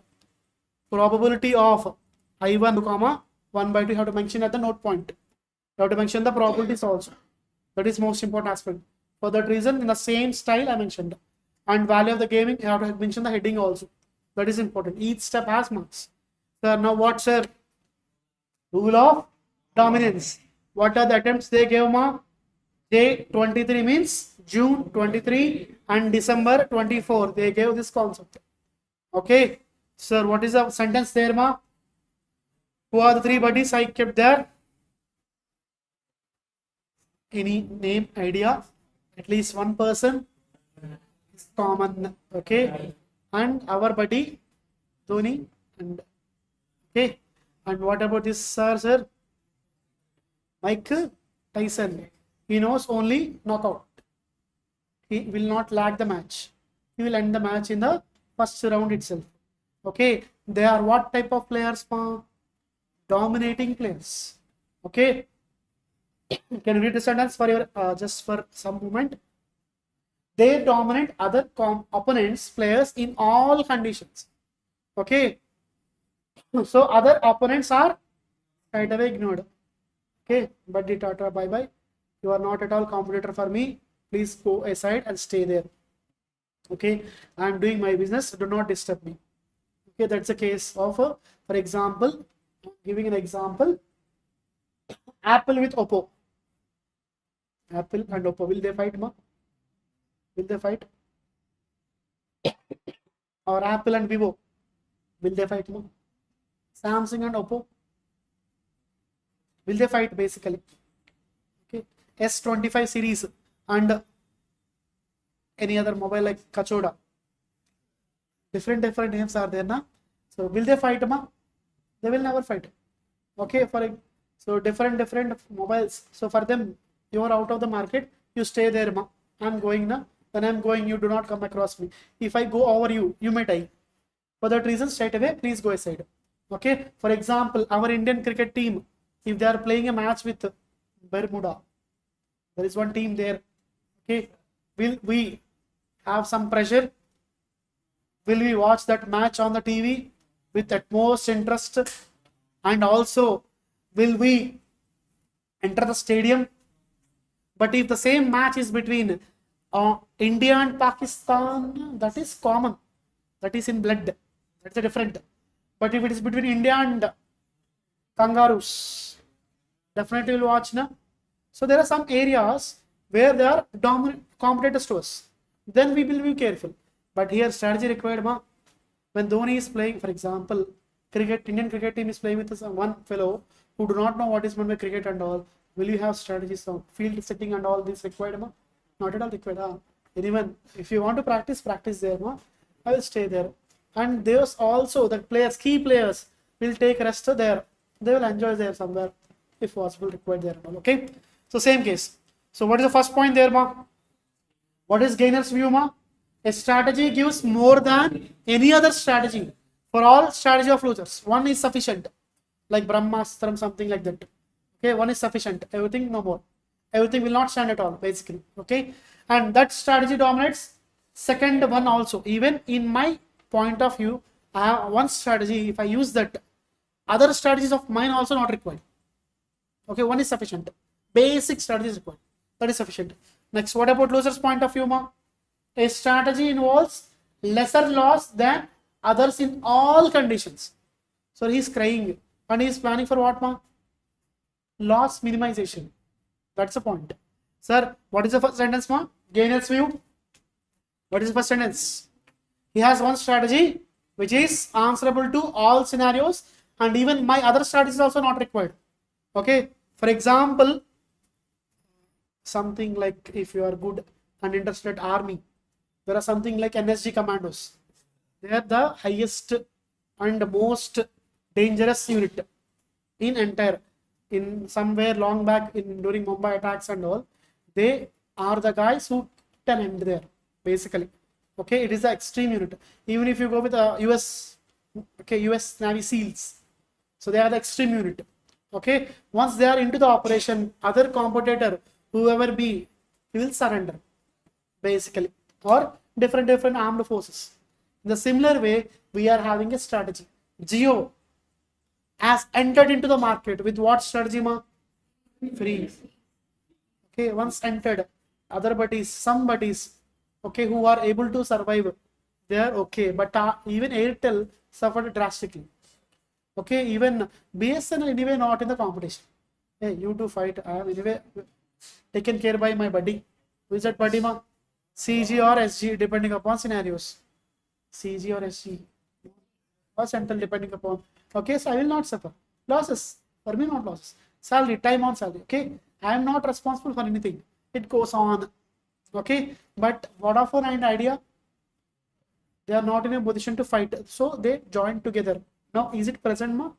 Probability of I1, comma 1 by 2, you have to mention at the note point. You have to mention the probabilities also. That is most important aspect. For that reason, in the same style I mentioned. And value of the gaming, you have to mention the heading also. That is important. Each step has marks. So now what, sir? Rule of dominance. What are the attempts they gave, ma? J23 means June 23 and December 24. They gave this concept. Okay. Sir, what is the sentence there, ma? Who are the three buddies I kept there? Any name, idea? At least one person is common. Okay. And our buddy, Dhoni. And okay. And what about this, sir? Mike Tyson. He knows only knockout. He will not lag the match. He will end the match in the first round itself. Okay. They are what type of players, ma? Dominating players. Okay. Can you read the sentence for your just for some moment? They dominate other opponents players in all conditions. Okay. So other opponents are right away ignored. Okay. But tata, bye bye. You are not at all competitor for me. Please go aside and stay there. Okay. I am doing my business. Do not disturb me. Okay. That's a case of, for example, giving an example. Apple with Oppo. Apple and Oppo, will they fight, ma? Will they fight? Or Apple and Vivo, will they fight, ma? Samsung and Oppo, will they fight basically? Okay. S25 series and any other mobile like Kachoda. Different names are there, na? So will they fight, ma? They will never fight. Okay. So different mobiles. So for them, you are out of the market, you stay there, ma. I'm going now. When I'm going, you do not come across me. If I go over you, you may die. For that reason, straight away, please go aside. Okay. For example, our Indian cricket team, if they are playing a match with Bermuda, there is one team there. Okay. Will we have some pressure? Will we watch that match on the TV with utmost interest? And also, will we enter the stadium? But if the same match is between India and Pakistan, that is common. That is in blood. That's a different. But if it is between India and Kangaroos, definitely will watch, na? So there are some areas where they are dominant competitors to us. Then we will be careful. But here strategy required, ma. When Dhoni is playing, for example, Indian cricket team is playing with one fellow who do not know what is meant by cricket and all. Will you have strategies of field setting and all this required, ma? Not at all required. Anyone, if you want to practice there, ma. I will stay there. And there's also the players, key players will take rest there. They will enjoy there somewhere, if possible, required there. Okay. So same case. So what is the first point there, ma? What is gainer's view, ma? A strategy gives more than any other strategy. For all strategy of losers, one is sufficient, like Brahmastram, something like that. Okay, one is sufficient. Everything no more. Everything will not stand at all, basically. Okay, and that strategy dominates. Second one also. Even in my point of view, I have one strategy. If I use that, other strategies of mine also not required. Okay, one is sufficient. Basic strategy is required. That is sufficient. Next, what about loser's point of view, ma? A strategy involves lesser loss than others in all conditions. So he's crying and he's planning for what, ma? Loss minimization. That's the point. Sir, what is the first sentence, ma? Gainer's view. What is the first sentence? He has one strategy which is answerable to all scenarios, and even my other strategy is also not required. Okay. For example, something like if you are good and interested army, there are something like NSG commandos. They are the highest and most dangerous unit in entire. In somewhere long back during Mumbai attacks and all, they are the guys who can end there basically. Okay, it is the extreme unit. Even if you go with US Navy SEALs, so they are the extreme unit. Okay, once they are into the operation, other competitor, whoever be, he will surrender basically, or different armed forces. In the similar way, we are having a strategy. Geo has entered into the market with what strategy, ma? Free. Okay, once entered, other buddies, some buddies, okay, who are able to survive, they are okay. But even Airtel suffered drastically. Okay, even BSNL anyway not in the competition. Hey, you two fight. I am anyway taken care by my buddy. Who is that buddy, ma? CG or SG, depending upon scenarios. CG or SG, or Central, depending upon. Okay, so I will not suffer losses. For me, not losses. Salary, time on salary. Okay, I am not responsible for anything. It goes on. Okay, but Vodafone and Idea, they are not in a position to fight, so they join together. Now, is it present, ma?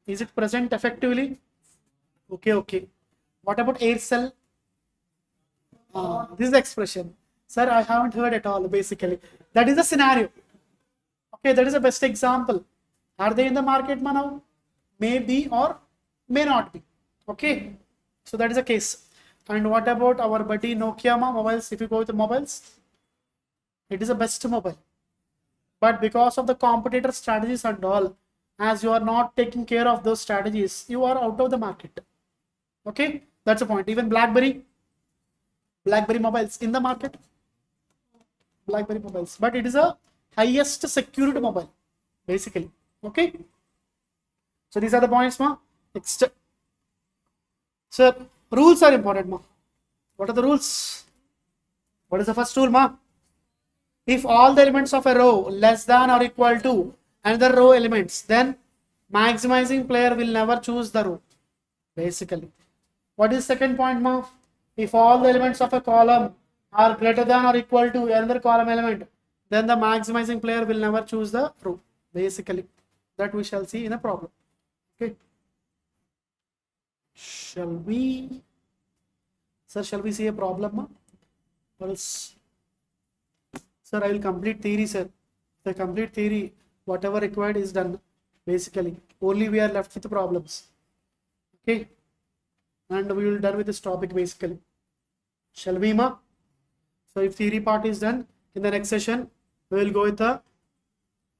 Is it present effectively? Okay. What about Aircel? This is the expression. Sir, I haven't heard at all, basically. That is the scenario. Okay, that is the best example. Are they in the market, ma, now? May be or may not be. Okay, so that is the case. And what about our buddy Nokia, ma, mobiles? If you go with the mobiles, it is the best mobile. But because of the competitor strategies and all, as you are not taking care of those strategies, you are out of the market. Okay, that's the point. Even BlackBerry mobiles in the market, BlackBerry mobiles, but it is a highest secured mobile, basically. Okay, so these are the points, ma. Next, sir, rules are important, ma. What are the rules? What is the first rule, ma? If all the elements of a row less than or equal to another row elements, then maximizing player will never choose the row, basically. What is second point, ma? If all the elements of a column are greater than or equal to another column element, then the maximizing player will never choose the row, basically. That we shall see in a problem. Okay. Shall we see a problem, ma? Or else, sir, I will complete theory, sir. The complete theory, whatever required is done, basically. Only we are left with the problems. Okay. And we will done with this topic, basically. Shall we, ma? So if theory part is done, in the next session, we will go with the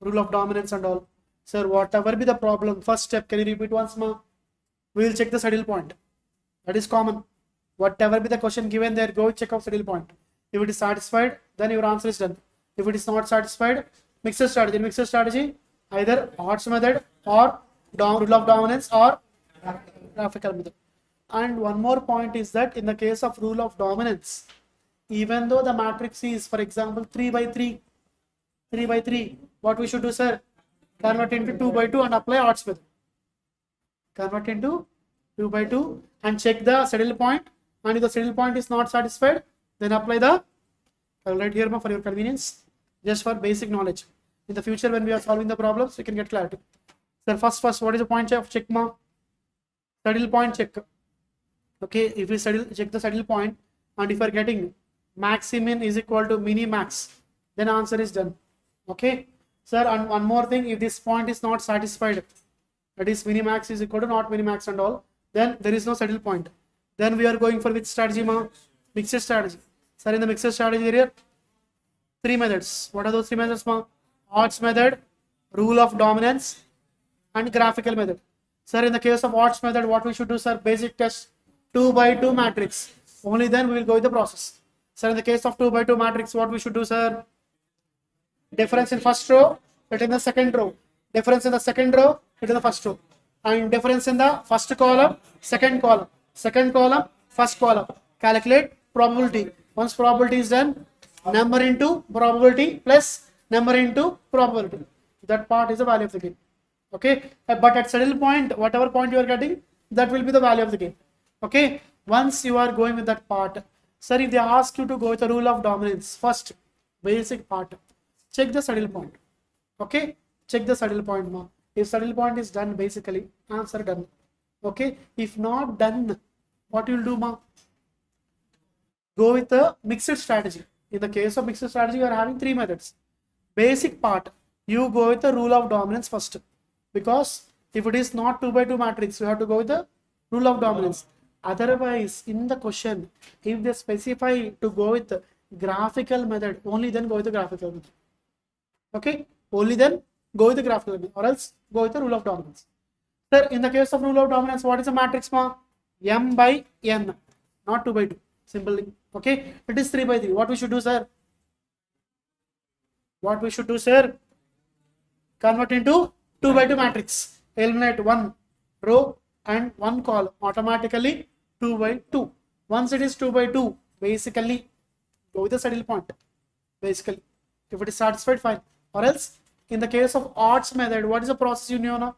rule of dominance and all. Sir, whatever be the problem, first step, can you repeat once, ma? We will check the saddle point. That is common. Whatever be the question given there, go check out saddle point. If it is satisfied, then your answer is done. If it is not satisfied, mixer strategy. In mixer strategy, either odds method or rule of dominance or graphical method. And one more point is that in the case of rule of dominance, even though the matrix is, for example, 3 by 3, what we should do, sir? Convert into 2 by 2 and apply odds method. Convert into 2 by 2 and check the saddle point. And if the saddle point is not satisfied, then apply the, I will write here for your convenience, just for basic knowledge. In the future, when we are solving the problems, we can get clarity. Sir, first, what is the point of check, ma? Saddle point check. Okay, if we check the saddle point, and if we are getting Maximin is equal to minimax, then answer is done. Okay, sir, and one more thing, if this point is not satisfied, that is minimax is equal to not minimax and all, then there is no saddle point. Then we are going for which strategy, ma? Mixed strategy. Sir, in the mixed strategy area, 3 methods. What are those 3 methods, ma? Odds method, rule of dominance, and graphical method. Sir, in the case of odds method, what we should do, sir? Basic test. 2 by 2 matrix. Only then we will go with the process. So in the case of 2 by 2 matrix, what we should do, sir? Difference in first row, written in the second row. Difference in the second row, written in the first row. And difference in the first column, second column. Second column, first column. Calculate probability. Once probability is done, number into probability plus number into probability. That part is the value of the game. Okay, but at saddle point, whatever point you are getting, that will be the value of the game. Okay, once you are going with that part, sir, if they ask you to go with the rule of dominance, first basic part, check the saddle point. Okay, check the saddle point, ma. If saddle point is done, basically answer done. Okay, if not done, what you will do, ma? Go with the mixed strategy. In the case of mixed strategy, you are having three methods. Basic part, you go with the rule of dominance first, because if it is not 2 by 2 matrix, you have to go with the rule of dominance. Otherwise, in the question, if they specify to go with the graphical method, only then go with the graphical method. Okay, only then go with the graphical method, or else go with the rule of dominance. Sir, in the case of rule of dominance, what is the matrix, ma? M by N, not 2 by 2. Simply. Okay, it is 3 by 3. What we should do, sir? What we should do, sir? Convert into 2 by 2 matrix. Eliminate one row and one column. Automatically 2 by 2. Once it is 2 by 2, basically go with the saddle point. Basically, if it is satisfied, fine. Or else, in the case of odds method, what is the process you know now?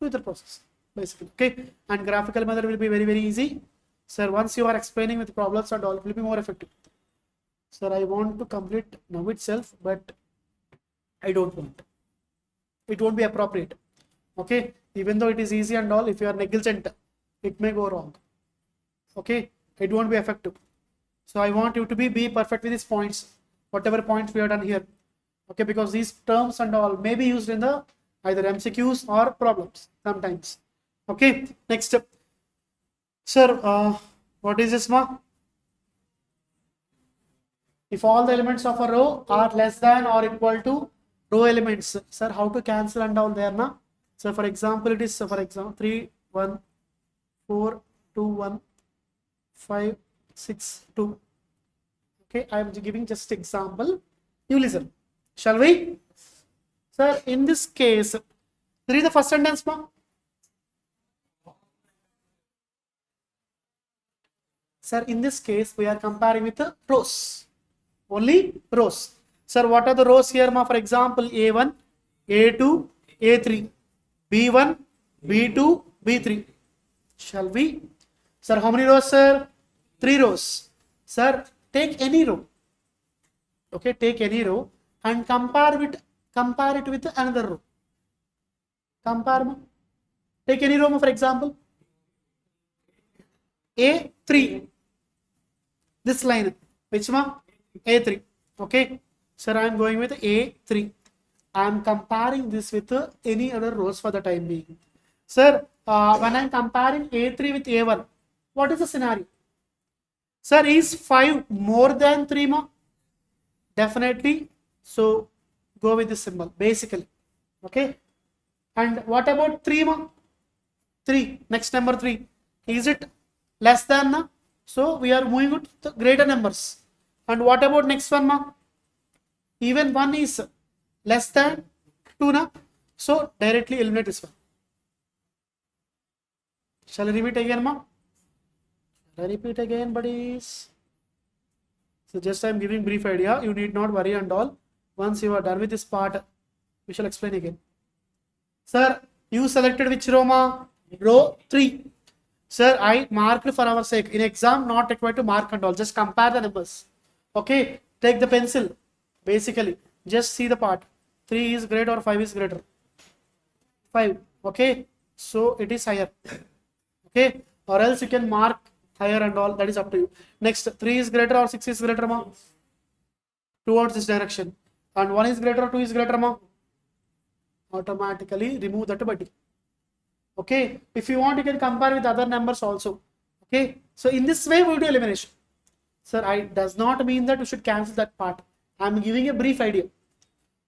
Do the process. Basically, okay. And graphical method will be very, very easy. Sir, once you are explaining with problems and all, it will be more effective. Sir, I want to complete now itself, but I don't want. It won't be appropriate. Okay, even though it is easy and all, if you are negligent, it may go wrong. Okay, it won't be effective. So I want you to be perfect with these points, whatever points we have done here. Okay, because these terms and all may be used in the either MCQs or problems sometimes. Okay, next step. Sir, what is this, ma? If all the elements of a row are less than or equal to row elements, sir, how to cancel and all there, na? So for example, it is for example 3 1 4 2 1 5 6 2. Okay, I am giving just example. You listen. Shall we? Sir, in this case, read the first sentence, ma. Sir, in this case, we are comparing with the rows. Only rows. Sir, what are the rows here, ma? For example, A1, A2, A3, B1, B2, B3. Shall we? Sir, how many rows, sir? 3 rows. Sir, take any row. Okay, take any row and compare it with another row. Compare, ma. Take any row, ma, for example. A3. This line, which ma? A3. Okay. Sir, I am going with A3. I am comparing this with any other rows for the time being. Sir, when I am comparing A3 with A1, what is the scenario? Sir, is 5 more than 3, ma? Definitely. So, go with this symbol, basically. Okay. And what about 3, ma? 3. Next number 3. Is it less than, na? So, we are moving with the greater numbers. And what about next one, ma? Even 1 is less than 2, na? So, directly eliminate this one. Shall I repeat again, ma? Shall I repeat again, buddies? So, just I am giving brief idea. You need not worry and all. Once you are done with this part, we shall explain again. Sir, you selected which row, ma? Row 3. Sir, I marked for our sake. In exam, not required to mark and all. Just compare the numbers. Okay, take the pencil. Basically, just see the part. 3 is greater or 5 is greater? 5. Okay, so it is higher. Okay, or else you can mark higher and all. That is up to you. Next, 3 is greater or 6 is greater, ma? Towards this direction. And 1 is greater or 2 is greater, ma? Automatically remove that body. Okay, if you want, you can compare with other numbers also. Okay, so in this way, we will do elimination. Sir, I does not mean that you should cancel that part. I am giving a brief idea.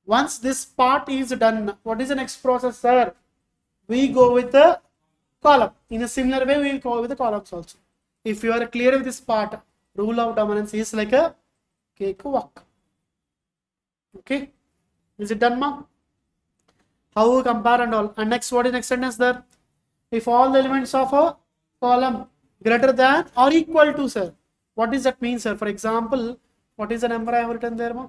Once this part is done, what is the next process, sir? We go with the column. In a similar way, we will go with the columns also. if you are clear with this part, rule of dominance is like a cakewalk. Okay, is it done, ma? How we compare and all. And next, what is next sentence there? If all the elements of a column greater than or equal to, sir. What does that mean, sir? For example, what is the number I have written there, ma?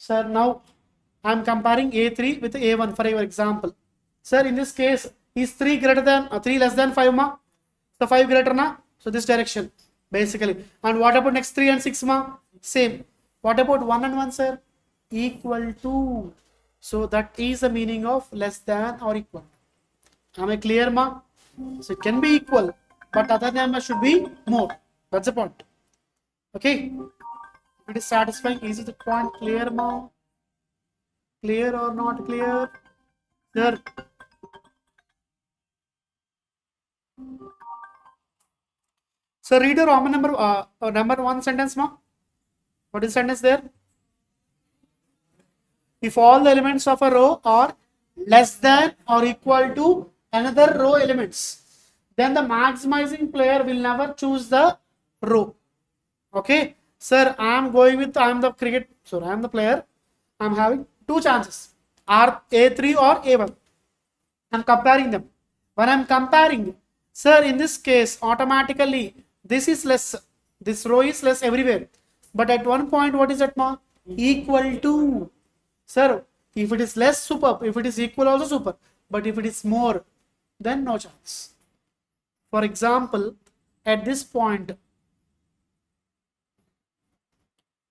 Sir, now I am comparing A3 with A1 for your example. Sir, in this case, is 3 greater than 3 less than 5, ma? So 5 greater, na? So this direction, basically. And what about next 3 and 6, ma? Same. What about 1 and 1, sir? Equal to. So that is the meaning of less than or equal. Am I clear, ma? So it can be equal, but other number should be more. That's the point. Okay. If it is satisfying, is the point clear, ma? Clear or not clear? Sir. So read the Roman number 1 sentence, ma. What is the sentence there? If all the elements of a row are less than or equal to another row elements, then the maximizing player will never choose the row. Okay, sir, I am the player. I am having two chances, are A3 or A1. I am comparing them. When I am comparing, sir, in this case, automatically this is less, this row is less everywhere. But at one point, what is that, ma? Equal to. Sir, if it is less, super. If it is equal, also super. But if it is more, then no chance. For example, at this point,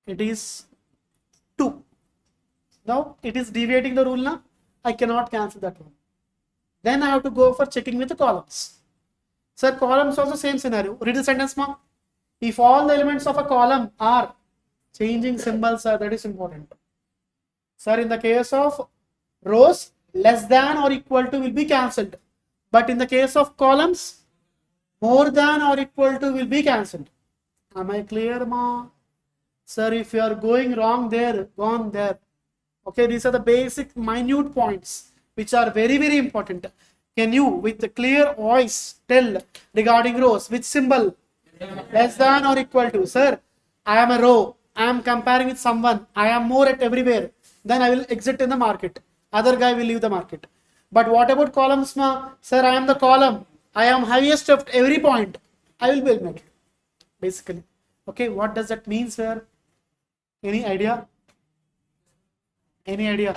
it is 2. Now, it is deviating the rule now. I cannot cancel that one. Then I have to go for checking with the columns. Sir, columns also same scenario. Read the sentence, ma. If all the elements of a column are changing symbols, sir, that is important. Sir, in the case of rows, less than or equal to will be cancelled. But in the case of columns, more than or equal to will be cancelled. Am I clear, ma? Sir, if you are going wrong there, gone there. Okay, these are the basic minute points which are very, very important. Can you, with a clear voice, tell regarding rows, which symbol? Less than or equal to? Sir, I am a row. I am comparing with someone. I am more at everywhere. Then I will exit in the market. Other guy will leave the market. But what about columns, ma? Sir, I am the column. I am highest at every point. I will be eliminated. Basically. Okay, what does that mean, sir? Any idea? Any idea?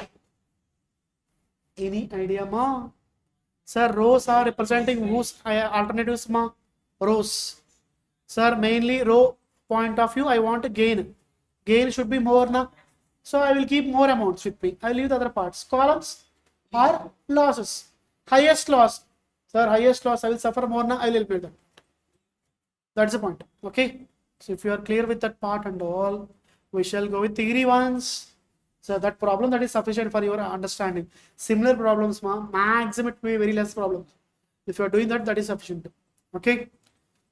Any idea, ma? Sir, rows are representing whose alternatives, ma? Rows. Sir, mainly row point of view, I want to gain. Gain should be more, na? So I will keep more amounts with me. I will leave the other parts. Columns are losses. Highest loss. Sir, highest loss, I will suffer more, na? I will eliminate them. That's the point. Okay. So if you are clear with that part and all, we shall go with theory once. So that problem that is sufficient for your understanding. Similar problems, ma, maximum it may be very less problems. If you are doing that, that is sufficient. Okay.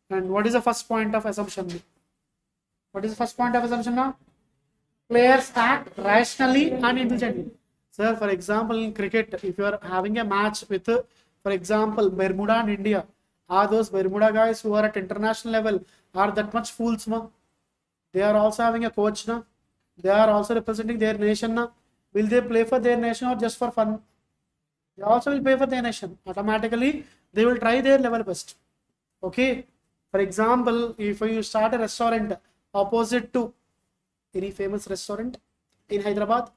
And what is the first point of assumption? What is the first point of assumption now? Players act rationally and intelligently. Sir, for example, in cricket, if you are having a match with, for example, Bermuda and India, are those Bermuda guys who are at international level are that much fools, ma? They are also having a coach, na? They are also representing their nation, na? Will they play for their nation or just for fun? They also will play for their nation. Automatically, they will try their level best. Okay. For example, if you start a restaurant opposite to any famous restaurant in Hyderabad,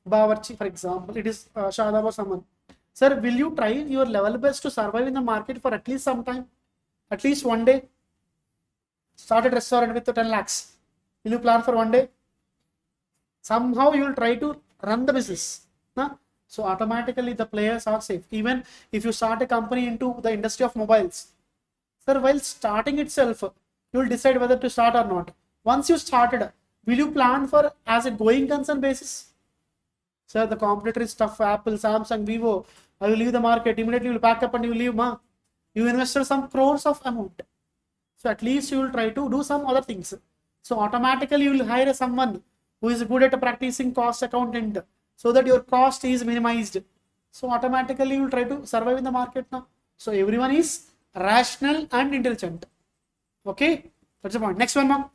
Bawarchi, for example, it is Shadab or someone. Sir, will you try your level best to survive in the market for at least some time? At least one day? Started restaurant with 10 lakhs. Will you plan for one day? Somehow you will try to run the business. Nah? So automatically the players are safe. Even if you start a company into the industry of mobiles, sir, while starting itself, you will decide whether to start or not. Once you started, will you plan for as a going concern basis? Sir, the competitor is tough. Apple, Samsung, Vivo. I will leave the market. Immediately you will pack up and you will leave, ma. You invested some crores of amount. So at least you will try to do some other things. So automatically you will hire someone who is good at practicing cost accountant so that your cost is minimized. So automatically you will try to survive in the market now. So everyone is rational and intelligent. Okay, that's the point. Next one, ma'am.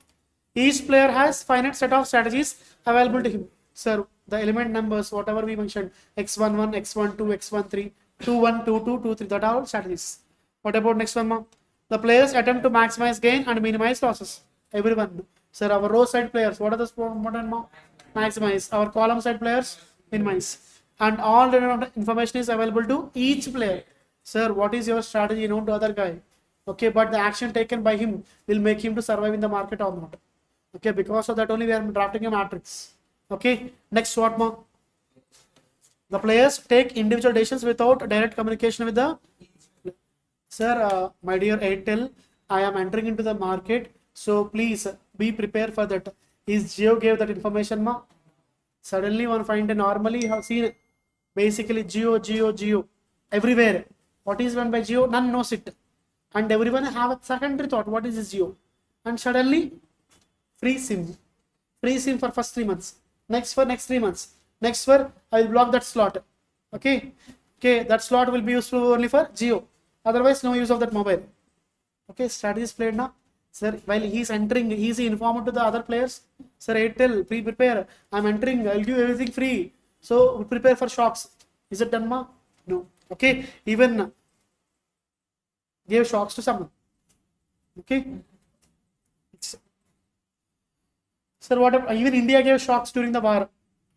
Each player has finite set of strategies available to him. Sir, the element numbers, whatever we mentioned, x11, x12, x13, 21, 22, 23, that are all strategies. What about next one, ma'am? The players attempt to maximize gain and minimize losses. Everyone. Sir, our row side players, what are the modern, ma'am? Maximize. Our column side players, minimize. And all the information is available to each player. Sir, what is your strategy known to other guy? Okay, but the action taken by him will make him to survive in the market or not. Okay, because of that only we are drafting a matrix. Okay, next what more? The players take individual decisions without direct communication with the sir. My dear Airtel, I am entering into the market, so please be prepared for that. Is Geo gave that information, ma? Suddenly one find a normally have seen basically Geo everywhere. What is meant by Geo? None knows it, and everyone have a secondary thought. What is this Geo? And suddenly free SIM for first 3 months. Next for next 3 months. Next for I will block that slot. Okay, that slot will be useful only for Geo. Otherwise, no use of that mobile. Okay, strategy is played now. Sir, while he is entering, he is informed to the other players. Sir, Airtel, prepare. I am entering. I will give everything free. So prepare for shocks. Is it done, ma? No. Okay, even gave shocks to someone. Okay. Sir, what even India gave shocks during the war.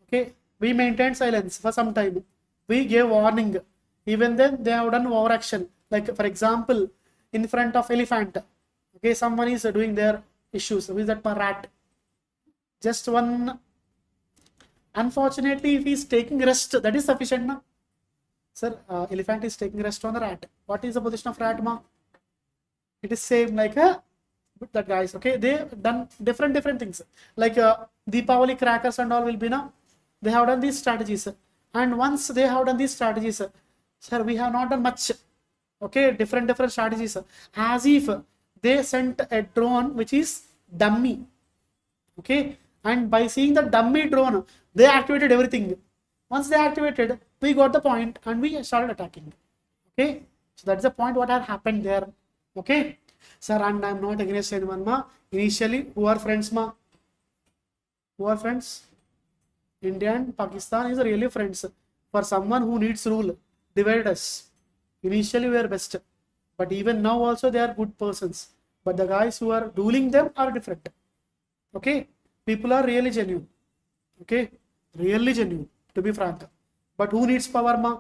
Okay, we maintained silence for some time. We gave warning. Even then, they have done overaction. Like for example, in front of elephant. Okay, someone is doing their issues. Who is that rat? Just one. Unfortunately, if he is taking rest, that is sufficient, na? Sir, elephant is taking rest on the rat. What is the position of rat, ma? It is same like that guys. Okay, they done different things. Like Deepavali crackers and all will be now. They have done these strategies, and once they have done these strategies, sir, we have not done much. Okay, different strategies. As if they sent a drone which is dummy. Okay, and by seeing the dummy drone, they activated everything. Once they activated, we got the point and we started attacking. Okay, so that's the point what had happened there. Okay, sir, and I'm not against anyone, ma. Initially, who are friends, ma? Who are friends? India and Pakistan is really friends. For someone who needs rule, divide us. Initially, we are best, but even now also they are good persons. But the guys who are ruling them are different. Okay, people are really genuine. Okay, really genuine, to be frank. But who needs power, ma?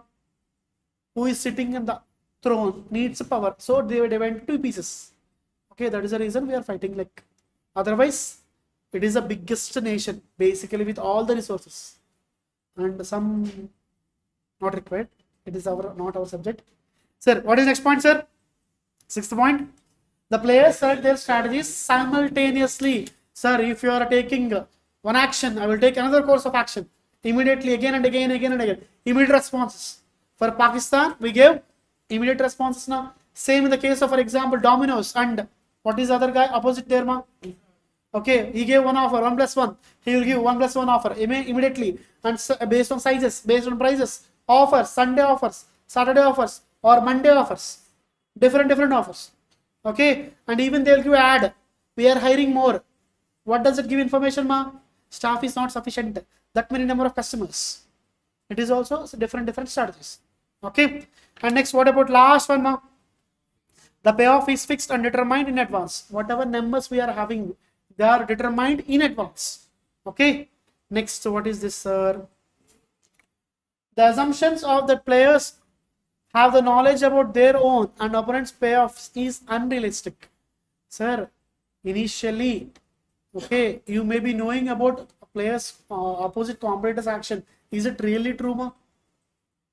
Who is sitting in the throne needs power, so they were divided into 2 pieces. Okay, that is the reason we are fighting like. Otherwise, it is the biggest nation basically with all the resources, and some not required. It is not our subject. Sir, what is next point, sir? 6th point. The players select their strategies simultaneously. Sir, if you are taking one action, I will take another course of action immediately, again and again. Immediate responses. For Pakistan, we gave immediate responses now. Same in the case of, for example, Domino's and what is the other guy opposite there, ma? Okay, he gave one offer, 1+1. He will give 1+1 offer immediately, and based on sizes, based on prices, offers, Sunday offers, Saturday offers, or Monday offers, different offers. Okay, and even they will give ad. We are hiring more. What does it give information, ma? Staff is not sufficient. That many number of customers. It is also different strategies. Okay, and next, what about last one, ma? The payoff is fixed and determined in advance. Whatever numbers we are having, they are determined in advance. Okay, next, what is this, sir? The assumptions of the players have the knowledge about their own and opponent's payoffs is unrealistic. Sir, initially, okay, you may be knowing about players opposite competitors action. Is it really true, ma?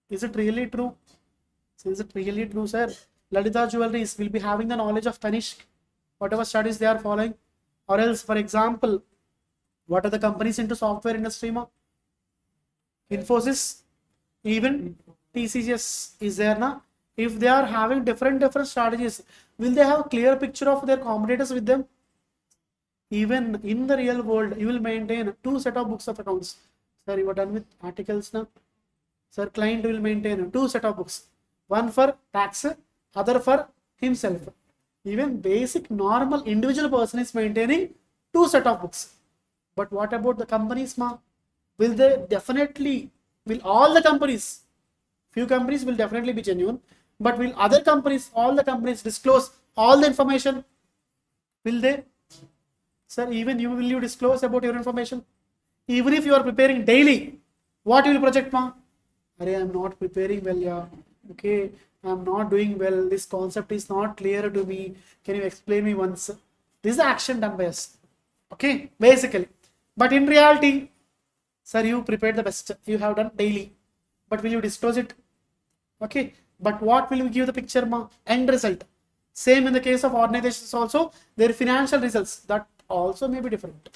Is it really true? Is it really true, sir? Lalita Jewelries will be having the knowledge of Tanishq, whatever studies they are following. Or else, for example, what are the companies into software industry, ma? Infosys, even TCS is there, na? If they are having different strategies, Will they have a clear picture of their competitors with them? Even in the real world, you will maintain two set of books of accounts. Sir, you are done with articles now. Sir, client will maintain two set of books. One for tax, other for himself. Even basic normal individual person is maintaining two set of books. But what about the companies, ma? Will they definitely, will all the companies, few companies will definitely be genuine, but will other companies, all the companies disclose all the information? Will they? Sir, even you, will you disclose about your information? Even if you are preparing daily, what you will project, ma? Arey, I am not preparing well, yeah. Okay, I am not doing well. This concept is not clear to me. Can you explain me once? This is the action done by us. Okay, basically. But in reality, sir, you prepared the best. You have done daily. But will you disclose it? Okay. But what will you give the picture, ma? End result. Same in the case of organizations also. Their financial results, that also may be different.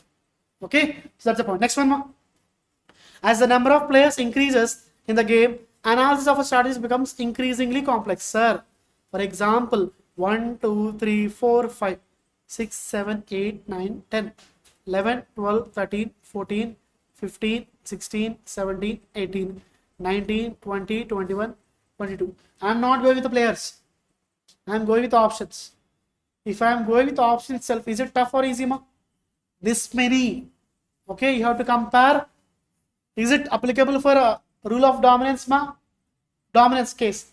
Okay. So that's the point. Next one, ma. As the number of players increases in the game, analysis of a strategy becomes increasingly complex. Sir, for example, 1, 2, 3, 4, 5, 6, 7, 8, 9, 10, 11, 12, 13, 14, 15, 16, 17, 18, 19, 20, 21, 22. I am not going with the players. I am going with the options. If I am going with the option itself, is it tough or easy, ma? This many. Okay, you have to compare. Is it applicable for a rule of dominance, ma? Dominance case.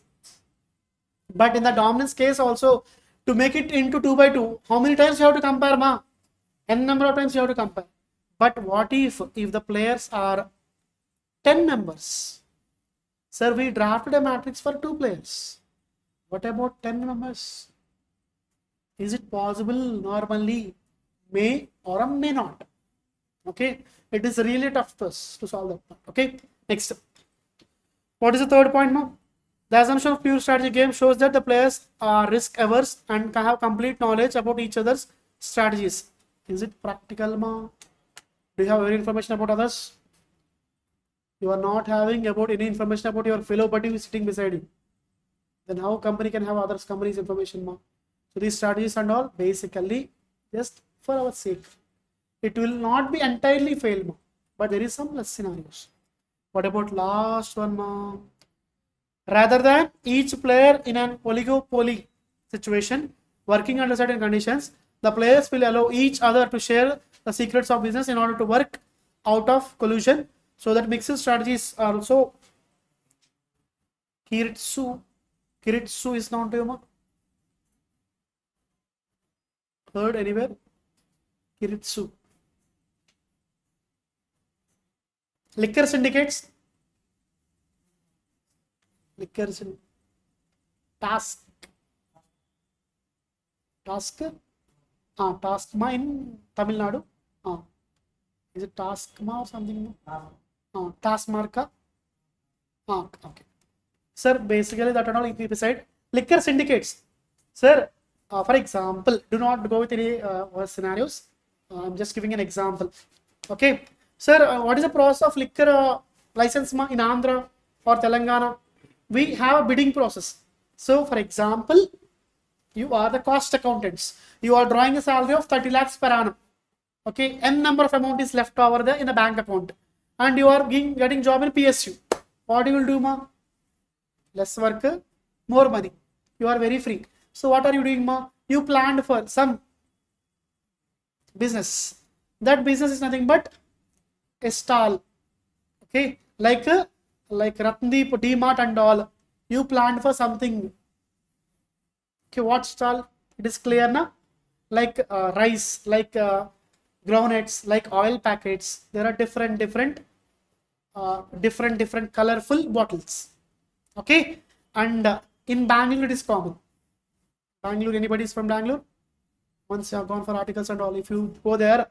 But in the dominance case also, to make it into 2 by 2, how many times you have to compare, ma? N number of times you have to compare. But what if the players are 10 members? Sir, we drafted a matrix for 2 players. What about 10 members? Is it possible? Normally, may or may not. Okay, it is really tough to solve that part. Okay, next. What is the third point now? The assumption of pure strategy game shows that the players are risk averse and can have complete knowledge about each other's strategies. Is it practical, ma? Do you have any information about others? You are not having about any information about your fellow buddy who is sitting beside you. Then how company can have others company's information, ma? So these strategies and all basically just for our sake. It will not be entirely fail, ma, but there is some less scenarios. What about last one, ma? Rather than each player in an oligopoly situation working under certain conditions, the players will allow each other to share the secrets of business in order to work out of collusion. So that mixed strategies are also Kiritsu. Kiritsu is not heard anywhere? Kiritsu. Liquor syndicates. Liquor syndicate. Task. Task ma in Tamil Nadu. Is it task ma or something? Task marka. Okay. Sir, basically that and all you keep aside. Liquor syndicates. Sir, for example, do not go with any scenarios. I'm just giving an example. Okay. Sir, what is the process of liquor license ma in Andhra or Telangana? We have a bidding process. So, for example, you are the cost accountants. You are drawing a salary of 30 lakhs per annum. Okay, n number of amount is left over there in the bank account, and you are getting job in PSU. What you will do, ma? Less work, more money. You are very free. So what are you doing, ma? You planned for some business. That business is nothing but a stall. Okay, like Ratndeep, DMart and all. You planned for something. Okay, what stall? It is clear now. Like rice, like groundnuts, like oil packets. There are different colorful bottles. Okay, and in Bangalore it is common. Bangalore, anybody is from Bangalore? Once you have gone for articles and all, if you go there,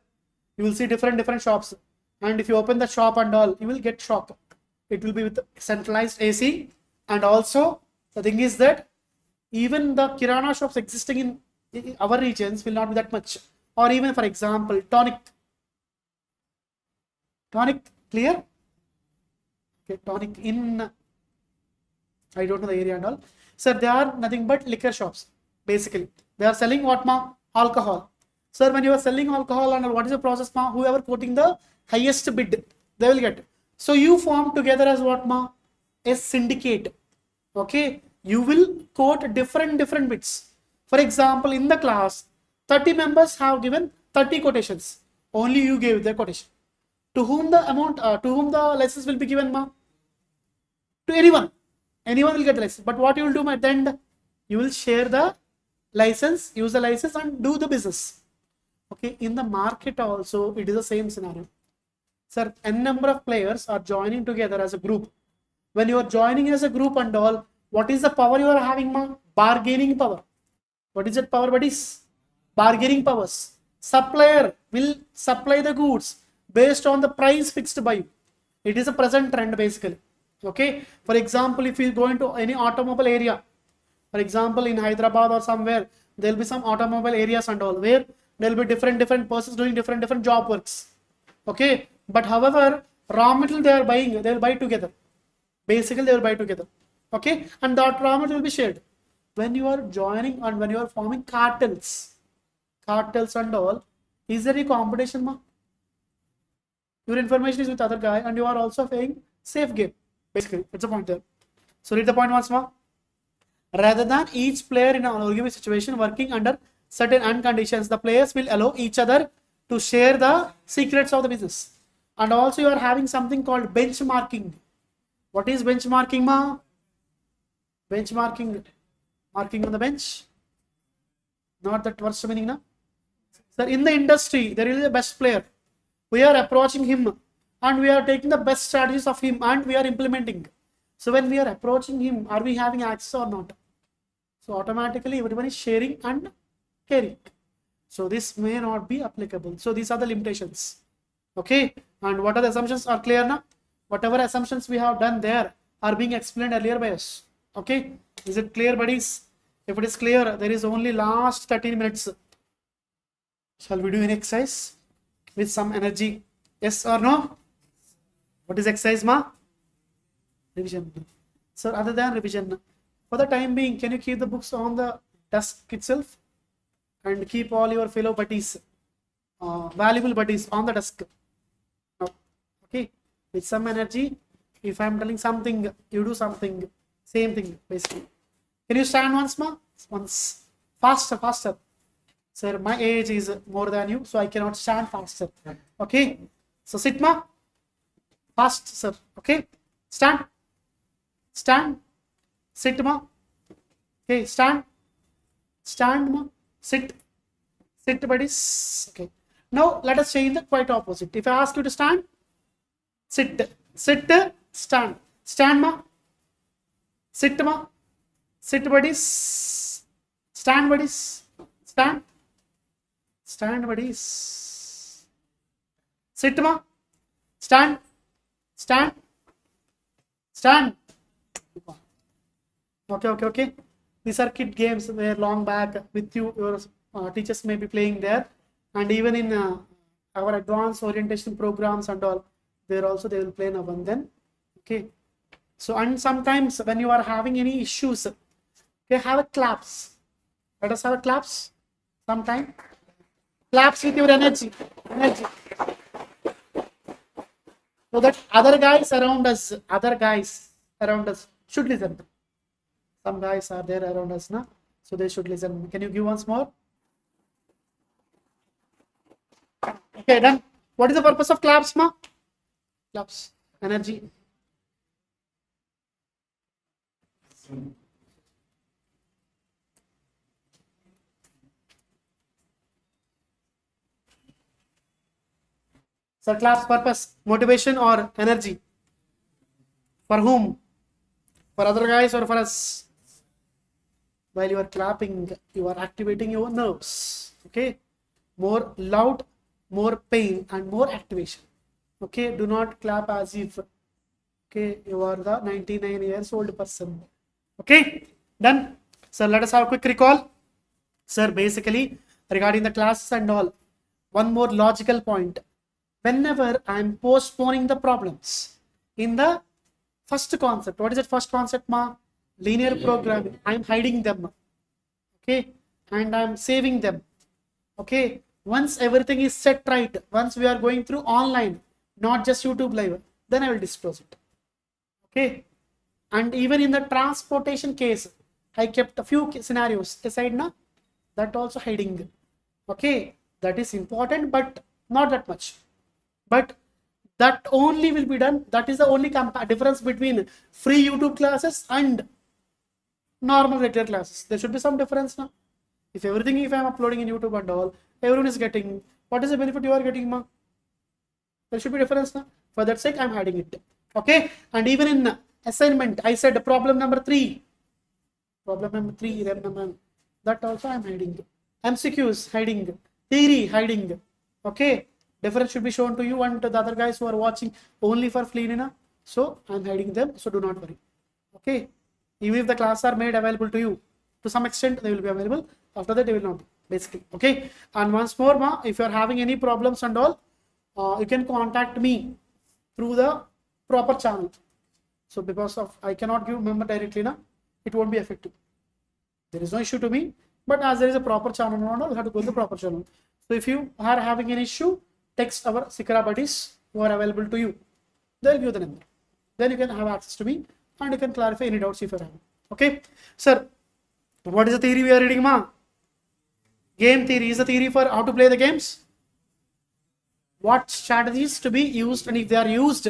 you will see different shops. And if you open the shop and all, you will get shocked. It will be with centralized AC, and also the thing is that even the kirana shops existing in our regions will not be that much. Or even, for example, tonic, clear? Okay, tonic in, I don't know the area and all. Sir, they are nothing but liquor shops. Basically, They are selling what, ma? Alcohol. Sir, when you are selling alcohol, and what is the process, ma? Whoever quoting the highest bid, they will get. So you form together as what, ma? A syndicate. Okay, you will quote different bids. For example, in the class, 30 members have given 30 quotations. Only you gave the quotation. To whom the amount, to whom the license will be given, ma? To anyone. Anyone will get the license. But what you will do at the end, you will share the license, use the license, and do the business. Okay, in the market also, it is the same scenario. Sir, n number of players are joining together as a group. When you are joining as a group and all, what is the power you are having, ma? Bargaining power. What is that power, buddies? Bargaining powers. Supplier will supply the goods based on the price fixed by you. It is a present trend basically. Okay. For example, if you go into any automobile area, for example, in Hyderabad or somewhere, there will be some automobile areas and all where there will be different persons doing different job works. Okay. But however, raw material they are buying, they will buy together. Basically, they will buy together. Okay. And that raw material will be shared. When you are joining and when you are forming cartels and all, is there any competition, ma? Your information is with other guy and you are also playing safe game. Basically, that's the point there. So read the point once more. Rather than each player in an given situation working under certain conditions, the players will allow each other to share the secrets of the business. And also you are having something called benchmarking. What is benchmarking, ma? Benchmarking. Marking on the bench. Not that worst meaning, na? Sir, in the industry, there is a best player. We are approaching him and we are taking the best strategies of him and we are implementing. So when we are approaching him, are we having access or not? So automatically everyone is sharing and caring. So this may not be applicable. So these are the limitations. Okay. And what are the assumptions are clear now? Whatever assumptions we have done there are being explained earlier by us. Okay. Is it clear, buddies? If it is clear, there is only last 13 minutes. Shall we do an exercise with some energy? Yes or no? What is exercise, ma? Revision. Sir, other than revision, for the time being, can you keep the books on the desk itself and keep all your fellow buddies, valuable buddies on the desk? Okay, with some energy. If I am telling something, you do something. Same thing, basically. Can you stand once, ma? Once. Faster. Sir, my age is more than you, so I cannot stand faster. Okay. So sit, ma. Fast, sir. Okay. Stand. Sit, ma. Okay. Stand, ma. Sit, buddies. Okay. Now let us change the quite opposite. If I ask you to stand, sit, stand. Stand, ma. Sit, ma. Sit, buddies. Stand, buddies. Stand, buddies. Sit, ma. Stand. Okay. These are kid games where long back with you, your teachers may be playing there. And even in our advanced orientation programs and all, there also they will play now and then. Okay. So, and sometimes when you are having any issues, okay, have a claps. Let us have a claps sometime. Claps with your energy. So that other guys around us should listen. Some guys are there around us, na? So they should listen. Can you give once more? Okay, done. What is the purpose of claps, ma? Claps. Energy. So claps purpose, motivation or energy? For whom? For other guys or for us? While you are clapping, you are activating your nerves. Okay. More loud, more pain and more activation. Okay. Do not clap as if, okay, you are the 99 years old person. Okay. Done. So let us have a quick recall. Sir, basically regarding the classes and all, one more logical point. Whenever I am postponing the problems in the first concept, what is that first concept, ma? Linear programming. I am hiding them. Okay. and I'm saving them. Okay, once everything is set right, once we are going through online, not just YouTube live, then I will disclose it. Okay, and even in the transportation case, I kept a few scenarios aside now, that also hiding. Okay, that is important, but not that much. But that only will be done. That is the only difference between free YouTube classes and normal regular classes. There should be some difference now. If I'm uploading in YouTube and all, everyone is getting, what is the benefit you are getting, ma? There should be difference now. For that sake, I'm hiding it. Okay, and even in assignment, I said problem number 3. Problem number 3, that also I'm hiding. MCQs hiding, theory hiding. Okay, difference should be shown to you and to the other guys who are watching only for Fleenina. So I'm hiding them. So do not worry. Okay, even if the classes are made available to you, to some extent they will be available. After that, they will not be, basically. Okay, and once more, ma, if you are having any problems and all, you can contact me through the proper channel. So because of I cannot give member directly now, it won't be effective. There is no issue to me, but as there is a proper channel, you have to go to the proper channel. So if you are having an issue, text our Shikhara buddies who are available to you. They'll give the number. Then you can have access to me and you can clarify any doubts if you have. Okay, sir. What is the theory we are reading, ma? Game theory is the theory for how to play the games. What strategies to be used, and if they are used,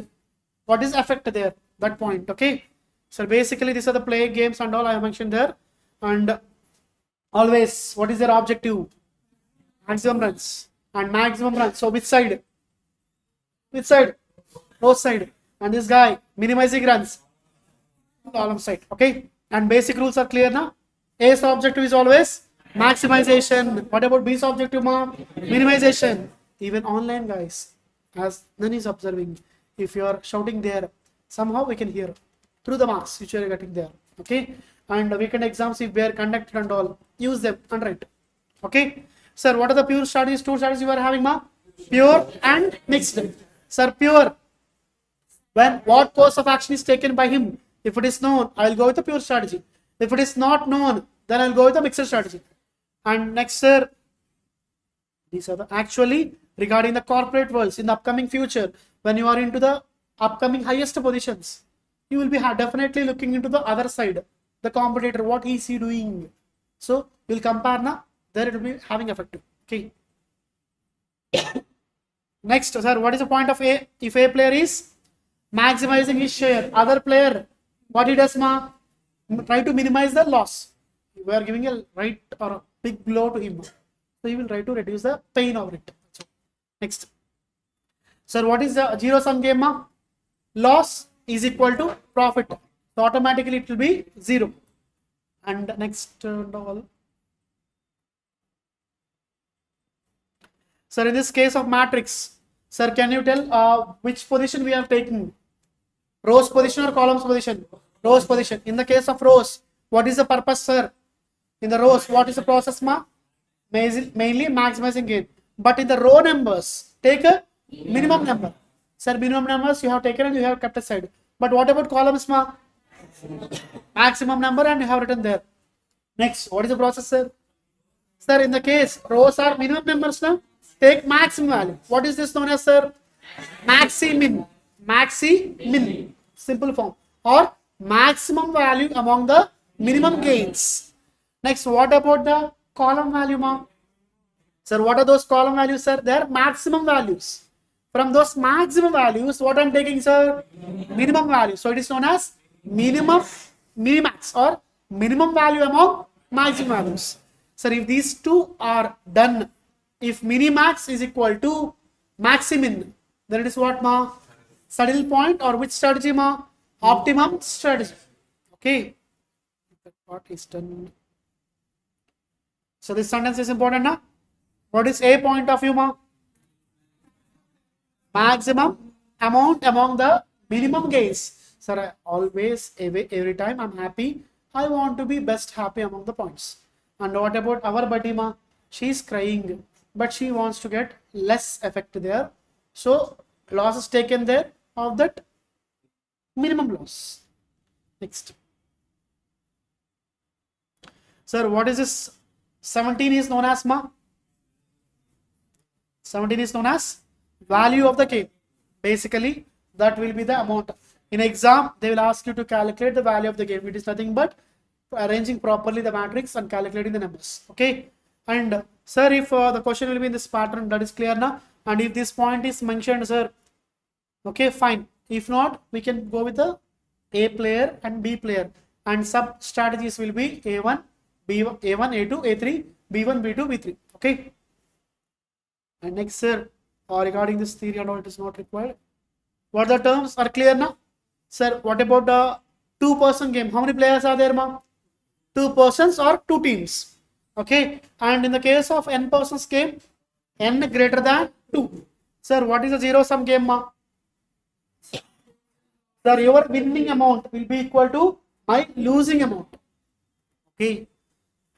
what is effect there? That point. Okay. So basically, these are the play games and all I have mentioned there. And always, what is their objective? Maximum runs and maximum runs. So which side? Which side? Both side. And this guy minimizing runs. Column side. Okay. And basic rules are clear now. A's objective is always maximization. What about B's objective, ma? Minimization. Even online guys, as none is observing, if you are shouting there, somehow we can hear through the marks which you are getting there. Okay, and weekend exams if they are conducted and all, use them and write. Okay, sir, what are the pure strategies? 2 strategies you are having, ma? Pure and mixed. Sir, pure. When what course of action is taken by him? If it is known, I will go with the pure strategy. If it is not known, then I will go with the mixed strategy. And next, sir, these are the actually regarding the corporate worlds in the upcoming future, when you are into the upcoming highest positions, you will be definitely looking into the other side, the competitor, what is he doing. So you will compare now, there it will be having effect. Okay. Next, sir, what is the point of A? If A player is maximizing his share, other player, what he does, ma? Try to minimize the loss. We are giving a right or a big blow to him. So he will try to reduce the pain of it. So, next. Sir, what is the zero sum game, ma? Loss is equal to profit. So automatically it will be 0. And next, sir, in this case of matrix, sir, can you tell which position we have taken? Rows position or columns position? Rows position. In the case of rows, what is the purpose, sir? In the rows, what is the process, ma? Mainly maximizing gain. But in the row numbers, take a minimum number. Sir, minimum numbers you have taken and you have kept aside. But what about columns, ma? Maximum number and you have written there. Next, what is the process, sir? Sir, in the case, rows are minimum numbers now. Take maximum value. What is this known as, sir? Maximin. Maximin. Simple form. Or maximum value among the minimum gains. Next, what about the column value, ma? Sir, what are those column values, sir? They are maximum values. From those maximum values, what I am taking, sir? Minimum value. So it is known as minimax or minimum value among maximum values. Sir, if these two are done, if minimax is equal to maximin, then it is what, ma? Saddle point or which strategy, ma? Optimum strategy. Okay. That part is done. So this sentence is important, na? What is A point of view, ma? Maximum amount among the minimum gains. Sir, I always, every time I'm happy, I want to be best happy among the points. And what about our buddy, ma? She's crying, but she wants to get less effect there. So loss is taken there of that minimum loss. Next. Sir, what is this 17 is known as 17 is known as value of the game. Basically, that will be the amount. In exam, they will ask you to calculate the value of the game. It is nothing but arranging properly the matrix and calculating the numbers. Okay. And sir, if the question will be in this pattern, that is clear now. And if this point is mentioned, sir, okay, fine. If not, we can go with the A player and B player. And sub strategies will be A1, B1, A1, A2, A3, B1, B2, B3. Okay. And next, sir, regarding this theory and all, it is not required. What the terms are clear now? Sir, what about the two-person game? How many players are there, ma? 2 persons or 2 teams. Okay. And in the case of n persons game, n greater than 2. Sir, what is a zero-sum game, ma? Sir, your winning amount will be equal to my losing amount. Okay.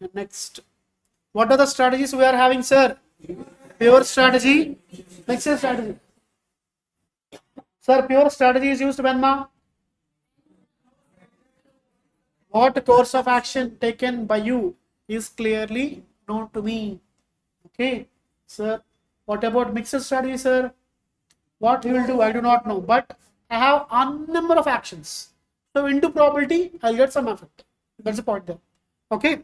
And next, what are the strategies we are having, sir? Pure strategy, mixed strategy. Sir, pure strategy is used when, ma? What course of action taken by you is clearly known to me. Okay, sir. What about mixed strategy, sir? What you will do, I do not know, but I have a number of actions. So into probability, I'll get some effect. That's the point there. Okay.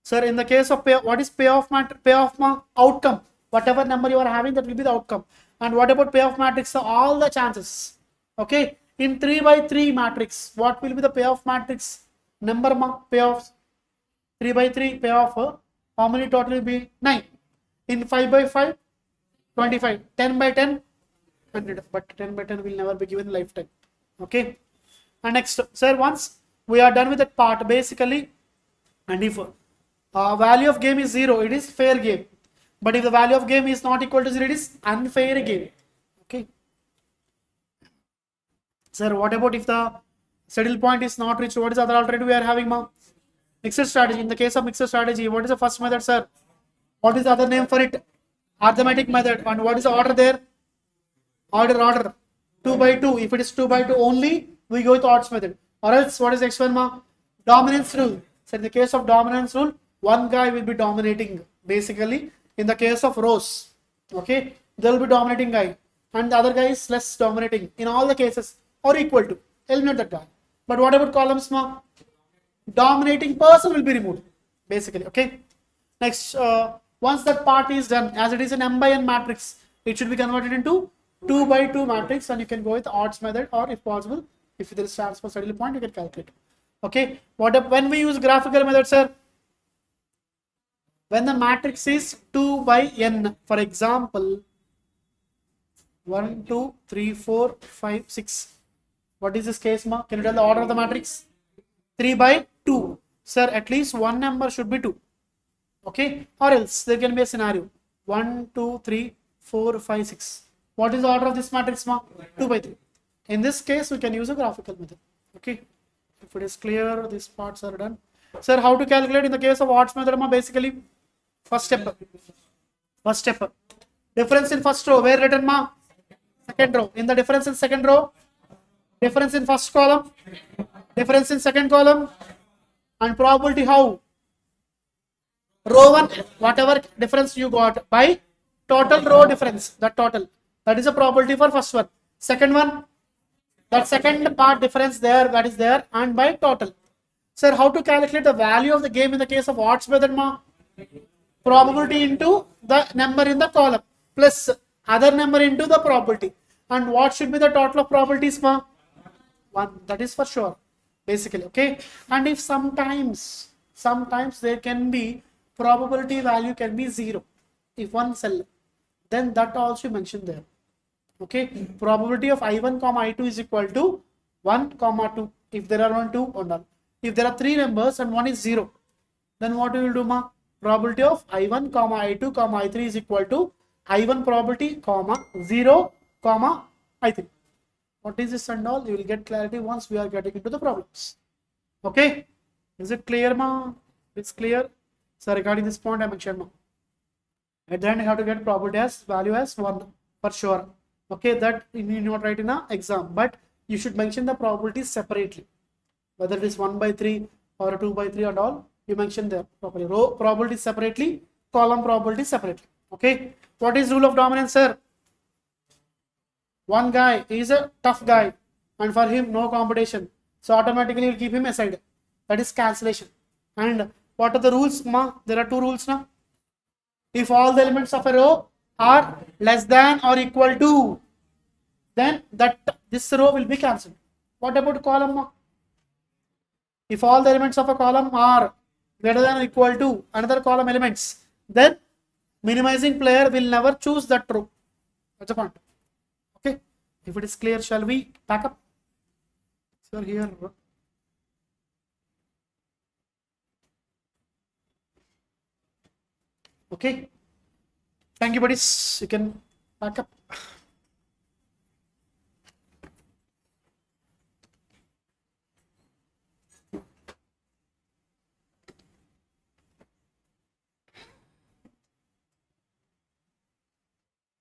Sir, in the case of payoff, what is payoff? Payoff outcome. Whatever number you are having, that will be the outcome. And what about payoff matrix? So all the chances. Okay. In 3 by 3 matrix, what will be the payoff matrix? Number payoffs. 3 by 3 payoff. How many total will be? 9. In 5 by 5, 25. 10 by 10, 100. But 10 by 10 will never be given lifetime. Okay. And next, sir, once we are done with that part, basically, and if value of game is 0, it is fair game. But if the value of game is not equal to 0, it is unfair game. Okay. Sir, what about if the saddle point is not reached? What is the other alternative we are having, ma? Mixed strategy. In the case of mixed strategy, what is the first method, sir? What is the other name for it? Arithmetic method. And what is the order there? Order. 2 by 2. If it is 2 by 2 only, we go with odds method. Or else, what is next one, ma? Dominance rule. So in the case of dominance rule, one guy will be dominating. Basically, in the case of rows, okay, there will be dominating guy, and the other guy is less dominating. In all the cases, or equal to, eliminate that guy. But what about columns, ma? Dominating person will be removed. Basically, okay. Next, once that part is done, as it is an m by n matrix, it should be converted into 2 by 2 matrix, and you can go with odds method, or if possible, if there is chance for saddle point, you can calculate. Okay. When we use graphical method, sir? When the matrix is 2 by n, for example, 1, 2, 3, 4, 5, 6. What is this case, ma? Can you tell the order of the matrix? 3 by 2. Sir, at least one number should be 2. Okay. Or else there can be a scenario. 1, 2, 3, 4, 5, 6. What is the order of this matrix, ma? 2 by 3. In this case, we can use a graphical method. Okay. If it is clear, these parts are done. Sir, how to calculate in the case of odds method, ma? Basically, first step. Difference in first row. Where written, ma? Second row. In the difference in second row, difference in first column, difference in second column, and probability how? Row 1, whatever difference you got by total row difference, that total. That is a probability for first one. Second one, that second part difference there, that is there, and by total. Sir, how to calculate the value of the game in the case of odds method, ma? Probability into the number in the column plus other number into the probability. And what should be the total of probabilities, ma? 1. That is for sure. Basically, okay. And if sometimes there can be probability value can be 0. If one cell, then that also mentioned there. Okay. Probability of I1, I2 is equal to 1, 2. If there are 1, 2, or none. If there are 3 numbers and one is 0, then what we will do, ma? Probability of I1, I2, I3 is equal to I1 probability, 0, I3. What is this and all? You will get clarity once we are getting into the problems. Okay. Is it clear, ma? It's clear. So regarding this point, I mentioned, ma. At the end, you have to get probability as value as 1 for sure. Okay, that you need not write in an exam, but you should mention the probabilities separately. Whether it is 1 by 3 or 2 by 3 and all, you mention there properly. Row probability separately, column probability separately. Okay. What is rule of dominance, sir? One guy is a tough guy and for him no competition. So automatically you'll keep him aside. That is cancellation. And what are the rules, ma? There are two rules now. If all the elements of a row are less than or equal to, then this row will be cancelled. What about column, ma? If all the elements of a column are greater than or equal to another column elements, then minimizing player will never choose that row. That's the point. Okay. If it is clear, shall we pack up? So here. Okay. Thank you, buddies. You can pack up.